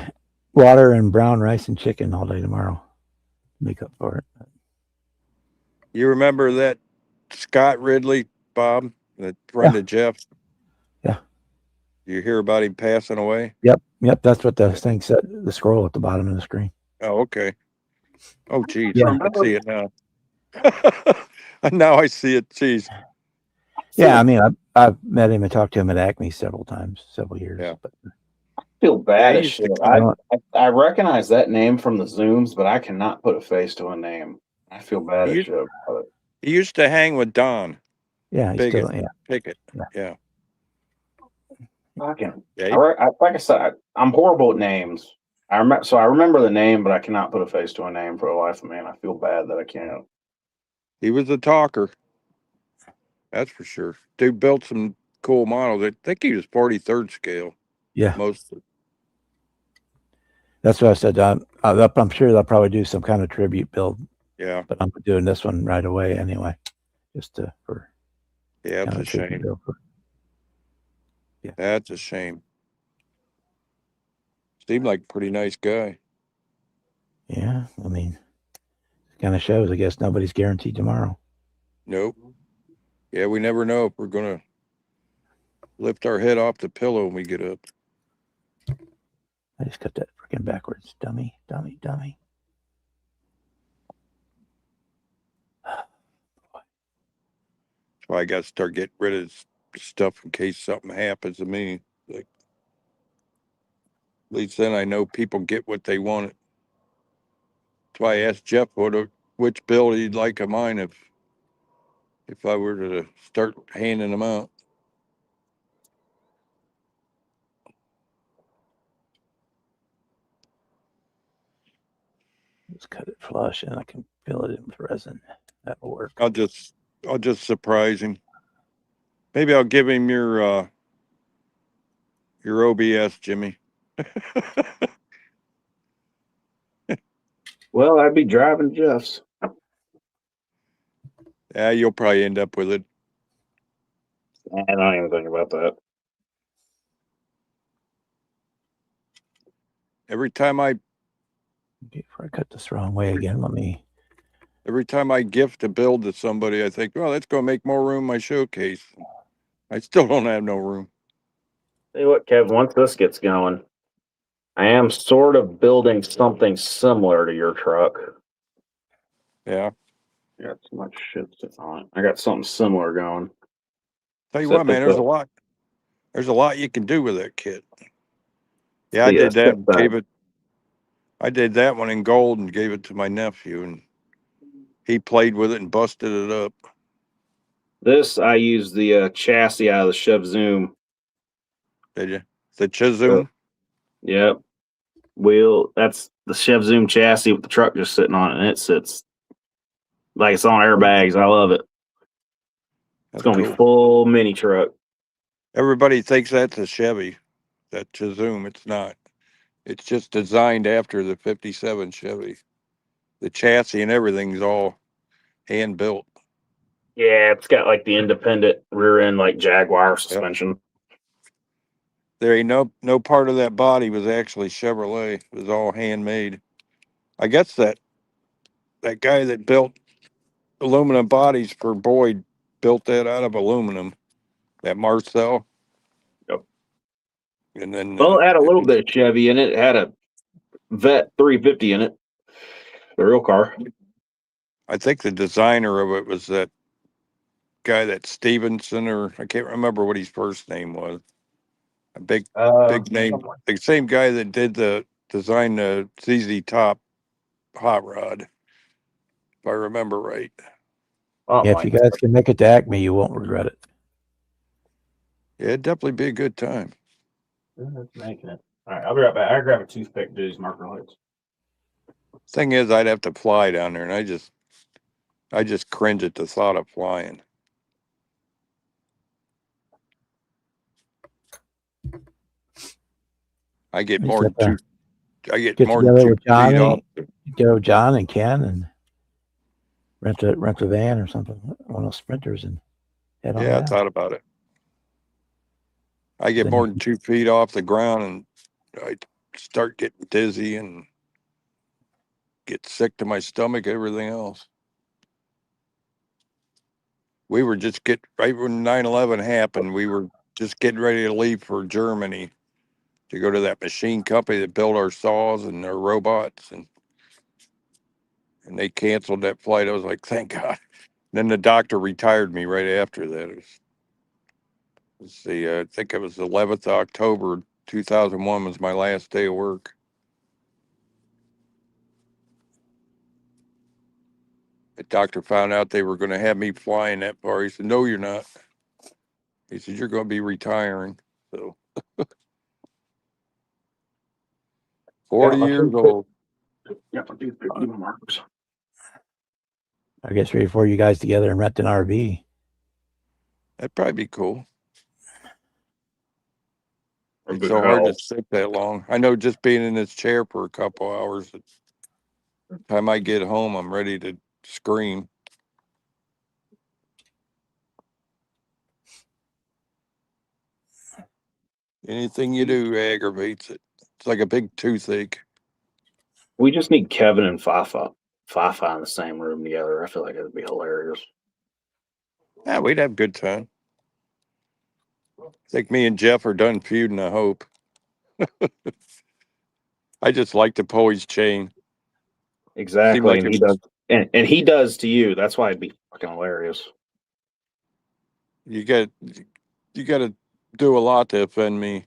water and brown rice and chicken all day tomorrow. Make up for it. You remember that Scott Ridley, Bob, that friend of Jeff's? Yeah. You hear about him passing away? Yep. That's what the thing said. The scroll at the bottom of the screen. Oh, okay. Oh, geez. Yeah. I see it now. Now I see it. Jeez. Yeah, I mean, I've met him and talked to him at Acme several times, several years. Yeah. But I feel bad Yeah, as he shit. used to- I recognize that name from the Zooms, but I cannot put a face to a name. I feel bad as You- shit about it. He used to hang with Don yeah, he's Pickett. still, yeah. Pickett. Yeah. Yeah. I can. Yeah. Like I said, I'm horrible at names. I remember the name, but I cannot put a face to a name for the life of me, and I feel bad that I can't. He was a talker. That's for sure. Dude built some cool models. I think he was 43rd scale. Yeah. Mostly. That's what I said. I'm sure they'll probably do some kind of tribute build, Yeah. but I'm doing this one right away anyway, just for Yeah, it's kind a of tribute shame. build. That's a shame. Seemed like a pretty nice guy. Yeah, I mean, kind of shows. I guess nobody's guaranteed tomorrow. Nope. Yeah, we never know if we're going to lift our head off the pillow when we get up. I just cut that Working backwards. Dummy. So I got to start getting rid of stuff in case something happens to me. Like, at least then I know people get what they wanted. That's why I asked Jeff which bill he'd like of mine if I were to start handing them out. Just cut it flush and I can fill it in with resin. That'll work. I'll just surprise him. Maybe I'll give him your OBS, Jimmy. Well, I'd be driving Jeff's. Yeah, you'll probably end up with it. I don't even think about that. Every time I Before I cut this the wrong way again, every time I gift a build to somebody, I think, well, that's going to make more room in my showcase. I still don't have no room. Tell you what, Kevin, once this gets going, I am sort of building something similar to your truck. Yeah. Got too much shit sitting on it. I got something similar going. Tell you Except what, man, it's there's a- a lot. There's a lot you can do with that kit. Yeah, I Yeah, did that. step And back. I did that one in gold and gave it to my nephew, and he played with it and busted it up. This, I use the chassis out of the Chev Zoom. Did you? The Chisholm? Yep. Wheel. That's the Chev Zoom chassis with the truck just sitting on it, and it sits like it's on airbags. I love it. It's That's gonna be cool. full mini truck. Everybody thinks that's a Chevy, that Chisholm. It's not. It's just designed after the 57 Chevy. The chassis and everything's all hand built. Yeah, it's got like the independent rear end, like Jaguar suspension. There ain't no part of that body was actually Chevrolet. It was all handmade. I guess that guy that built aluminum bodies for Boyd built that out of aluminum. That Marcel. Yep. And then Well, it had a it little was- bit of Chevy in it. It had a Vet 350 in it, the real car. I think the designer of it was that guy, that Stevenson, or I can't remember what his first name was. A big name. The same guy that did the design the ZZ Top hot rod, if I remember right. Oh, if you guys can make it to Acme, you won't regret it. Yeah, it'd definitely be a good time. making it. All right, I'll be right back. I grab a toothpick, do these marker lights. Thing is, I'd have to fly down there, and I just cringe at the thought of flying. I get You more than just have two. I get get more than together 2 with feet off. Johnny, go with John and Ken, and rent a van or something, one of those sprinters, and head on Yeah, I down. thought about it. I get Then more you than 2 feet off the ground, and I start getting dizzy and get sick to my stomach, everything else. We were just right when 9/11 happened, we were just getting ready to leave for Germany to go to that machine company that built our saws and our robots, and they canceled that flight. I was like, thank God. Then the doctor retired me right after that. I think it was the 11th of October 2001 was my last day of work. The doctor found out they were going to have me flying that far. He said, no, you're not. He said, you're going to be retiring. So 40 years old. Yeah, I'll do my markers. I guess 3 or 4 of you guys together and rent an RV. That'd probably be cool. Or It's big so hard to house. sit that long. I know just being in this chair for a couple hours, by the time I get home, I'm ready to scream. Anything you do aggravates it. It's like a big toothache. We just need Kevin and Fafa in the same room together. I feel like it'd be hilarious. Yeah, we'd have a good time. I think me and Jeff are done feuding, I hope. I just like to pull his chain. Exactly. like And it- he does, and he does to you. That's why it'd be fucking hilarious. You got to do a lot to offend me.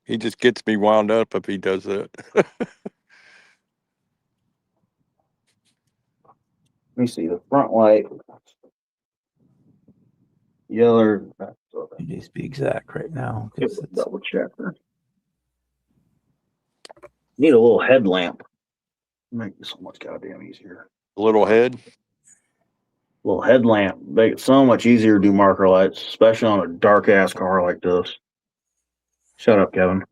He just gets me wound up if he does that. Let me see the front light. Yeller. It needs to be exact right now. 'Cause it's, Double checker. Need a little headlamp. Make it so much goddamn easier. Little head. Little headlamp. Make it so much easier to do marker lights, especially on a dark ass car like this. Shut up, Kevin.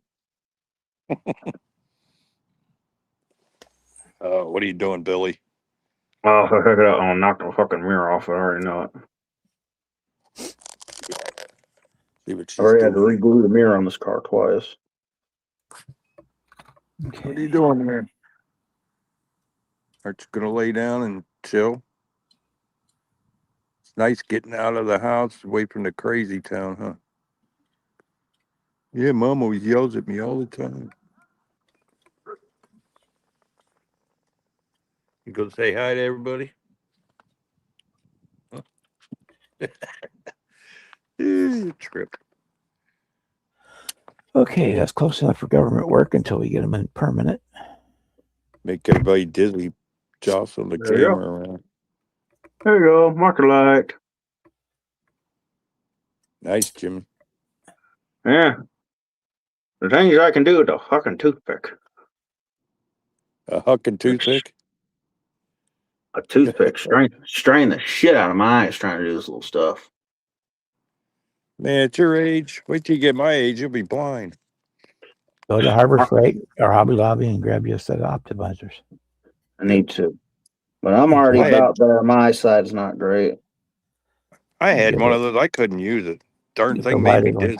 What are you doing, Billy? Oh, I'll knock the fucking mirror off. I already know it. See what she's I already had to doing. re-glue the mirror on this car twice. okay. What are you doing there? Aren't you gonna lay down and chill? It's nice getting out of the house, away from the crazy town, huh? Yeah, Mom always yells at me all the time. You go say hi to everybody. You trip. Okay, that's close enough for government work until we get them in permanent. Make everybody dizzy, jostle the There you go. camera around. There you go. Marker light. Nice, Jimmy. Yeah. The things I can do with a fucking toothpick. A huck and toothpick. A toothpick. Strain the shit out of my eyes trying to do this little stuff. Man, at your age, wait till you get my age, you'll be blind. Go to Harbor Freight or Hobby Lobby and grab you a set of optimizers. I need to. But I'm already I had- about there. My eyesight's not great. I had Get one it. of those. I couldn't use it. Darn Get the thing made me lighted one. dizzy.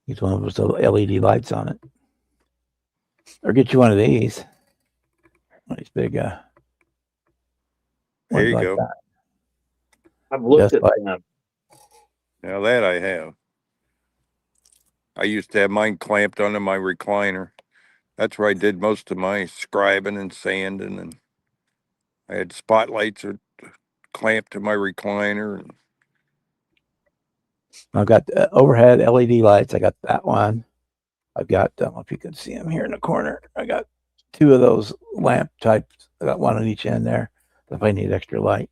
Use one of those little LED lights on it. Or get you one of these. One of these big There ones you like go. that. I've looked Just at like- them. Now that I have. I used to have mine clamped onto my recliner. That's where I did most of my scribing and sanding, and I had spotlights or clamped to my recliner. And I've got overhead LED lights. I got that one. I've got, I don't know if you can see them here in the corner. I got two of those lamp types. I got one on each end there if I need extra light.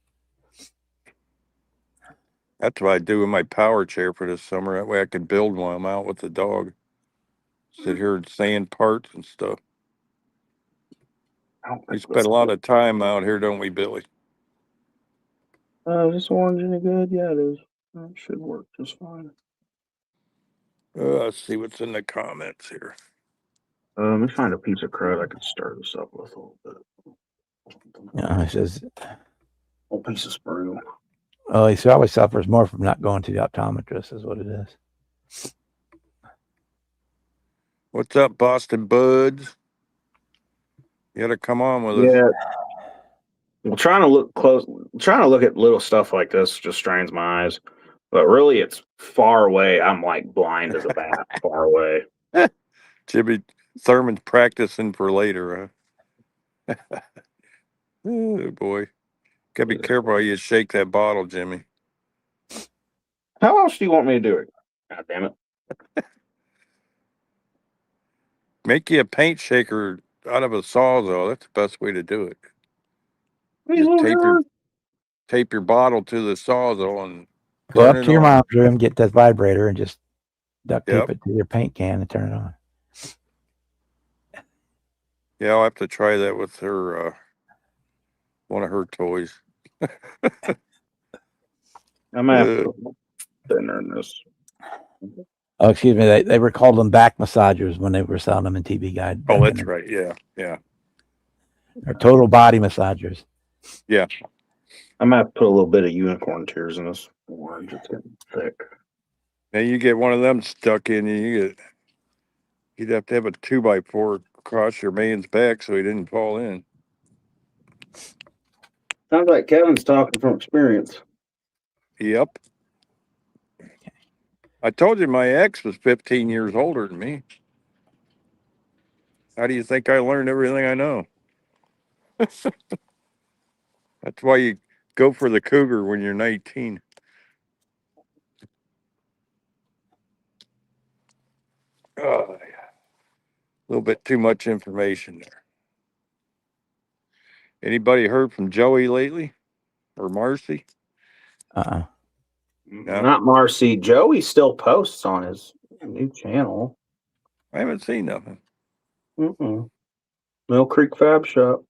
that's what I do with my power chair for this summer. That way I can build while I'm out with the dog. Sit here and sand parts and stuff. I don't We think spend a lot of time out here, don't we, Billy? Is this orange any good? Yeah, it is. It should work just fine. Let's see what's in the comments here. Let me find a piece of crud I can stir this up with a little bit. It says, A piece of sprue. oh, he always suffers more from not going to the optometrist, is what it is. What's up, Boston Buds? You gotta come on with us. Yeah. Well, trying to look close, trying to look at little stuff like this just strains my eyes. But really, it's far away. I'm like blind as a bat, far away. Jimmy Thurman's practicing for later, huh? Oh boy. Gotta be careful how you shake that bottle, Jimmy. How else do you want me to do it? God damn it. Make you a paint shaker out of a sawzall. That's the best way to do it. These Just little tape your bottle to the sawzall and Go turn up it to your on. mom's room, get that vibrator, and just duct tape Yep. it to your paint can and turn it on. Yeah, I'll have to try that with her one of her toys. I'm gonna have to put thinner in this. Oh, excuse me. They were called them back massagers when they were selling them in TV Guide. Oh, back that's in the- right. Yeah. They're total body massagers. I'm gonna have to put a little bit of unicorn tears in this orange. It's getting thick. Now you get one of them stuck in you'd have to have a 2x4 across your man's back so he didn't fall in. Sounds like Kevin's talking from experience. Yep. I told you my ex was 15 years older than me. How do you think I learned everything I know? That's why you go for the cougar when you're 19. A little bit too much information there. Anybody heard from Joey lately or Marcy? Uh-uh. No. Not Marcy. Joey still posts on his new channel. I haven't seen nothing. Mill Creek Fab Shop.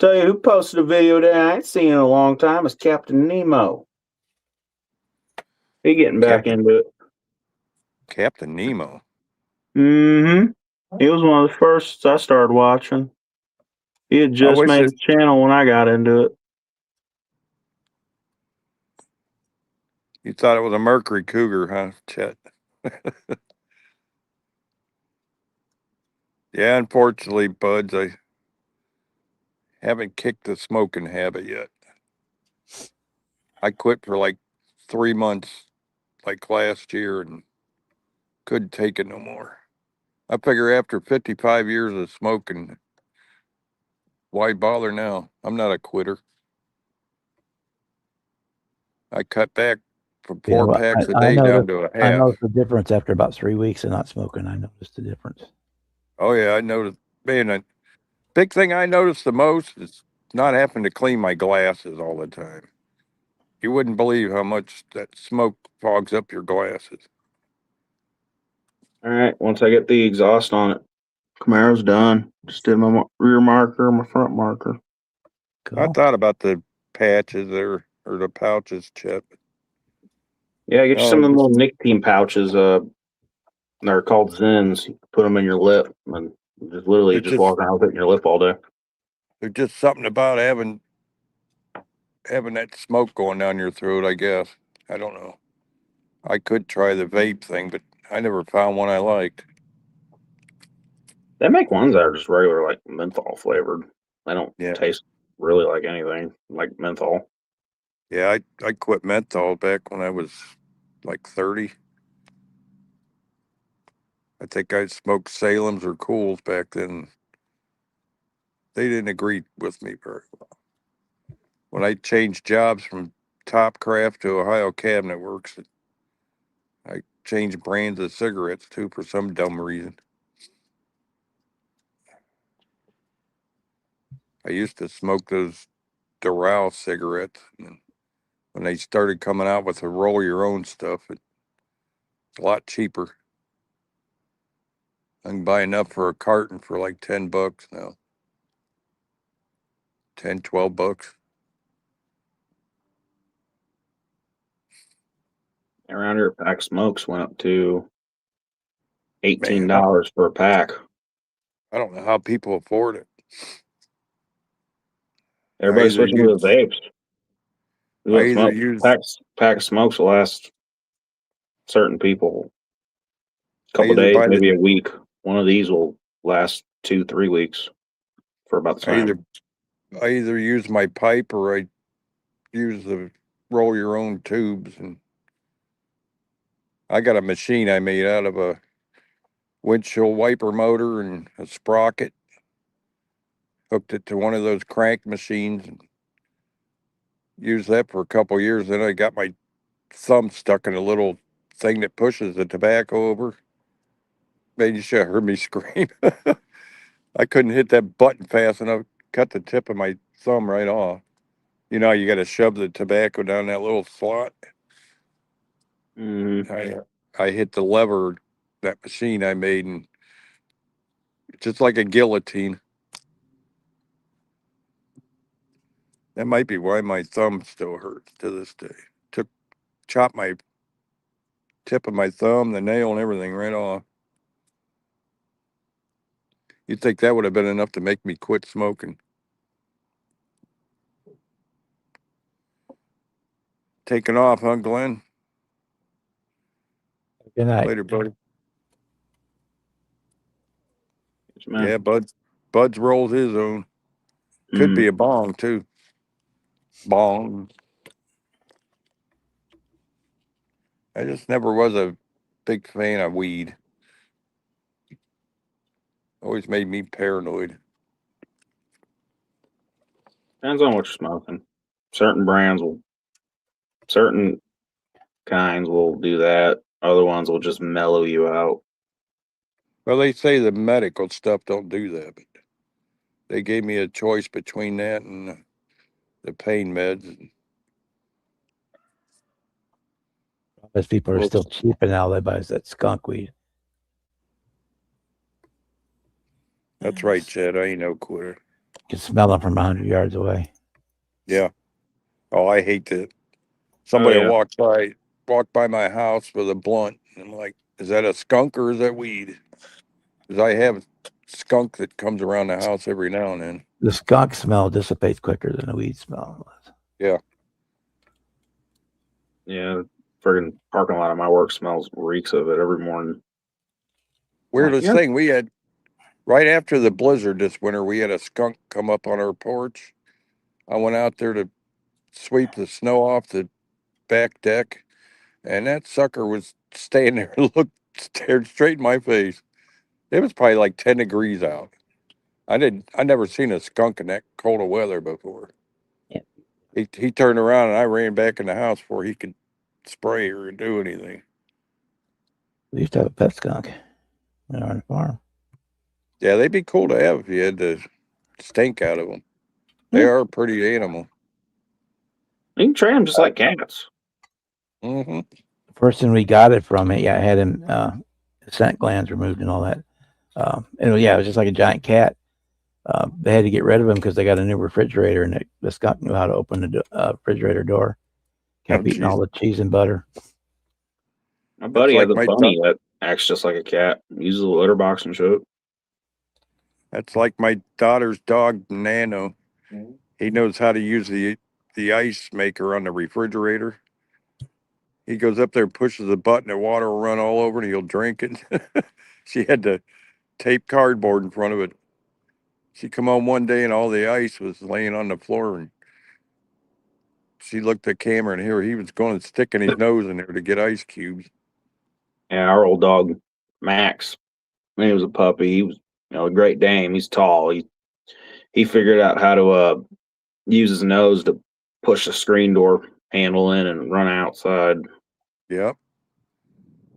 Tell you who posted a video that I ain't seen in a long time is Captain Nemo. He getting back into it. Captain Nemo. Mm-hmm. He was one of the first I started watching. He had just wish made it- a channel when I got into it. You thought it was a Mercury Cougar, huh, Chet? Yeah, unfortunately, buds, I haven't kicked the smoking habit yet. I quit for like 3 months, like last year, and couldn't take it no more. I figure after 55 years of smoking, why bother now? I'm not a quitter. I cut back from Yeah, 4 well, packs a I day down noticed, to a I half. noticed the difference after about 3 weeks of not smoking. I noticed the difference. Oh yeah, I noticed. Man, a big thing I noticed the most is not having to clean my glasses all the time. You wouldn't believe how much that smoke fogs up your glasses. All right. Once I get the exhaust on it, Camaro's done. Just did my rear marker, my front marker. I Cool. thought about the patches there or the pouches, Chip. Yeah, get you some Oh, of the little nicotine pouches. They're called Zins. You put them in your lip and just literally They're just just walk around with it in your lip all day. there's just something about having that smoke going down your throat, I guess. I don't know. I could try the vape thing, but I never found one I liked. They make ones that are just regular, like menthol flavored. They don't Yeah. taste really like anything like menthol. Yeah, I quit menthol back when I was like 30. I think I smoked Salem's or Cools back then. They didn't agree with me very well. When I changed jobs from Top Craft to Ohio Cabinet Works, I changed brands of cigarettes too for some dumb reason. I used to smoke those Doral cigarettes, and when they started coming out with the roll your own stuff, it's a lot cheaper. I can buy enough for a carton for like $10 now. 10, $12. Around here, a pack of smokes went up to Man, $18 for a pack. I don't know how people afford it. Everybody's switching to the vapes. I What either smoke use pack of smokes will last certain people a I couple either days, buy the maybe a week. One of these will last 2-3 weeks for about the I same. either use my pipe or I use the roll your own tubes, and I got a machine I made out of a windshield wiper motor and a sprocket. Hooked it to one of those crank machines and used that for a couple of years. Then I got my thumb stuck in a little thing that pushes the tobacco over. Man, you should have heard me scream. I couldn't hit that button fast enough. Cut the tip of my thumb right off. You know, you got to shove the tobacco down that little slot. Mm-hmm. I hit the lever, that machine I made, and just like a guillotine. That might be why my thumb still hurts to this day. Chopped my tip of my thumb, the nail, and everything right off. You'd think that would have been enough to make me quit smoking. Taking off, huh, Glenn? Good night. Later, buddy. Yes, man. Yeah, Bud's rolls his own. Could be a bong too. Bong. I just never was a big fan of weed. Always made me paranoid. Depends on what you're smoking. Certain kinds will do that. Other ones will just mellow you out. Well, they say the medical stuff don't do that, but they gave me a choice between that and the pain meds. Those people are Well, still cheap and now they buy that skunk weed. That's right, Chad. I ain't no quitter. You can smell them from 100 yards away. Yeah. Oh, I hate that. Oh, Somebody yeah. walked by my house with a blunt, and I'm like, is that a skunk or is that weed? Because I have skunk that comes around the house every now and then. The skunk smell dissipates quicker than the weed smell. Yeah. Friggin' parking lot of my work reeks of it every morning. Weirdest yeah. thing, we had right after the blizzard this winter, we had a skunk come up on our porch. I went out there to sweep the snow off the back deck, and that sucker was staying there and stared straight in my face. It was probably like 10 degrees out. I never seen a skunk in that cold of weather before. Yeah. He turned around and I ran back in the house before he could spray or do anything. We used to have a pet skunk on our farm. Yeah, they'd be cool to have if you had the stink out of them. They are a pretty animal. You can train them just like cats. Mm-hmm. The person we got it from, I had him scent glands removed and all that. And it was just like a giant cat. They had to get rid of him because they got a new refrigerator, and the skunk knew how to open the refrigerator door. Kept eating all the cheese and butter. My buddy like has a my bunny that acts just like a cat. Uses a litter box and shit. That's like my daughter's dog, Nano. He knows how to use the ice maker on the refrigerator. He goes up there, pushes the button, the water will run all over, and he'll drink it. She had to tape cardboard in front of it. She come on one day and all the ice was laying on the floor, and she looked at the camera and here he was going and sticking his nose in there to get ice cubes. Yeah, our old dog, Max, when he was a puppy, he was, a Great Dane. He's tall. He figured out how to use his nose to push the screen door handle in and run outside. Yep.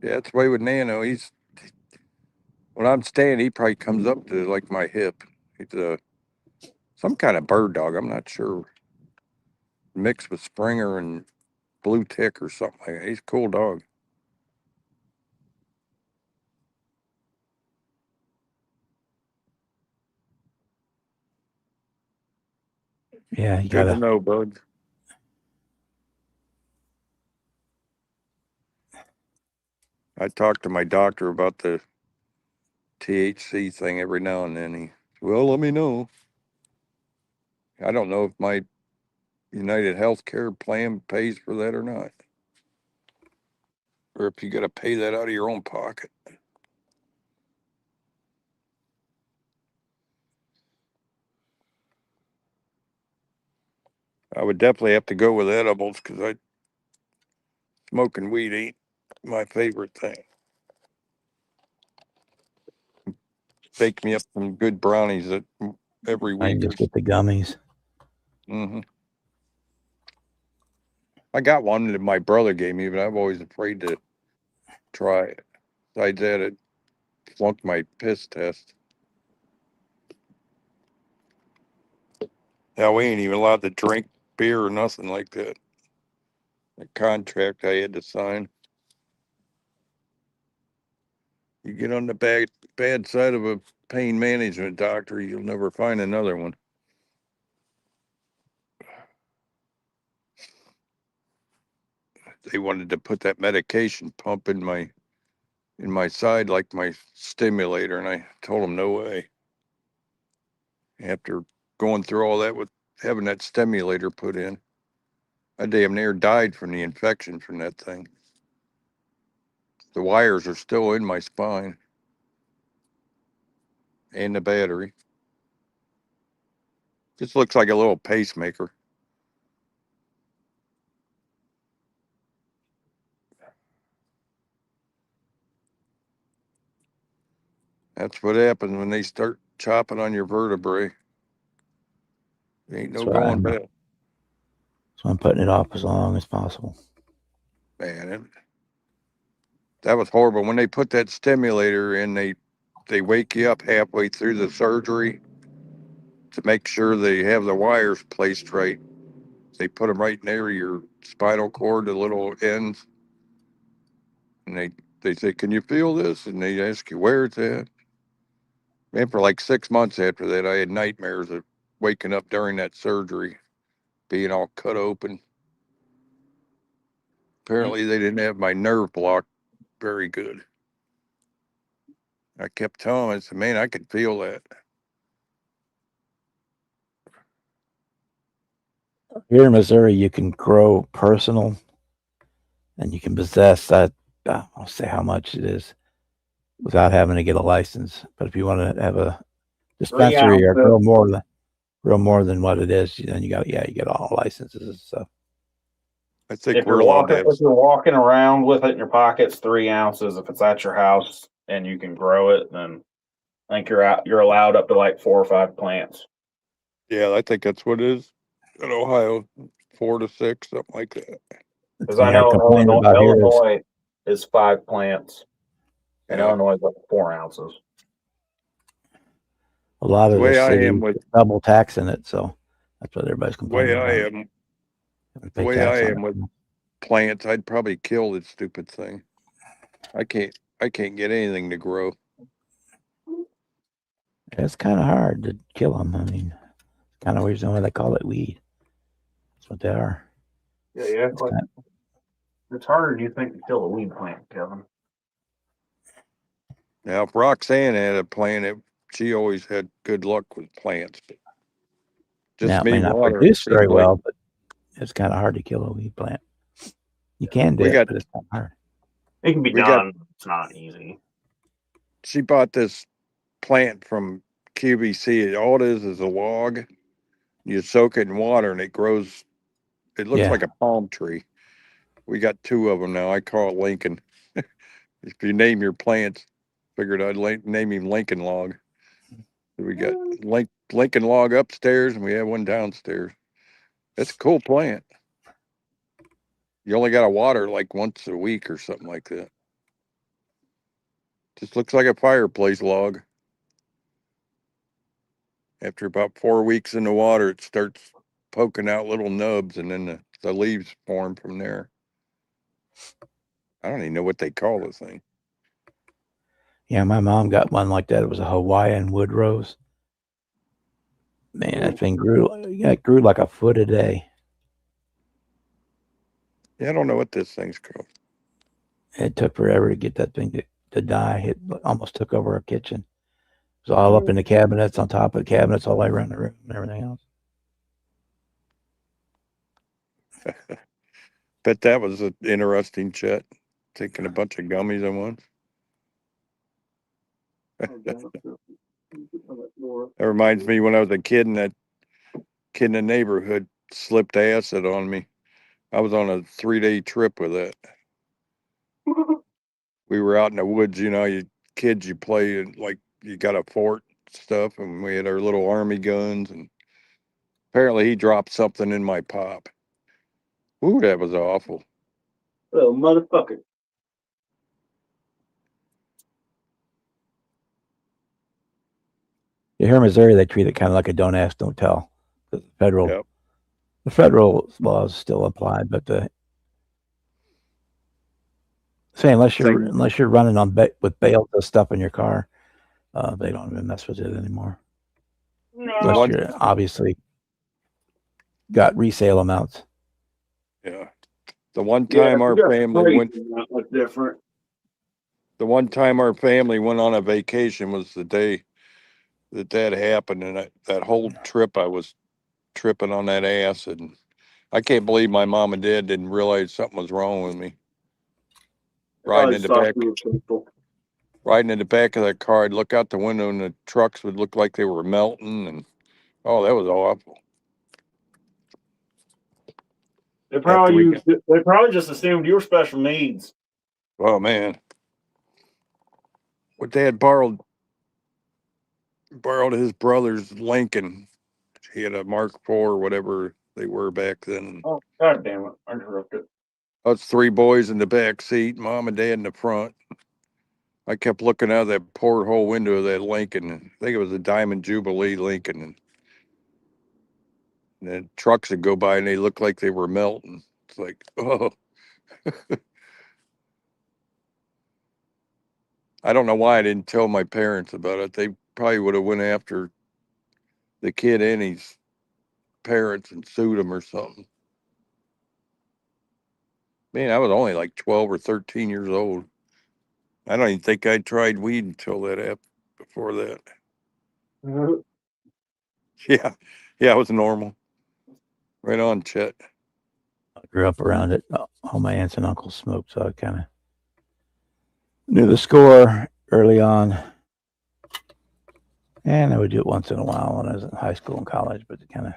Yeah, that's the way with Nano. When I'm staying, he probably comes up to like my hip. He's some kind of bird dog. I'm not sure. Mixed with Springer and Blue Tick or something like that. He's a cool dog. Yeah, you Good to gotta. know, bud. I talk to my doctor about the THC thing every now and then. Well, let me know. I don't know if my United Healthcare plan pays for that or not, or if you got to pay that out of your own pocket. I would definitely have to go with edibles because smoking weed ain't my favorite thing. Bake me up some good brownies every I can week. just get the gummies. Mm-hmm. I got one that my brother gave me, but I'm always afraid to try it. Besides that, it flunked my piss test. Now we ain't even allowed to drink beer or nothing like that. A contract I had to sign. You get on the bad side of a pain management doctor, you'll never find another one. They wanted to put that medication pump in my side like my stimulator, and I told them no way. After going through all that with having that stimulator put in, I damn near died from the infection from that thing. The wires are still in my spine and the battery. Just looks like a little pacemaker. That's what happens when they start chopping on your vertebrae. Ain't no That's right. going back, So I'm putting it off as long as possible. man. That was horrible. When they put that stimulator in, they wake you up halfway through the surgery to make sure they have the wires placed right. They put them right near your spinal cord, the little ends, and they say, "Can you feel this?" And they ask you where it's at. Man, for like 6 months after that, I had nightmares of waking up during that surgery, being all cut open. Apparently, they didn't have my nerve block very good. I kept telling them, I said, "Man, I could feel that." Here in Missouri, you can grow personal, and you can possess that. I'll say how much it is without having to get a license. But if you want to have a dispensary or grow more than what it is, then you get all licenses and stuff. I think If we're you're allowed to walking, have. if you're walking around with it in your pockets, 3 ounces. If it's at your house and you can grow it, then I think you're allowed up to like 4 or 5 plants. Yeah, I think that's what it is in Ohio, 4 to 6, something like that. The Because thing I they're know complaining about here is Illinois is 5 plants, and Yeah. Illinois is like 4 ounces. a lot The of the way I cities am with double taxing it, so that's what everybody's the way complaining I about. am, Having to the pay way tax I on am with it. plants, I'd probably kill this stupid thing. I can't get anything to grow. It's kind of hard to kill them. I mean, kind of reason why they call it weed. That's what they are. Yeah, It's kind it's harder than you think to kill a weed plant, Kevin. Now, if Roxanne had a plant, she always had good luck with plants. But now just it may me not watering produce very seems like well, but it's kind of hard to kill a weed plant. You can do we it, got but it's kind of hard. It can be we got. done. It's not easy. She bought this plant from QVC. All it is a log. You soak it in water and it grows. It looks Yeah, like a palm tree. We got 2 of them now. I call it Lincoln. If you name your plants, figured I'd name him Lincoln Log. We got Lincoln Log upstairs and we have one downstairs. It's a cool plant. You only got to water like once a week or something like that. Just looks like a fireplace log. After about 4 weeks in the water, it starts poking out little nubs and then the leaves form from there. I don't even know what they call this thing. yeah. My mom got one like that. It was a Hawaiian wood rose. Man, that thing grew. Yeah, it grew like a foot a day. Yeah, I don't know what this thing's called. It took forever to get that thing to die. It almost took over our kitchen. It was all up in the cabinets, on top of the cabinets, all the way around the room and everything else. Bet that was an interesting chat. Taking a bunch of gummies at once. That reminds me when I was a kid and that kid in the neighborhood slipped acid on me. I was on a 3-day trip with it. We were out in the woods, you kids, you play and like you got a fort stuff, and we had our little army guns, and apparently he dropped something in my pop. Ooh, that was awful. Oh, motherfucker. You hear in Missouri, they treat it kind of like a don't ask, don't tell. The Yep. federal laws still apply, but unless you're running on with bales of stuff in your car, they don't even mess with it anymore. Unless you're obviously got resale amounts. Yeah. The one time our family went. Not much different. The one time our family went on a vacation was the day that happened, and that whole trip I was tripping on that acid. And I can't believe my mom and dad didn't realize something was wrong with me. Riding in the back of that car, I'd look out the window and the trucks would look like they were melting, and oh, that was awful. They probably just assumed you were special needs. Oh man, what they had borrowed borrowed his brother's Lincoln. He had a Mark IV or whatever they were back then. Oh, God damn it. I interrupted. Us three boys in the back seat, mom and dad in the front. I kept looking out of that porthole window of that Lincoln. I think it was a Diamond Jubilee Lincoln. And then trucks would go by and they looked like they were melting. It's like, oh. I don't know why I didn't tell my parents about it. They probably would have went after the kid and his parents and sued him or something. Man, I was only like 12 or 13 years old. I don't even think I tried weed until that before that. Yeah. Yeah, it was normal. Right on, Chet. I grew up around it. All my aunts and uncles smoked, so I kind of knew the score early on. And I would do it once in a while when I was in high school and college, but kind of,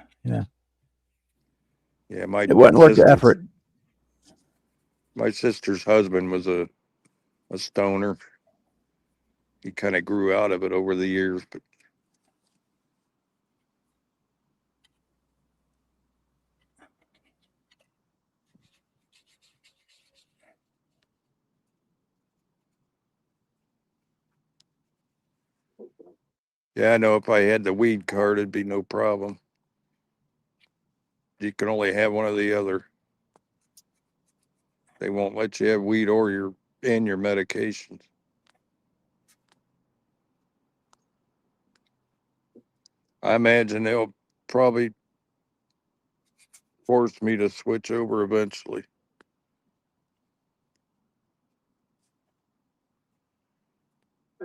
Yeah, my it wasn't worth the sister's- effort. My sister's husband was a stoner. He kind of grew out of it over the years, but yeah, I know if I had the weed card, it'd be no problem. You can only have one or the other. They won't let you have weed or your medications. I imagine they'll probably force me to switch over eventually.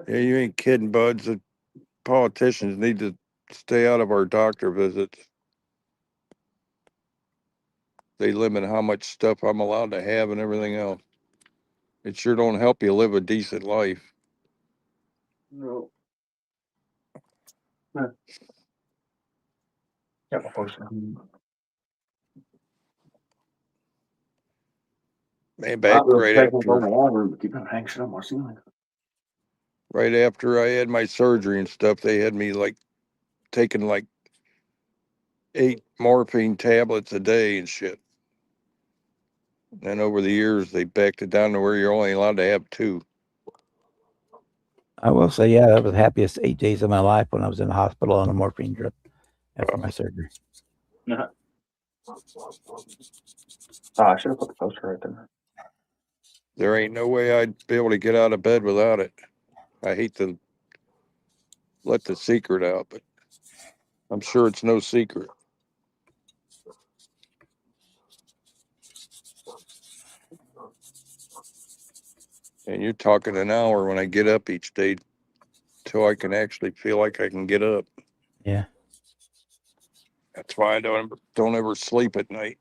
Yeah, you ain't kidding, buds. The politicians need to stay out of our doctor visits. They limit how much stuff I'm allowed to have and everything else. It sure don't help you live a decent life. No. Got my poster. Man, back right after I had my surgery and stuff, they had me like taking like 8 morphine tablets a day and shit. And over the years, they backed it down to where you're only allowed to have 2. I will say, yeah, that was the happiest 8 days of my life when I was in the hospital on a morphine drip after my surgery. Oh, I should have put the poster right there. There ain't no way I'd be able to get out of bed without it. I hate to let the secret out, but I'm sure it's no secret. And you're talking an hour when I get up each day till I can actually feel like I can get up. Yeah. That's why I don't ever sleep at night.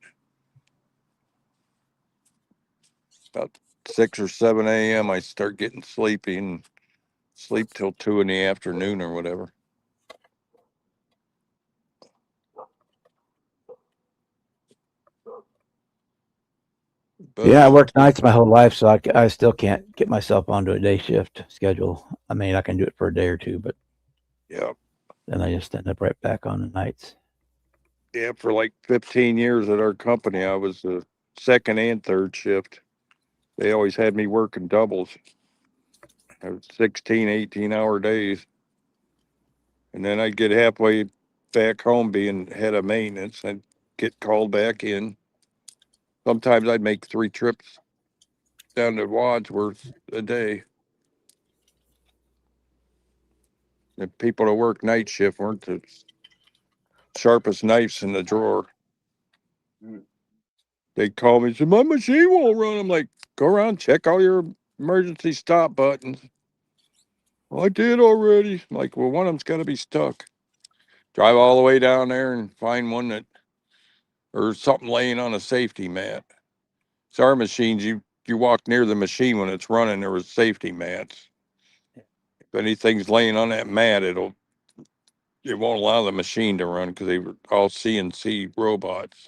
About 6 or 7 a.m. I start getting sleepy and sleep till 2 in the afternoon or whatever. But Yeah, I worked nights my whole life, so I still can't get myself onto a day shift schedule. I mean, I can do it for a day or two, but yeah, then I just end up right back on the nights. yeah, for like 15 years at our company, I was the second and third shift. They always had me working doubles. I was 16, 18-hour days. And then I'd get halfway back home being head of maintenance and get called back in. Sometimes I'd make 3 trips down to Wadsworth a day. The people that work night shift weren't the sharpest knives in the drawer. They'd call me and say, my machine won't run. I'm like, go around, check all your emergency stop buttons. Well, I did already. I'm like, well, one of them's got to be stuck. Drive all the way down there and find one or something laying on a safety mat. So our machines, you walk near the machine when it's running, there was safety mats. If anything's laying on that mat, it won't allow the machine to run because they were all CNC robots.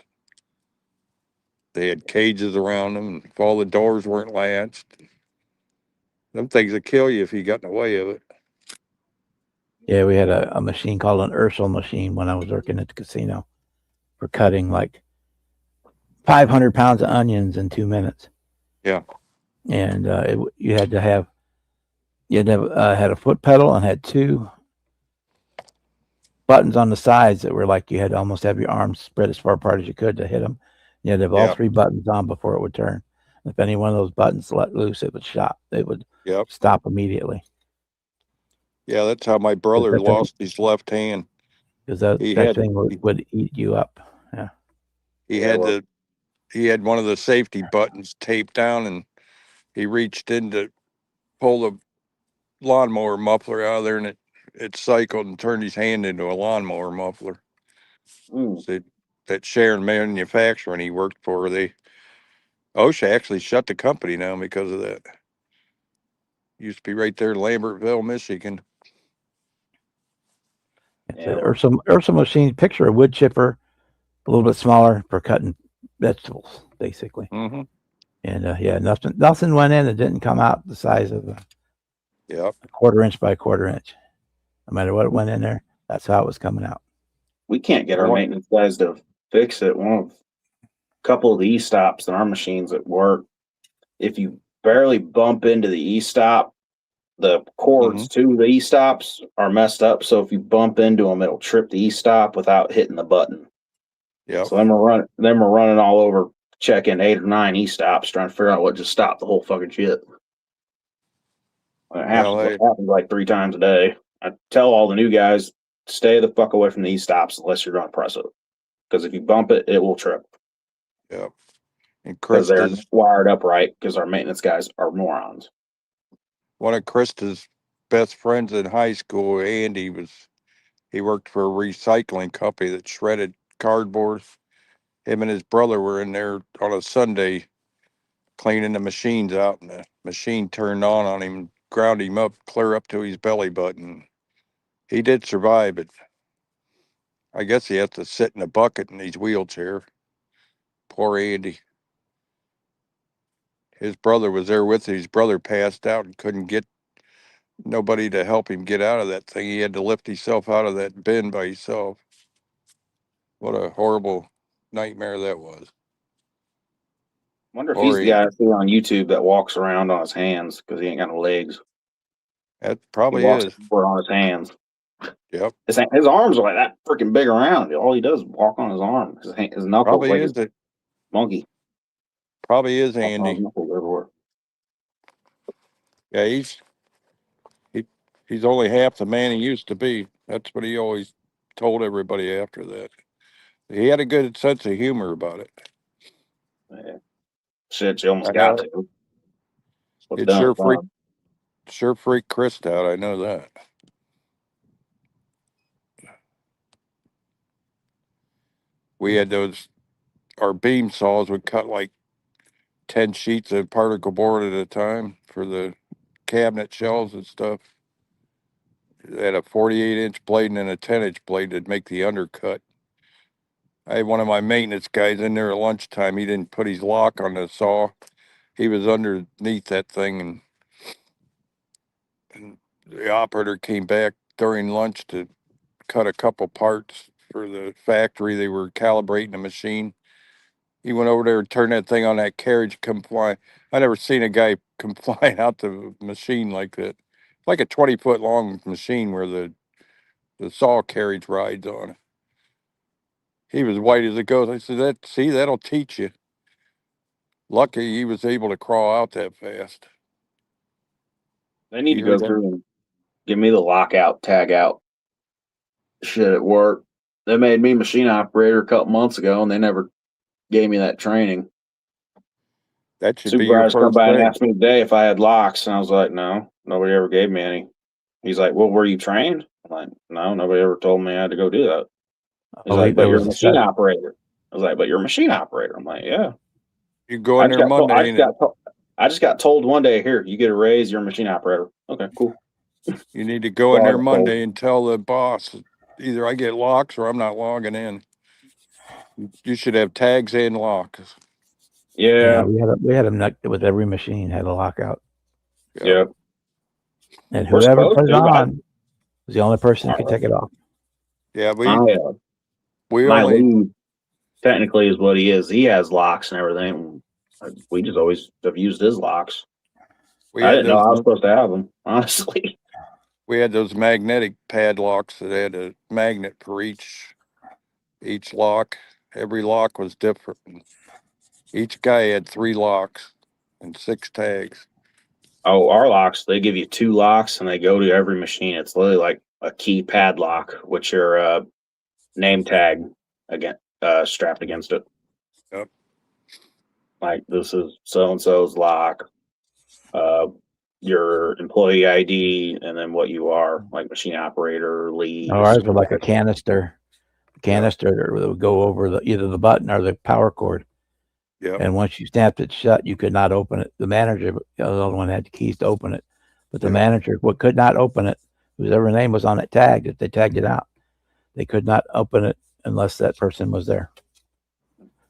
They had cages around them, and if all the doors weren't latched, them things would kill you if you got in the way of it. Yeah, we had a machine called an Ursul machine when I was working at the casino for cutting like 500 pounds of onions in 2 minutes. Yeah. And you had to have had a foot pedal and had 2 buttons on the sides that were like you had to almost have your arms spread as far apart as you could to hit them. You had to have all Yep. 3 buttons on before it would turn. If any one of those buttons let loose, it would stop. It would Yep. stop immediately. Yeah, that's how my brother that thing- lost his left hand. Because that He had- thing would eat you up. Yeah. He Yeah, had well- he had one of the safety buttons taped down, and he reached in to pull the lawnmower muffler out of there, and it cycled and turned his hand into a lawnmower muffler. That Sharon Manufacturing he worked for, OSHA actually shut the company down because of that. Used to be right there in Lambertville, Michigan. Yeah. Or some machine. Picture a wood chipper, a little bit smaller for cutting vegetables, basically. Mm-hmm. And yeah, nothing went in that didn't come out the size of Yep. a 1/4 inch by 1/4 inch. No matter what went in there, that's how it was coming out. We can't get our What? maintenance guys to fix it. A couple of the e-stops in our machines at work, if you barely bump into the e-stop, the cords to the e-stops are messed up. So if you bump into them, it'll trip the e-stop without hitting the button. Yep. So them are running all over, checking 8 or 9 e-stops, trying to figure out what just stopped the whole fucking shit. It happens like 3 times a day. I tell all the new guys, stay the fuck away from the e-stops unless you're going to press it. Because if you bump it, it will trip. Yep. And Because they're Krista's, wired up right, because our maintenance guys are morons. one of Krista's best friends in high school, Andy, he worked for a recycling company that shredded cardboard. Him and his brother were in there on a Sunday cleaning the machines out, and the machine turned on him, ground him up clear up to his belly button. He did survive, but I guess he has to sit in a bucket in his wheelchair. Poor Andy. His brother was there with him. His brother passed out and couldn't get nobody to help him get out of that thing. He had to lift himself out of that bin by himself. What a horrible nightmare that was. Wonder if Or he's the guy he- I see on YouTube that walks around on his hands because he ain't got no legs. That He probably walks is. forward on his hands. Yep. His arms are like that freaking big around. All he does is walk on his arm. His knuckles Probably like is a it. monkey. Probably is Walking on his Andy. knuckles everywhere. Yeah, he's only half the man he used to be. That's what he always told everybody after that. He had a good sense of humor about it. Yeah. Shit, you almost I got know. to. What's It done sure is done. freaked Chris out. I know that. We had our beam saws would cut like 10 sheets of particle board at a time for the cabinet shelves and stuff. They had a 48-inch blade and a 10-inch blade to make the undercut. I had one of my maintenance guys in there at lunchtime. He didn't put his lock on the saw. He was underneath that thing, and the operator came back during lunch to cut a couple parts for the factory. They were calibrating the machine. He went over there and turned that thing on, that carriage come flying. I never seen a guy come flying out the machine like that. It's like a 20-foot long machine where the saw carriage rides on. He was white as a ghost. I said, that'll teach you. Lucky he was able to crawl out that fast. They need to You go heard that? through and give me the lockout, tag out shit at work. They made me machine operator a couple months ago, and they never gave me that training. That should be your Supervisor come first by and thing. asked me today if I had locks, and I was like, no, nobody ever gave me any. He's like, well, were you trained? I'm like, no, nobody ever told me I had to go do that. He's like, but There you're a was machine operator. I was like, but you're a machine operator. I'm like, yeah. You go in there Monday and I just got told one day, here, you get a raise, you're a machine operator. Okay, cool. you need to go in there Dog Monday and tell the boss, either I get locks or I'm not logging in. You should have tags and locks. Yeah. we had them with every machine had a lockout. Yeah. And We're whoever supposed put it to, but on, Was the only person who could take it off. Yeah, My we my only, lead technically is what he is. He has locks and everything. We just always have used his locks. we I had didn't know I was those, supposed to have them, honestly. we had those magnetic padlocks that had a magnet for each lock. Every lock was different. Each guy had 3 locks and 6 tags. Oh, our locks, they give you 2 locks and they go to every machine. It's literally like a key padlock with your name tag again strapped against it. Yep. Like this is so and so's lock, your employee ID, and then what you are, like machine operator, lead. Oh, ours were like a canister that would go over either the button or the power cord. Yeah. And once you snapped it shut, you could not open it. The manager, the other one had the keys to open it, but the Yeah. manager could not open it. Whoever name was on it tagged it. They tagged it out. They could not open it unless that person was there.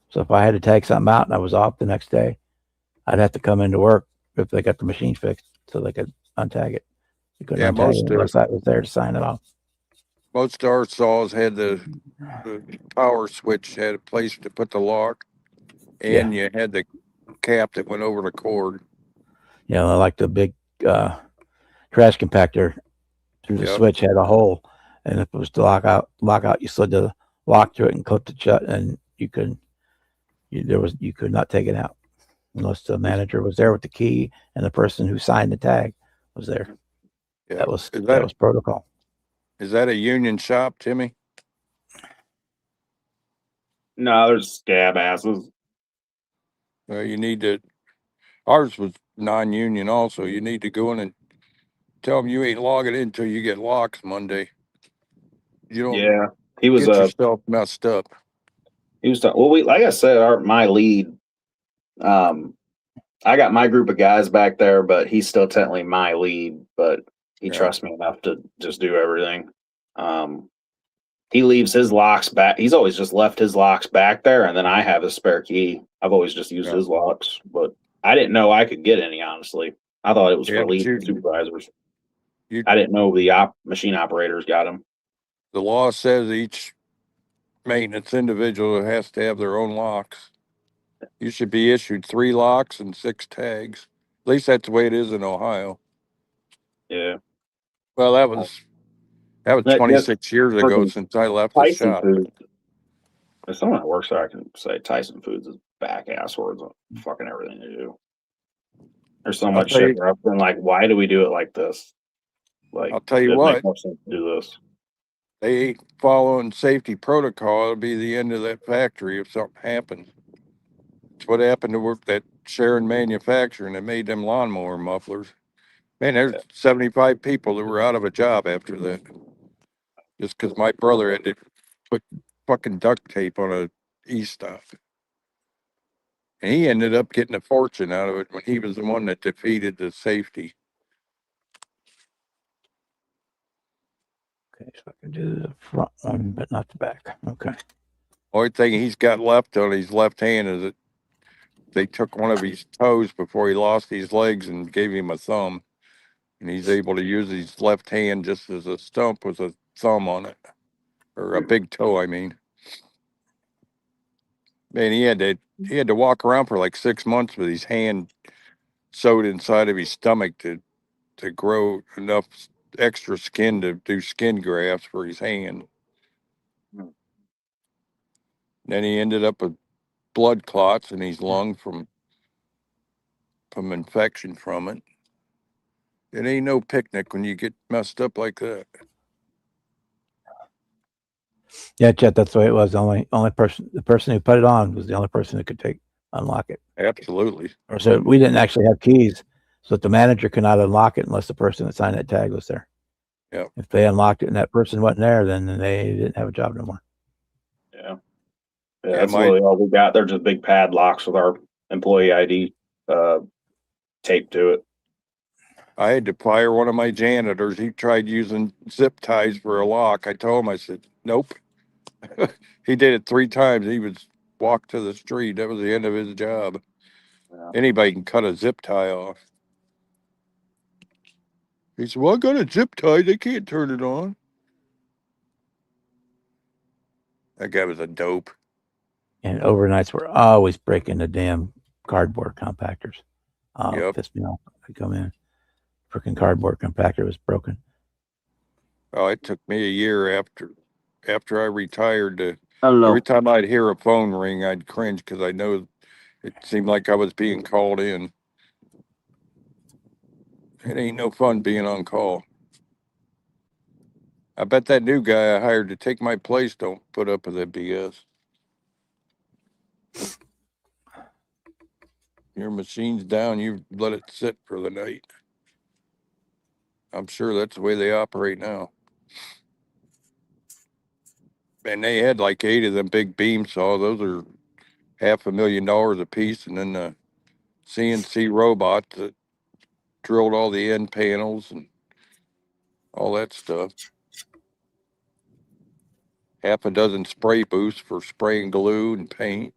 So if I had to tag something out and I was off the next day, I'd have to come into work if they got the machine fixed so they could untag it. They couldn't Yeah, untag it unless I was there to sign it off. Most of our saws had the power switch, had a place to put the lock, and you had the cap that went over the cord. You know, like the big trash compactor through the Yep. switch had a hole, and if it was to lock out, you slid the lock through it and clipped it shut, and you could not take it out unless the manager was there with the key and the person who signed the tag was there. Yeah. That was Is that- protocol. Is that a union shop, Timmy? No, there's scab asses. Well, you need to. Ours was non-union also. You need to go in and tell them you ain't logging in until you get locks Monday. You don't Yeah, he was get yourself messed up. he was well. We like I said, my lead. I got my group of guys back there, but he's still technically my lead. But he Yeah. trusts me enough to just do everything. He leaves his locks back. He's always just left his locks back there, and then I have a spare key. I've always just used Yeah. his locks, but I didn't know I could get any. Honestly, I thought it was Yeah, for but lead you- supervisors. you- I didn't know the machine operators got them. The law says each maintenance individual has to have their own locks. You should be issued 3 locks and 6 tags. At least that's the way it is in Ohio. Yeah, Well, that was That- 26 years ago fucking since I left the Tyson shop. Foods. If someone that works there, I can say Tyson Foods is back ass words on fucking everything they do. There's so I'll much tell shit you- where I've been like, why do we do it like this? Like, I'll tell you it'd what. make more sense to do this. They ain't following safety protocol. It'll be the end of that factory if something happens. It's what happened to work that Sharon Manufacturing that made them lawnmower mufflers. Man, there's 75 people that were out of a job after that. Just because my brother had to put fucking duct tape on a e-stop. And he ended up getting a fortune out of it when he was the one that defeated the safety. Okay, so I can do the front one, but not the back. Okay. Only thing he's got left on his left hand is that they took one of his toes before he lost his legs and gave him a thumb. And he's able to use his left hand just as a stump with a thumb on it. Or a big toe, I mean. Man, he had to walk around for like 6 months with his hand sewed inside of his stomach to grow enough extra skin to do skin grafts for his hand. Then he ended up with blood clots in his lung from infection from it. It ain't no picnic when you get messed up like that. Yeah, Chet, that's the way it was. The person who put it on was the only person who could unlock it. Absolutely. Or so we didn't actually have keys, so that the manager could not unlock it unless the person that signed that tag was there. Yep. If they unlocked it and that person wasn't there, then they didn't have a job no more. Yeah. Yeah, That's my- really all we got. They're just big padlocks with our employee ID taped to it. I had to fire one of my janitors. He tried using zip ties for a lock. I told him, I said, nope. He did it 3 times. He was walked to the street. That was the end of his job. Yeah. Anybody can cut a zip tie off. He said, well, I got a zip tie. They can't turn it on. That guy was a dope. And overnights were always breaking the damn cardboard compactors. Yep. Pissed me off. I come in, freaking cardboard compactor was broken. Oh, it took me a year after I retired to Hello. every time I'd hear a phone ring, I'd cringe because I know it seemed like I was being called in. It ain't no fun being on call. I bet that new guy I hired to take my place don't put up with that BS. Your machine's down, you let it sit for the night. I'm sure that's the way they operate now. And they had like 8 of them big beam saws. Those are $500,000 a piece. And then the CNC robot that drilled all the end panels and all that stuff. Half a dozen spray booths for spraying glue and paint.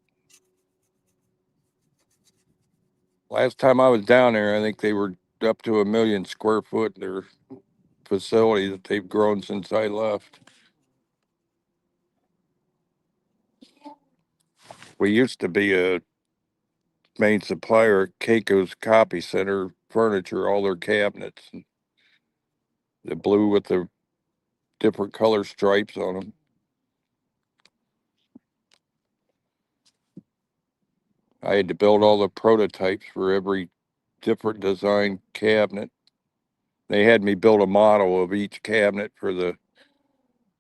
Last time I was down there, I think they were up to 1 million square foot, their facility that they've grown since I left. We used to be a main supplier at Keiko's Copy Center Furniture, all their cabinets, and the blue with the different color stripes on them. I had to build all the prototypes for every different design cabinet. They had me build a model of each cabinet for the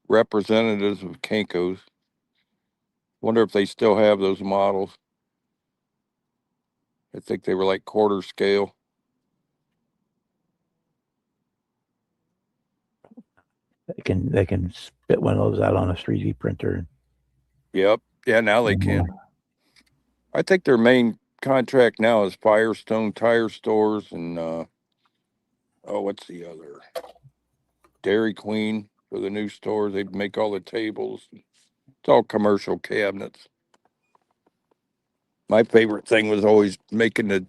representatives of Kinko's. Wonder if they still have those models. I think they were like quarter scale. They can spit one of those out on a 3D printer. Yep. Yeah, now they can. I think their main contract now is Firestone Tire Stores and what's the other? Dairy Queen for the new stores. They make all the tables. It's all commercial cabinets. My favorite thing was always making the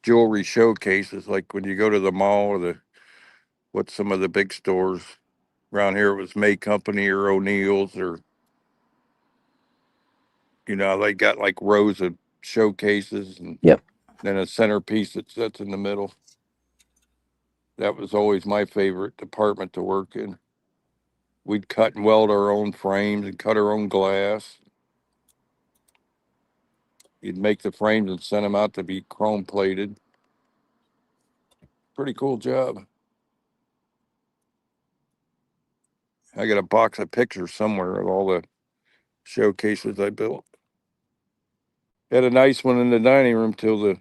jewelry showcases, like when you go to the mall or what's some of the big stores around here. It was May Company or O'Neill's or they got like rows of showcases and Yep. then a centerpiece that sits in the middle. That was always my favorite department to work in. We'd cut and weld our own frames and cut our own glass. You'd make the frames and send them out to be chrome plated. Pretty cool job. I got a box of pictures somewhere of all the showcases I built. Had a nice one in the dining room till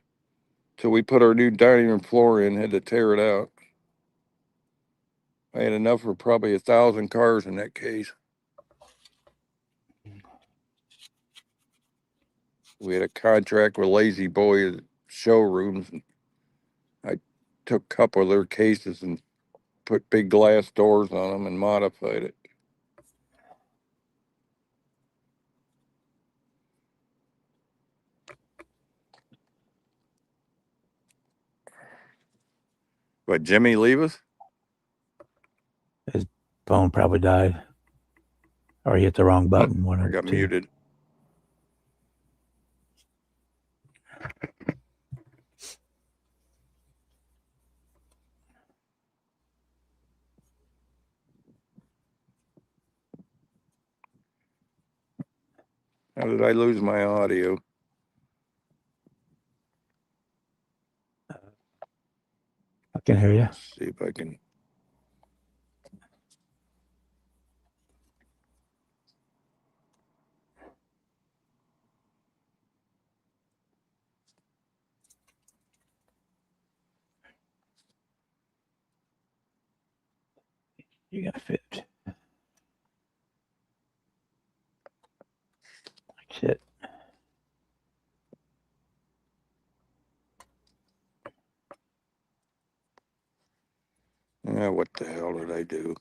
we put our new dining room floor in, had to tear it out. I had enough for probably 1,000 cars in that case. We had a contract with Lazy Boy showrooms. And I took a couple of their cases and put big glass doors on them and modified it. But Jimmy leave us? Phone probably died, or he hit the wrong button. One I of got the two. muted. How did I lose my audio? I can hear you. Let's see if I can. You got fit. Like shit. What the hell did I do?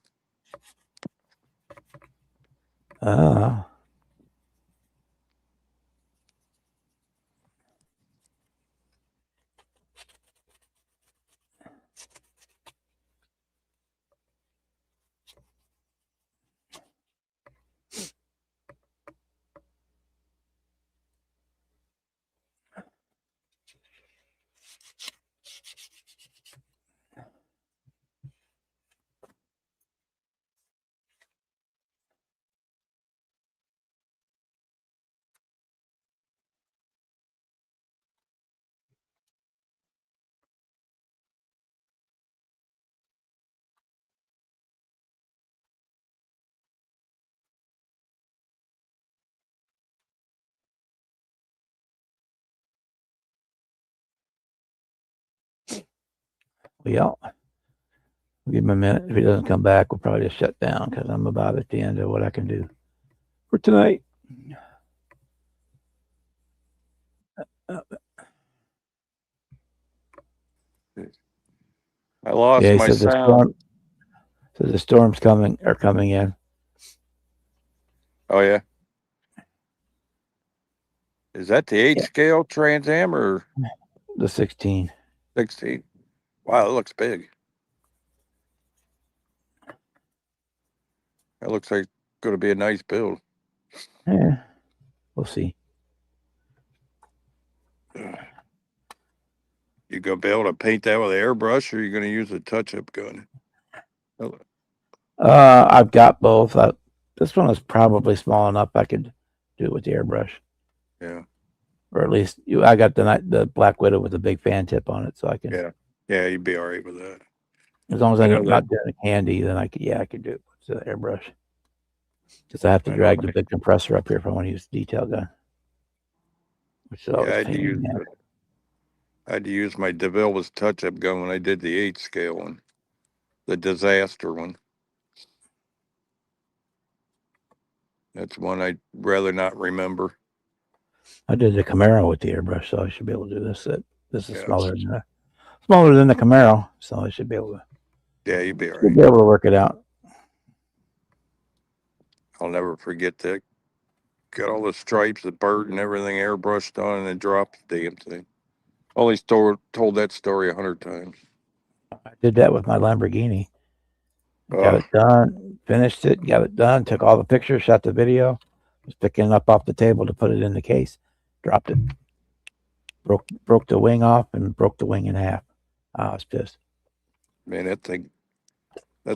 Well, we'll give him a minute. If he doesn't come back, we'll probably just shut down because I'm about at the end of what I can do for tonight. I lost Yeah, he my said the sound. storm. So the storms coming in. Oh yeah. Is that the 8 Yeah. scale Trans Am or The 16. 16? Wow, it looks big. That looks like going to be a nice build. Yeah, we'll see. You gonna be able to paint that with an airbrush, or are you gonna use a touch-up gun? I've got both. This one is probably small enough I could do it with the airbrush, Yeah, or at least I got the Black Widow with a big fan tip on it, so I can. yeah, you'd be all right with that. As long as I I'm know not doing a candy, then I could do it with the airbrush. Because I have to I know drag the that. big compressor up here if I want to use the detail gun. Which is Yeah, always I had to pain in use the ass. I had to use my DeVilbiss touch-up gun when I did the 8 scale one, the disaster one. That's one I'd rather not remember. I did the Camaro with the airbrush, so I should be able to do this. This is Yeah. smaller than the Camaro, so I should be able to. Yeah, you'd be all Should right. be able to work it out. I'll never forget that. Got all the stripes, the bird, and everything airbrushed on, and then dropped the damn thing. Only told that story 100 times. I did that with my Lamborghini. Got it done, finished it, got it done, took all the pictures, shot the video, was picking it up off the table to put it in the case, dropped it, broke the wing off and broke the wing in half. I was pissed. Man, that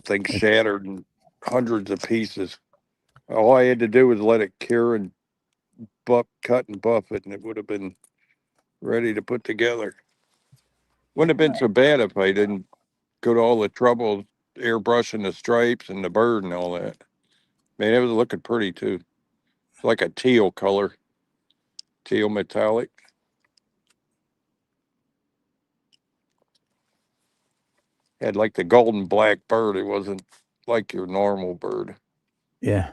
thing shattered in hundreds of pieces. All I had to do was let it cure and cut and buff it, and it would have been ready to put together. Wouldn't have been so bad if I didn't go to all the trouble airbrushing the stripes and the bird and all that. Man, it was looking pretty too. It's like a teal color, teal metallic. Had like the golden black bird. It wasn't like your normal bird. Yeah.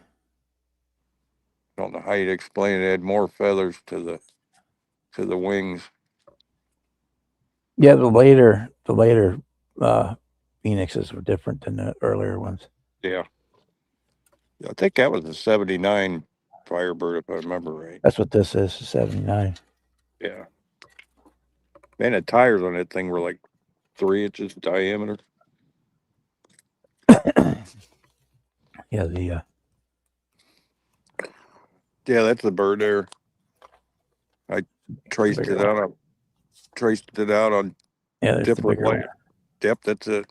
I don't know how you'd explain it. It had more feathers to the wings. Yeah, the later Phoenixes were different than the earlier ones. Yeah. I think that was a 79 Firebird, if I remember right. That's what this is, 79. Yeah. Man, the tires on that thing were like 3 inches diameter. Yeah, Yeah, that's the bird there. I traced it out. On yeah, there's the different bigger one. layers. Yep, that's it.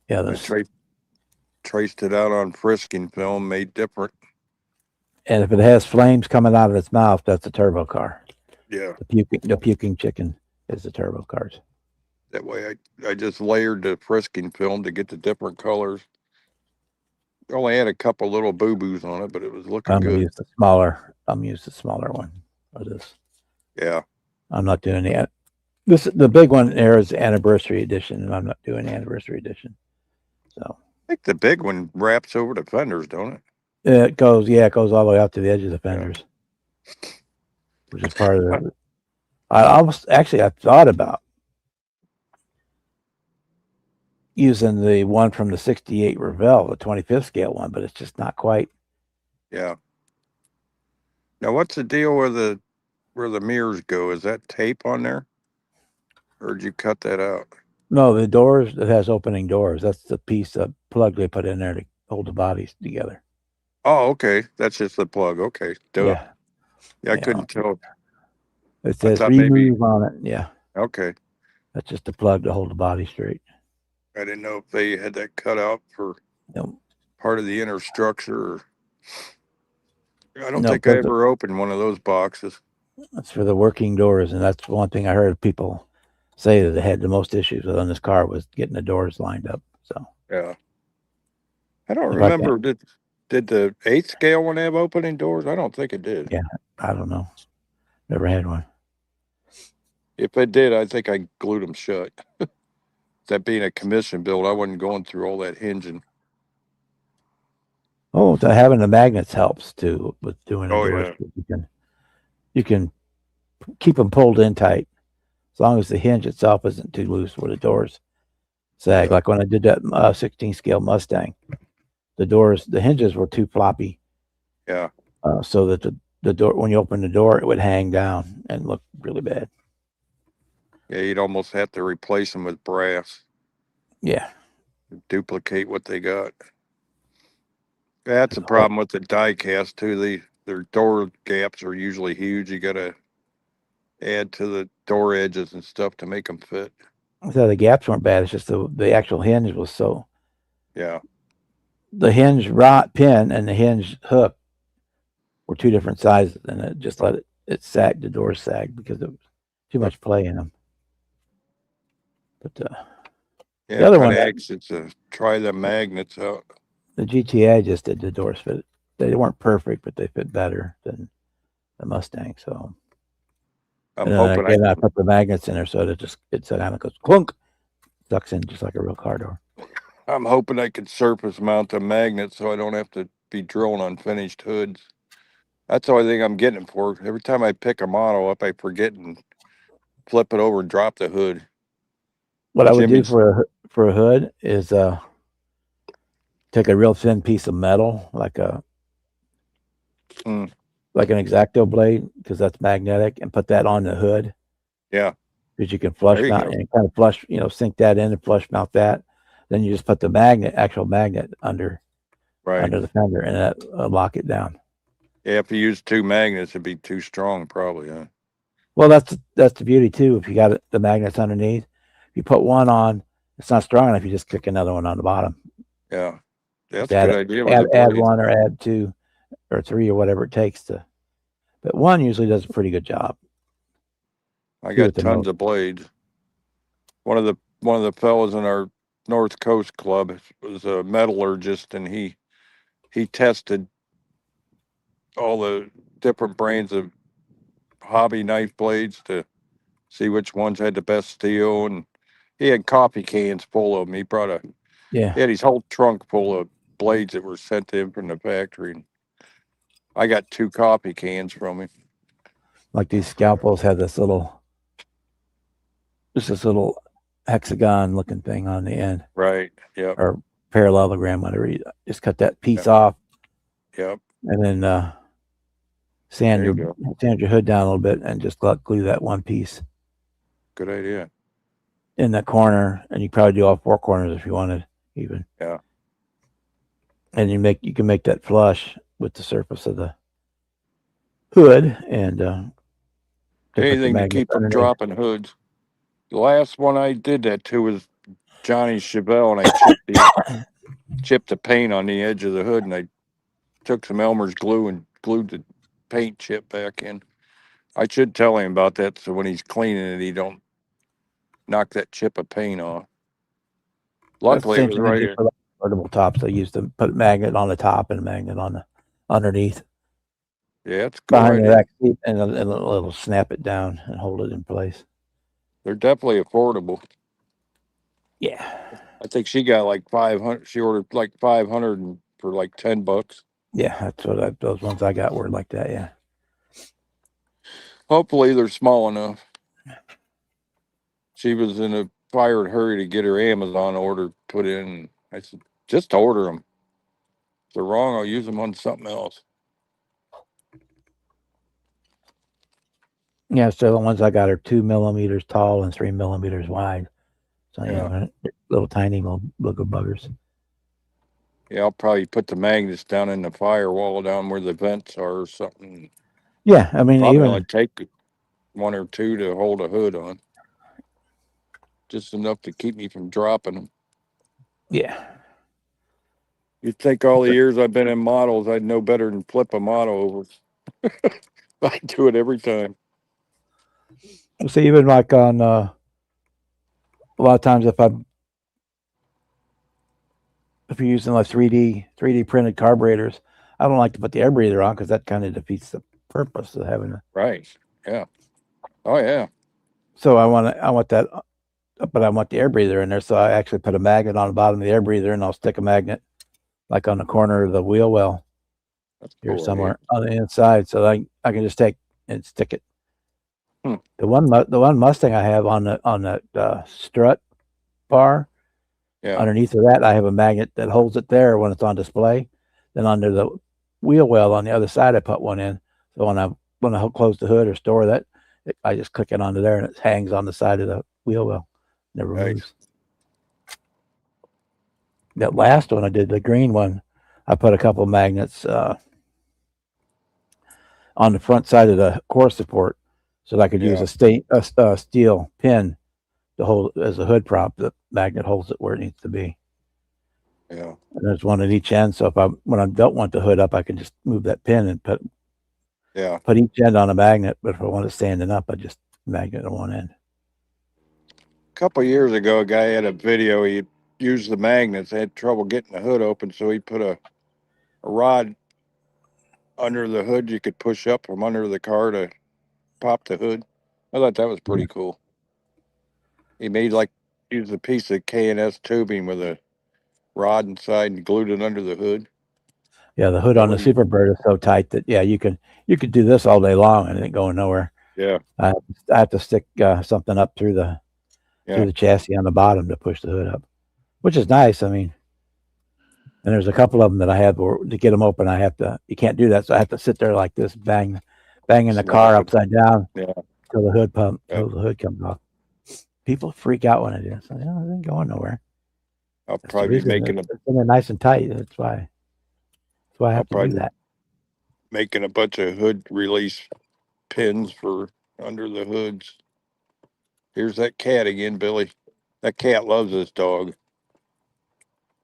Yeah, I traced it out on frisking film, made different. and if it has flames coming out of its mouth, that's a turbo car. Yeah. The puking chicken is the turbo cars. That way I just layered the frisking film to get the different colors. Only had a couple little boo-boos on it, but it was looking I'm gonna good. use the smaller one for this. Yeah. I'm not doing the big one there is the anniversary edition, and I'm not doing the anniversary edition. So I think the big one wraps over the fenders, don't it? it goes all the way up to the edge of the fenders, which is part of the. I thought about using the one from the 68 Revell, the 25th scale one, but it's just not quite. Yeah. Now, what's the deal where the mirrors go? Is that tape on there, or did you cut that out? No, the doors, it has opening doors. That's the piece of plug they put in there to hold the bodies together. Oh, okay. That's just the plug. Okay. Duh. Yeah. I couldn't tell. It says thought remove maybe- on it. Yeah. Okay. That's just the plug to hold the body straight. I didn't know if they had that cut out for Nope. part of the inner structure. I don't No, think I but ever opened one of those boxes. That's for the working doors, and that's one thing I heard people say that they had the most issues with on this car was getting the doors lined up. So Yeah. I don't If I remember. Did the 8th scale one have opening doors? I don't think it did. Yeah. I don't know. Never had one. If it did, I think I glued them shut. that being a commission build, I wasn't going through all that hinging. Oh, the having the magnets helps too with doing the Oh, doors. yeah. You can keep them pulled in tight as long as the hinge itself isn't too loose where the doors sag. Yeah. Like when I did that 16 scale Mustang, the hinges were too floppy, Yeah. so that the door, when you open the door, it would hang down and look really bad. Yeah, you'd almost have to replace them with brass, Yeah, duplicate what they got. That's a problem with the die cast too. Their door gaps are usually huge. You gotta add to the door edges and stuff to make them fit. so the gaps weren't bad. It's just the actual hinge was so. Yeah. The hinge rod pin and the hinge hook were two different sizes, and it just let it sag. The doors sag because of too much play in them. But Yeah, the other kind one, of anxious to try the magnets out. the GTA just did the doors fit. They weren't perfect, but they fit better than the Mustang. So I'm and then hoping again, I put the magnets in there so that it kind of goes clunk, sucks in just like a real car door. I'm hoping I could surface mount the magnets so I don't have to be drilling unfinished hoods. That's the only thing I'm getting it for. Every time I pick a model up, I forget and flip it over and drop the hood. What I would do Jimmy's- for a hood is take a real thin piece of metal, like Mm. like an X-Acto blade, because that's magnetic, and put that on the hood. Yeah. Because you can flush There you mount go. and kind of flush, sink that in and flush mount that. Then you just put the actual magnet under Right. the fender, and that lock it down. Yeah, if you use two magnets, it'd be too strong, probably. Huh? Well, that's the beauty too. If you got the magnets underneath, if you put one on, it's not strong enough. You just kick another one on the bottom. Yeah. That's Just a good idea. With Add, the add blades. one or add two or three or whatever it takes to. But one usually does a pretty good job. I Two got with the tons most. of blades. One of the fellows in our North Coast club was a metallurgist, and he tested all the different brands of hobby knife blades to see which ones had the best steel, and he had coffee cans full of them. He Yeah, had his whole trunk full of blades that were sent to him from the factory. And I got 2 coffee cans from him. like these scalpels have this little hexagon looking thing on the end, Right. Yep. or parallelogram, whatever. You just cut that piece off, Yep. and then sand There your you go. sand your hood down a little bit, and just glue that one piece Good idea. in that corner. And you probably do all 4 corners if you wanted, even. Yeah. And you can make that flush with the surface of the hood, and then put the Anything to magnet keep from underneath. dropping hoods. The last one I did that to was Johnny Chevelle, and I chipped the paint on the edge of the hood, and I took some Elmer's glue and glued the paint chip back in. I should tell him about that so when he's cleaning it, he don't knock that chip of paint off. That's the Luckily, it same was thing they right do here. for the convertible tops. They used to put a magnet on the top and a magnet on the underneath Yeah, it's good behind the idea. back seat, and it'll snap it down and hold it in place. They're definitely affordable. Yeah, I think she got like 500. She ordered like 500 for like $10. yeah, that's what those ones I got were like that. Yeah, Hopefully, they're small enough. She was in a fire hurry to get her Amazon order put in. I said, just order them. If they're wrong, I'll use them on something else. yeah. So the ones I got are 2 millimeters tall and 3 millimeters wide. So Yeah. little tiny little buggers. Yeah, I'll probably put the magnets down in the firewall down where the vents are or something. Yeah, I mean, Probably even only take 1 or 2 to hold a hood on. Just enough to keep me from dropping them. yeah. You'd think all the years I've been in models, I'd know better than flip a model over. I do it every time. So even like on a lot of times if you're using like 3D printed carburetors, I don't like to put the air breather on because that kind of defeats the purpose of having a. Right. Yeah. Oh, yeah. So I want that but I want the air breather in there, so I actually put a magnet on the bottom of the air breather, and I'll stick a magnet like on the corner of the wheel well That's here cool. somewhere on the inside, so I can just take and stick it. Hmm. The one Mustang I have on the strut bar, Yeah. underneath of that, I have a magnet that holds it there when it's on display. Then under the wheel well on the other side, I put one in. So when I close the hood or store that, I just click it onto there, and it hangs on the side of the wheel well. Never Nice. moves. That last one I did, the green one, I put a couple magnets on the front side of the core support, so that I could use a steel pin to hold as a hood prop. The magnet holds it where it needs to be. Yeah. And there's one at each end, so when I don't want the hood up, I can just move that pin and put each end on a magnet. But if I want it standing up, I just magnet on one end. A couple of years ago, a guy had a video. He used the magnets, had trouble getting the hood open, so he put a rod under the hood you could push up from under the car to pop the hood. I thought that was pretty cool. He made used a piece of K&S tubing with a rod inside and glued it under the hood. Yeah, the hood on the Superbird is so tight that you could do this all day long and it ain't going nowhere. Yeah. I have to stick something up through the chassis on the bottom to push the hood up, which is nice. I mean, and there's a couple of them that I have where to get them open, you can't do that, so I have to sit there like this, banging the car upside down till the hood comes off. People freak out when I do it. So, it ain't going nowhere. I'll probably be making it's nice and tight. That's why I have to do that. Making a bunch of hood release pins for under the hoods. Here's that cat again, Billy. That cat loves this dog.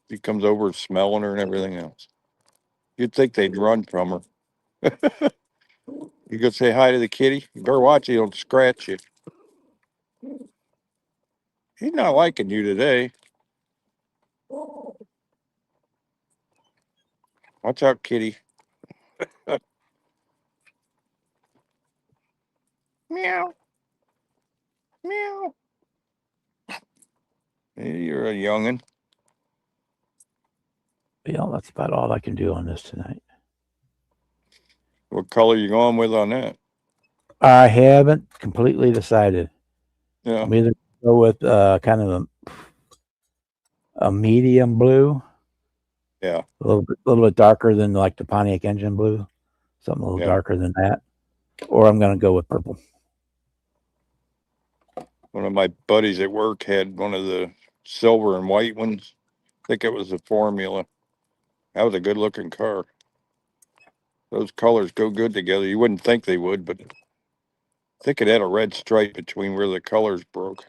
He comes over smelling her and everything else. You'd think they'd run from her. You go say hi to the kitty. You better watch it, he'll scratch you. He's not liking you today. Watch out, kitty. Meow. Meow. Hey, you're a youngin'. Yeah, that's about all I can do on this tonight. What color you going with on that? I haven't completely decided. Yeah. I'm either go with kind of a medium blue. Yeah. A little bit darker than like the Pontiac engine blue. Something a little darker than that. Or I'm going to go with purple. One of my buddies at work had one of the silver and white ones. I think it was the Formula. That was a good looking car. Those colors go good together. You wouldn't think they would, but I think it had a red stripe between where the colors broke.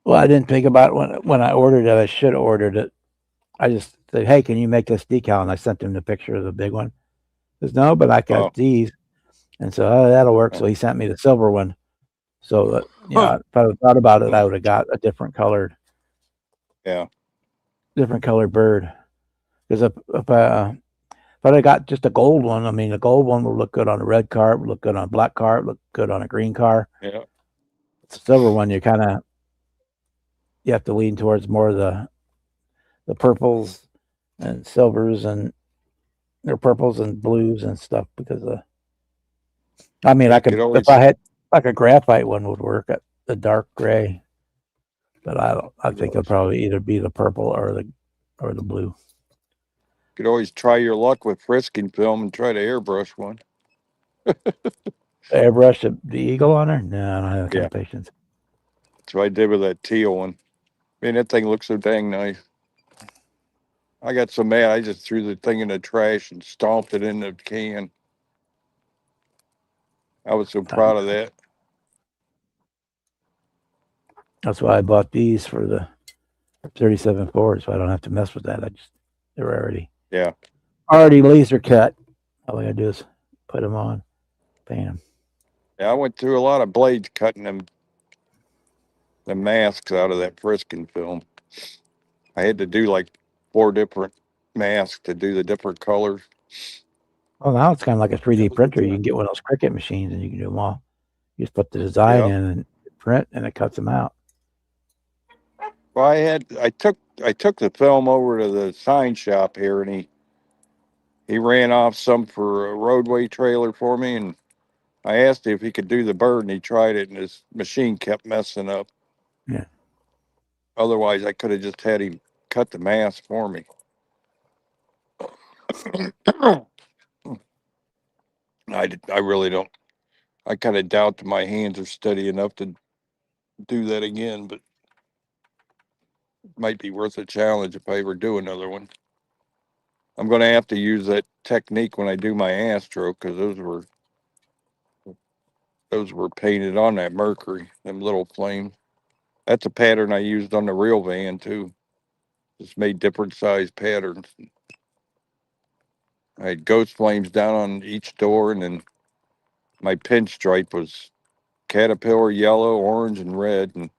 Well, I didn't think about it when I ordered it. I should have ordered it. I just said, "Hey, can you make this decal?" And I sent him the picture of the big one. He says, "No, but I got these." And so that'll work. So he sent me the silver one. So if I had thought about it, I would have got a different colored bird. Because if I got just a gold one, I mean, the gold one will look good on a red car, would look good on a black car, would look good on a green car. Yeah. The silver one, you have to lean towards more of the purples and silvers and purples and blues and stuff because I mean, if I had like a graphite one would work at the dark gray, but I think it'll probably either be the purple or the blue. You could always try your luck with frisking film and try to airbrush one. Airbrush the Eagle on her? No, I don't have that kind of patience. That's what I did with that teal one. Man, that thing looks so dang nice. I got so mad, I just threw the thing in the trash and stomped it in the can. I was so proud of that. That's why I bought these for the 37 Ford, so I don't have to mess with that. They're already laser cut. All I gotta do is put them on, paint them. Yeah, I went through a lot of blades cutting the masks out of that frisking film. I had to do like 4 different masks to do the different colors. Well, now it's kind of like a 3D printer. You can get one of those Cricut machines and you can do them all. You just put the design in and print and it cuts them out. Well, I took the film over to the sign shop here, and he ran off some for a roadway trailer for me, and I asked him if he could do the bird, and he tried it, and his machine kept messing up. Yeah. Otherwise, I could have just had him cut the mask for me. I really don't. I kind of doubt that my hands are steady enough to do that again, but it might be worth a challenge if I ever do another one. I'm going to have to use that technique when I do my Astro, because those were painted on that Mercury, them little flames. That's a pattern I used on the real van too. Just made different size patterns. I had ghost flames down on each door, and then my pinstripe was caterpillar, yellow, orange, and red, and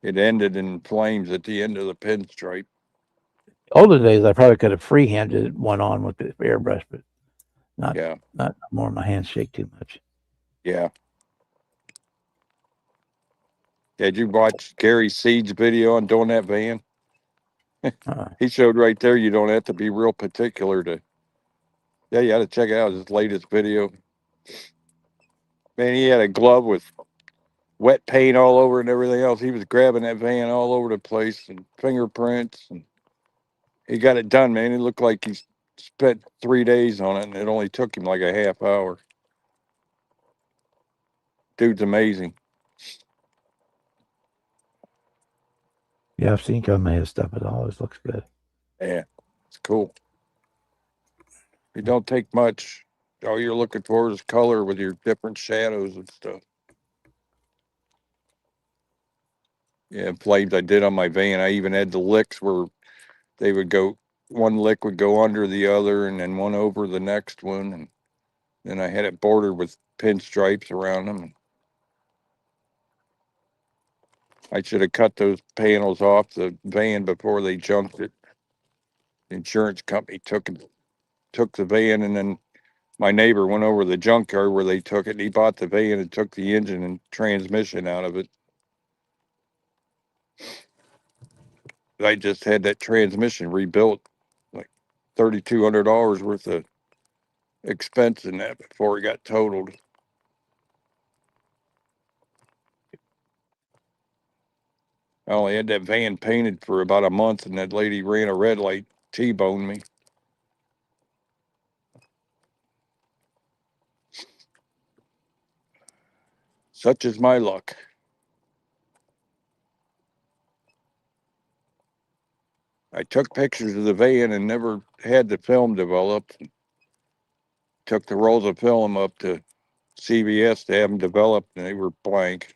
it ended in flames at the end of the pinstripe. Older days, I probably could have freehanded one on with the airbrush, but not Yeah, not more. My hands shake too much. yeah. Did you watch Gary Seed's video on doing that van? He showed right there you don't have to be real particular to. Yeah, you got to check out his latest video. Man, he had a glove with wet paint all over and everything else. He was grabbing that van all over the place and fingerprints, and he got it done, man. It looked like he spent 3 days on it, and it only took him like a half hour. Dude's amazing. Yeah, I've seen Kamehameha stuff. It always looks good. Yeah, it's cool. It don't take much. All you're looking for is color with your different shadows and stuff. Yeah, flames I did on my van. I even had the licks where they would go, one lick would go under the other and then one over the next one. And then I had it bordered with pinstripes around them. I should have cut those panels off the van before they junked it. The insurance company took the van, and then my neighbor went over to the junkyard where they took it, and he bought the van and took the engine and transmission out of it. I just had that transmission rebuilt, like $3,200 worth of expense in that before it got totaled. I only had that van painted for about a month, and that lady ran a red light, T-boned me. Such is my luck. I took pictures of the van and never had the film developed. Took the rolls of film up to CVS to have them developed, and they were blank.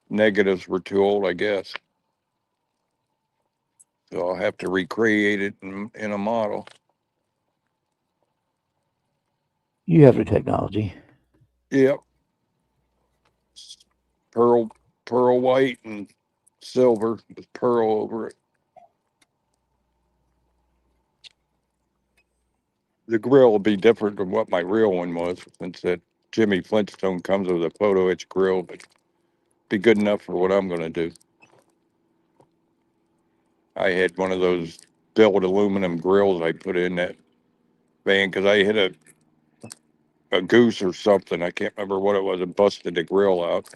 Negatives were too old, I guess. So I'll have to recreate it in a model. You have the technology. Yep. Pearl white and silver with pearl over it. The grill will be different than what my real one was, since that Jimmy Flintstone comes with a photo etch grill, but be good enough for what I'm going to do. I had one of those billet aluminum grills I put in that van because I hit a goose or something. I can't remember what it was. It busted the grill out.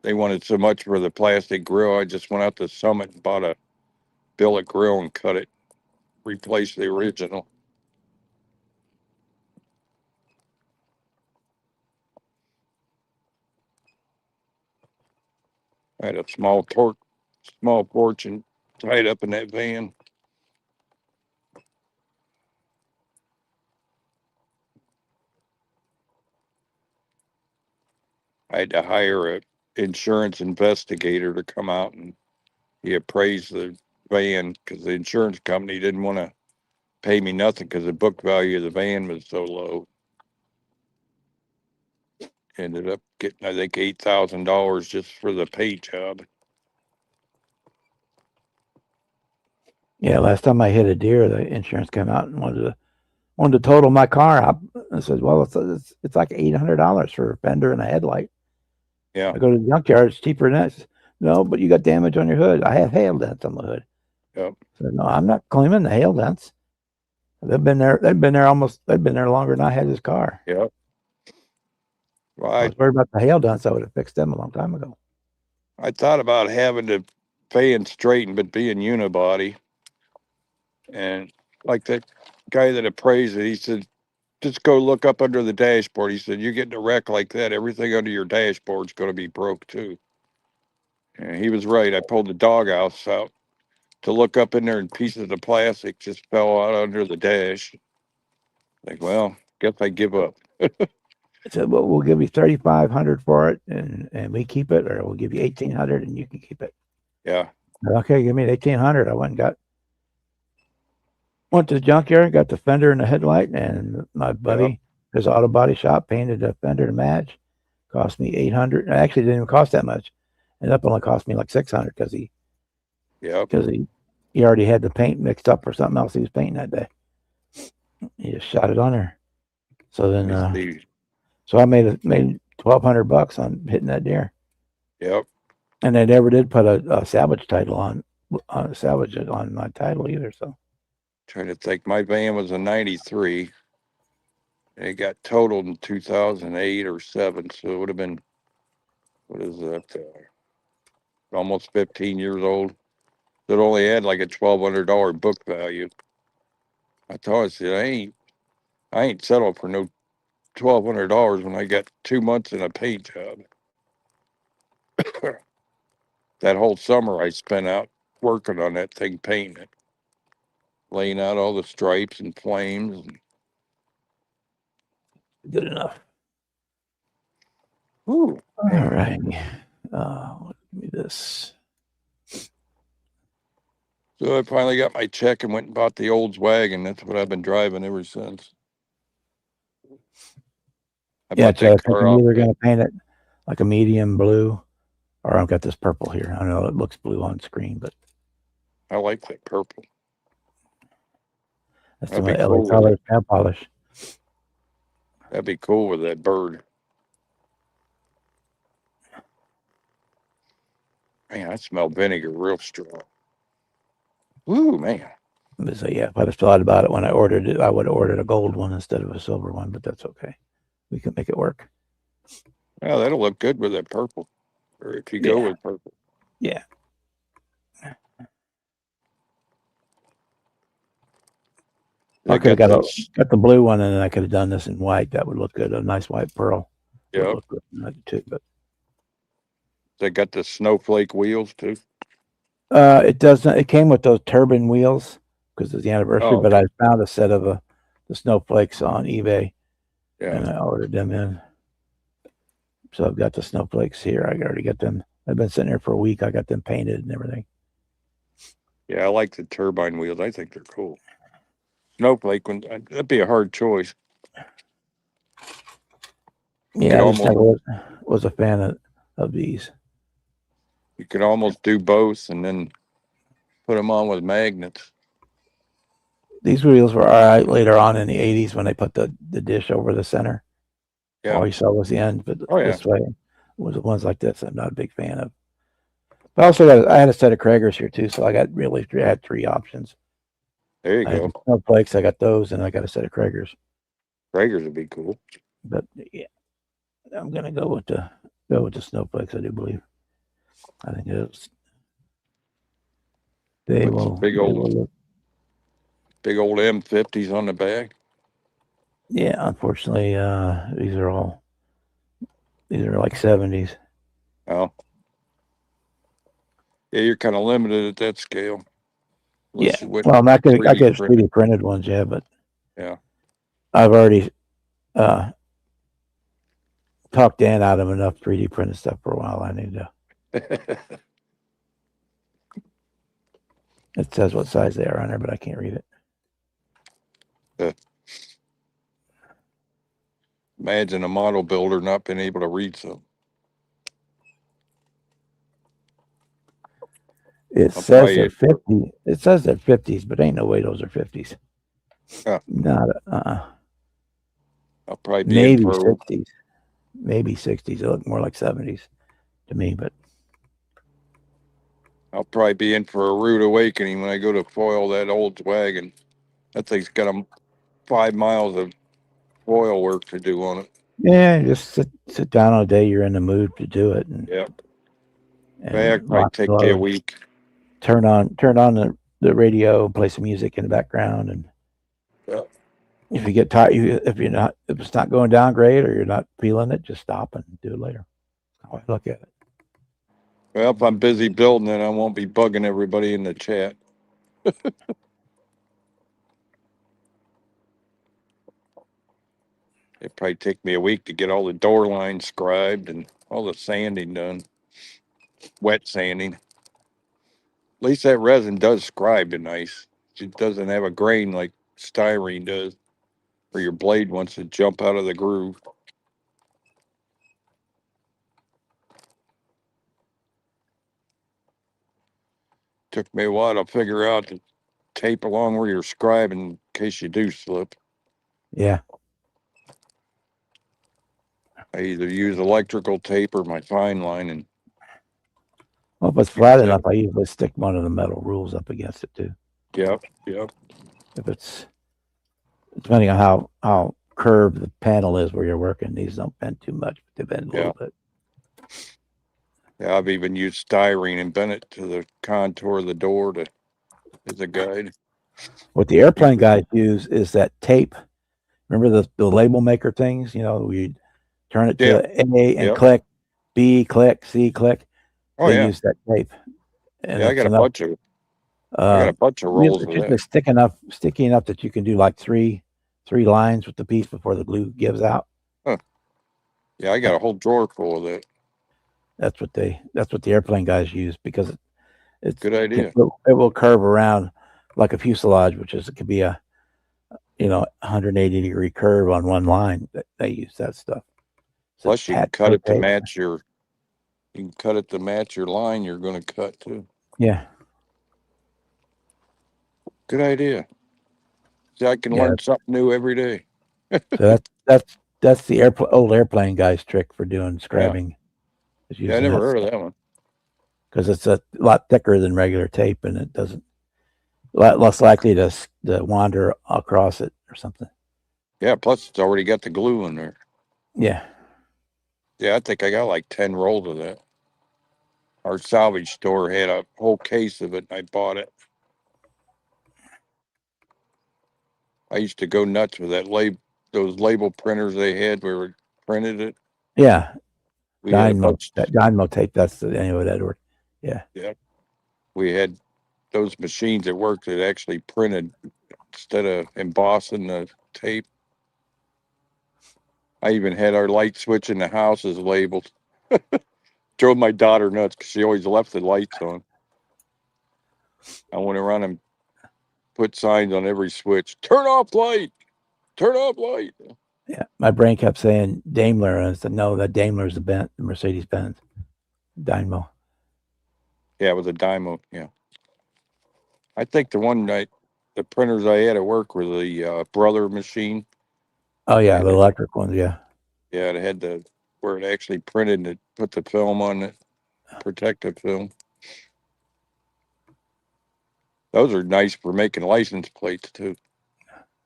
They wanted so much for the plastic grill. I just went out to Summit and bought a billet grill and cut it, replaced the original. I had a small fortune tied up in that van. I had to hire an insurance investigator to come out, and he appraised the van because the insurance company didn't want to pay me nothing because the book value of the van was so low. Ended up getting, I think, $8,000 just for the paint job. Yeah, last time I hit a deer, the insurance came out and wanted to total my car up. I said, "Well, it's like $800 for a fender and a headlight." Yeah. I go to the junkyard, it's cheaper than that. No, but you got damage on your hood. I have hail dents on the hood. Yep. So no, I'm not claiming the hail dents. They've been there longer than I had this car. Yep. Well, I was worried about the hail dents. I would have fixed them a long time ago. I thought about having to pay and straighten, but being unibody. And like that guy that appraised it, he said, just go look up under the dashboard. He said, you get in a wreck like that, everything under your dashboard's going to be broke too. And he was right. I pulled the doghouse out to look up in there, and pieces of plastic just fell out under the dash. Like, well, guess I give up. I said, well, we'll give you 3,500 for it, and we keep it, or we'll give you 1,800 and you can keep it. Yeah. Okay, give me 1,800. I went to the junkyard, got the fender and the headlight, and my buddy, his auto body shop, painted the fender to match. Cost me 800. Actually, it didn't even cost that much. Ended up only cost me like 600 because he already had the paint mixed up for something else he was painting that day. He just shot it on there. So then, so I made 1,200 bucks on hitting that deer. Yep. And they never did put a salvage title on salvage it on my title either. So Trying to think, my van was a 93. It got totaled in 2008 or 7. So it would have been, what is that? Almost 15 years old. It only had like a $1,200 book value. I told I said, I ain't settled for no $1,200 when I got 2 months in a paint job. That whole summer I spent out working on that thing, painting it, laying out all the stripes and flames. good enough. Ooh, All right. Give me this. so I finally got my check and went and bought the Oldswagon. That's what I've been driving ever since. I Yeah, bought Chad, I that think car I'm off. either going to paint it like a medium blue, or I've got this purple here. I know it looks blue on screen, but I like that purple. that's That'd the be LA cool with Colors nail polish. That'd be cool with that bird. Man, I smell vinegar real strong. Ooh, man. So yeah, if I'd have thought about it when I ordered it, I would have ordered a gold one instead of a silver one, but that's okay. We can make it work. Yeah, that'll look good with that purple. Or if you go Yeah. with purple. Yeah. They I could have got got, this. got the blue one, and then I could have done this in white. That would look good. A nice white pearl. Would Yeah, look good in that too, but they got the snowflake wheels too. it doesn't. It came with those turbine wheels because it's the anniversary. Oh, But I found a set of the snowflakes on eBay, and Yeah, I ordered them in. So I've got the snowflakes here. I already got them. I've been sitting here for a week. I got them painted and everything. yeah, I like the turbine wheels. I think they're cool. Snowflake one, that'd be a hard choice. Yeah, I just almost- never was a fan of these. You could almost do both and then put them on with magnets. These wheels were all right later on in the 80s when they put the dish over the center. Yeah. All you saw was the end, but Oh, yeah. this way was the ones like this I'm not a big fan of. But also I had a set of Kragers here too, so I had 3 options. There you I had go. the snowflakes, I got those, and I got a set of Kragers. Kragers would be cool. But yeah, I'm gonna go with the snowflakes. I do believe. I think it's they With will. big they old- will look- Big old M50s on the back. yeah, unfortunately, these are like 70s. Oh. Yeah, you're kind of limited at that scale. Unless Yeah, you went well, I'm not gonna. I 3D get printed. 3D printed ones, yeah, but Yeah. I've already talked Dan out of enough 3D printed stuff for a while. I need to. It says what size they are on there, but I can't read it. Imagine a model builder not being able to read some. It I'll says buy they're it. 50. It says they're 50s, but ain't no way those are 50s. Yeah. Not I'll probably be maybe in pearl. 60s, maybe 60s. They look more like 70s. to me, but I'll probably be in for a rude awakening when I go to foil that old wagon. That thing's got 5 miles of foil work to do on it. yeah, just sit down on a day you're in the mood to do it, and, Yep. and That might lock take and me a load. week. Turn on the radio, play some music in the background, and Yep. if you get tired, if it's not going down great or you're not feeling it, just stop and do it later. That's how I look at it. Well, if I'm busy building it, I won't be bugging everybody in the chat. It'd probably take me a week to get all the door lines scribed and all the sanding done. Wet sanding. At least that resin does scribe nice. It doesn't have a grain like styrene does, where your blade wants to jump out of the groove. Took me a while to figure out to tape along where you're scribing in case you do slip. Yeah. I either use electrical tape or my fine line, and Well, if it's You flat said- enough, I usually stick one of the metal rules up against it too. yep. If it's depending on how curved the panel is where you're working, these don't bend too much, but they bend a little bit. Yeah, I've even used styrene and bent it to the contour of the door as a guide. What the airplane guys use is that tape. Remember the label maker things? We turn it to A and Yep. click, B click, C click. Oh They yeah, use that tape. And yeah. I it's got a enough, bunch of rolls of it's that. sticky enough that you can do like three lines with the piece before the glue gives out. Yeah, I got a whole drawer full of that. That's what the airplane guys use because it's Good idea. It will curve around like a fuselage, it could be a 180-degree curve on one line. They use that stuff. So Plus, you can pat cut it to tape. match your. You can cut it to match your line you're going to cut too. Yeah, Good idea. See, I can Yeah. learn something new every day. so that's the old airplane guy's trick for doing scribing. Is Yeah, I using never that heard stuff. of that one. Because it's a lot thicker than regular tape, and it doesn't less likely to wander across it or something. Yeah, plus it's already got the glue in there. Yeah, Yeah, I think I got like 10 rolls of that. Our salvage store had a whole case of it, and I bought it. I used to go nuts with those label printers they had where it printed it. yeah. We had a Dynamo bunch. Dynamo tape. That's the name of that word. We had those machines that worked that actually printed instead of embossing the tape. I even had our light switch in the house as labeled. Drove my daughter nuts because she always left the lights on. I went around and put signs on every switch. Turn off light. Turn off light. Yeah, my brain kept saying Daimler, and I said, no, that Daimler's the Mercedes Benz Dynamo. Yeah, it was a Dymo. Yeah. I think the printers I had at work were the Brother machine. Oh yeah, Yeah. the electric ones. Yeah, Yeah, it had where it actually printed and it put the film on it, protective film. Those are nice for making license plates too.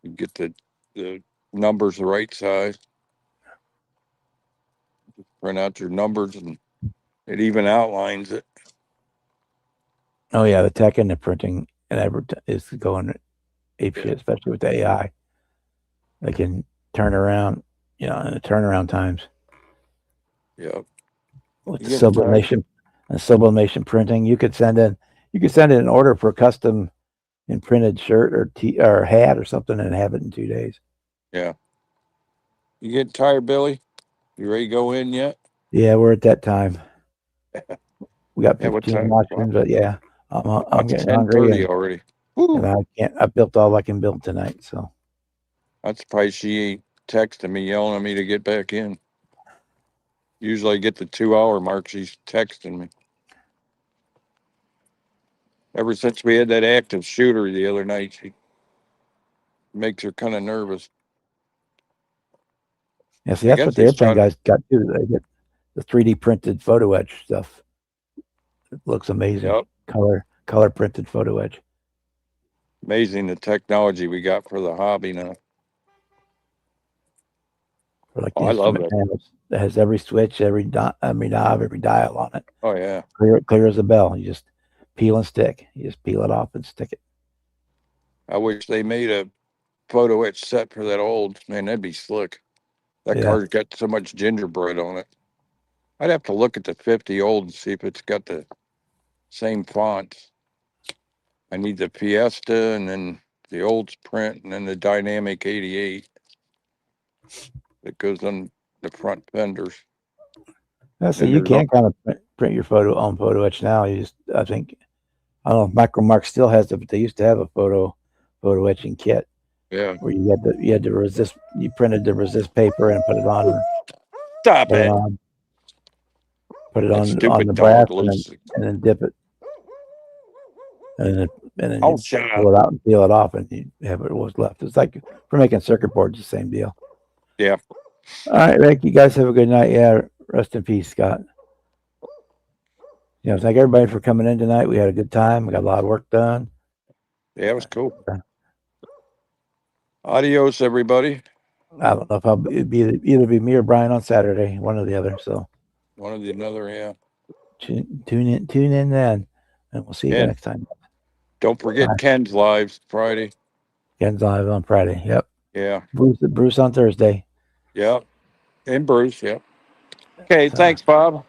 You get the numbers the right size. Print out your numbers and it even outlines it. oh yeah, the tech in the printing and is going ape shit, especially with the AI. They can turn around, in the turnaround times Yeah. with You the get sublimation printing. You could send in an order for a custom and printed shirt or hat or something and have it in 2 days. Yeah. You getting tired, Billy? You ready to go in yet? Yeah, we're at that time. We got Yeah, what 15 time? watchmen, but yeah, I'm It's getting hungry 10:30 already. Woo. and I built all I can build tonight. So I'm surprised she ain't texting me, yelling at me to get back in. Usually I get the 2-hour mark, she's texting me. Ever since we had that active shooter the other night, she makes her kind of nervous. yeah, see, I that's guess what the they airplane shot- guys got to do. the 3D printed photo etch stuff. It looks amazing. Yep. Color printed photo etch. Amazing the technology we got for the hobby now. For like Oh, the I love instrument it. panels. It has every switch, every knob, every dial on it. Oh yeah. Clear as a bell. You just peel and stick. You just peel it off and stick it. I wish they made a photo etch set for that old, man, that'd be slick. That Yeah. car's got so much gingerbread on it. I'd have to look at the 50 old and see if it's got the same fonts. I need the Fiesta and then the old print and then the Dynamic 88 that goes on the front fenders. Yeah, so And you there's can kind of print your photo etch now. You just, I think, I don't know if Micromark still has it, but they used to have a photo etching kit Yeah. where you had to resist. You printed the resist paper and put it on. Stop Put it it. on. Put it That on stupid the dog brass loose. and then dip it, and then Oh, you shut pull up. it out and peel it off, and you have what was left. It's like for making circuit boards, the same deal. Yeah. All right, Rick. You guys have a good night. Yeah, rest in peace, Scott. Thank everybody for coming in tonight. We had a good time. We got a lot of work done. Yeah, it was cool. Adios, everybody. I don't know if I'll either be me or Brian on Saturday, one or the other. So One of the another, yeah. tune in then, and we'll see you And next time. don't forget Bye. Ken's live Friday. Ken's live on Friday. Yep. Yeah. Bruce on Thursday. Yeah. And Bruce, yeah. Okay, thanks, Bob.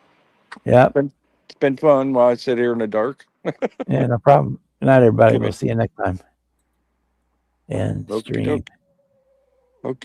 Yep. It's been fun while I sit here in the dark. Yeah, no problem. Good night, everybody. Okay, We'll see you next time. And Okey stream. doke.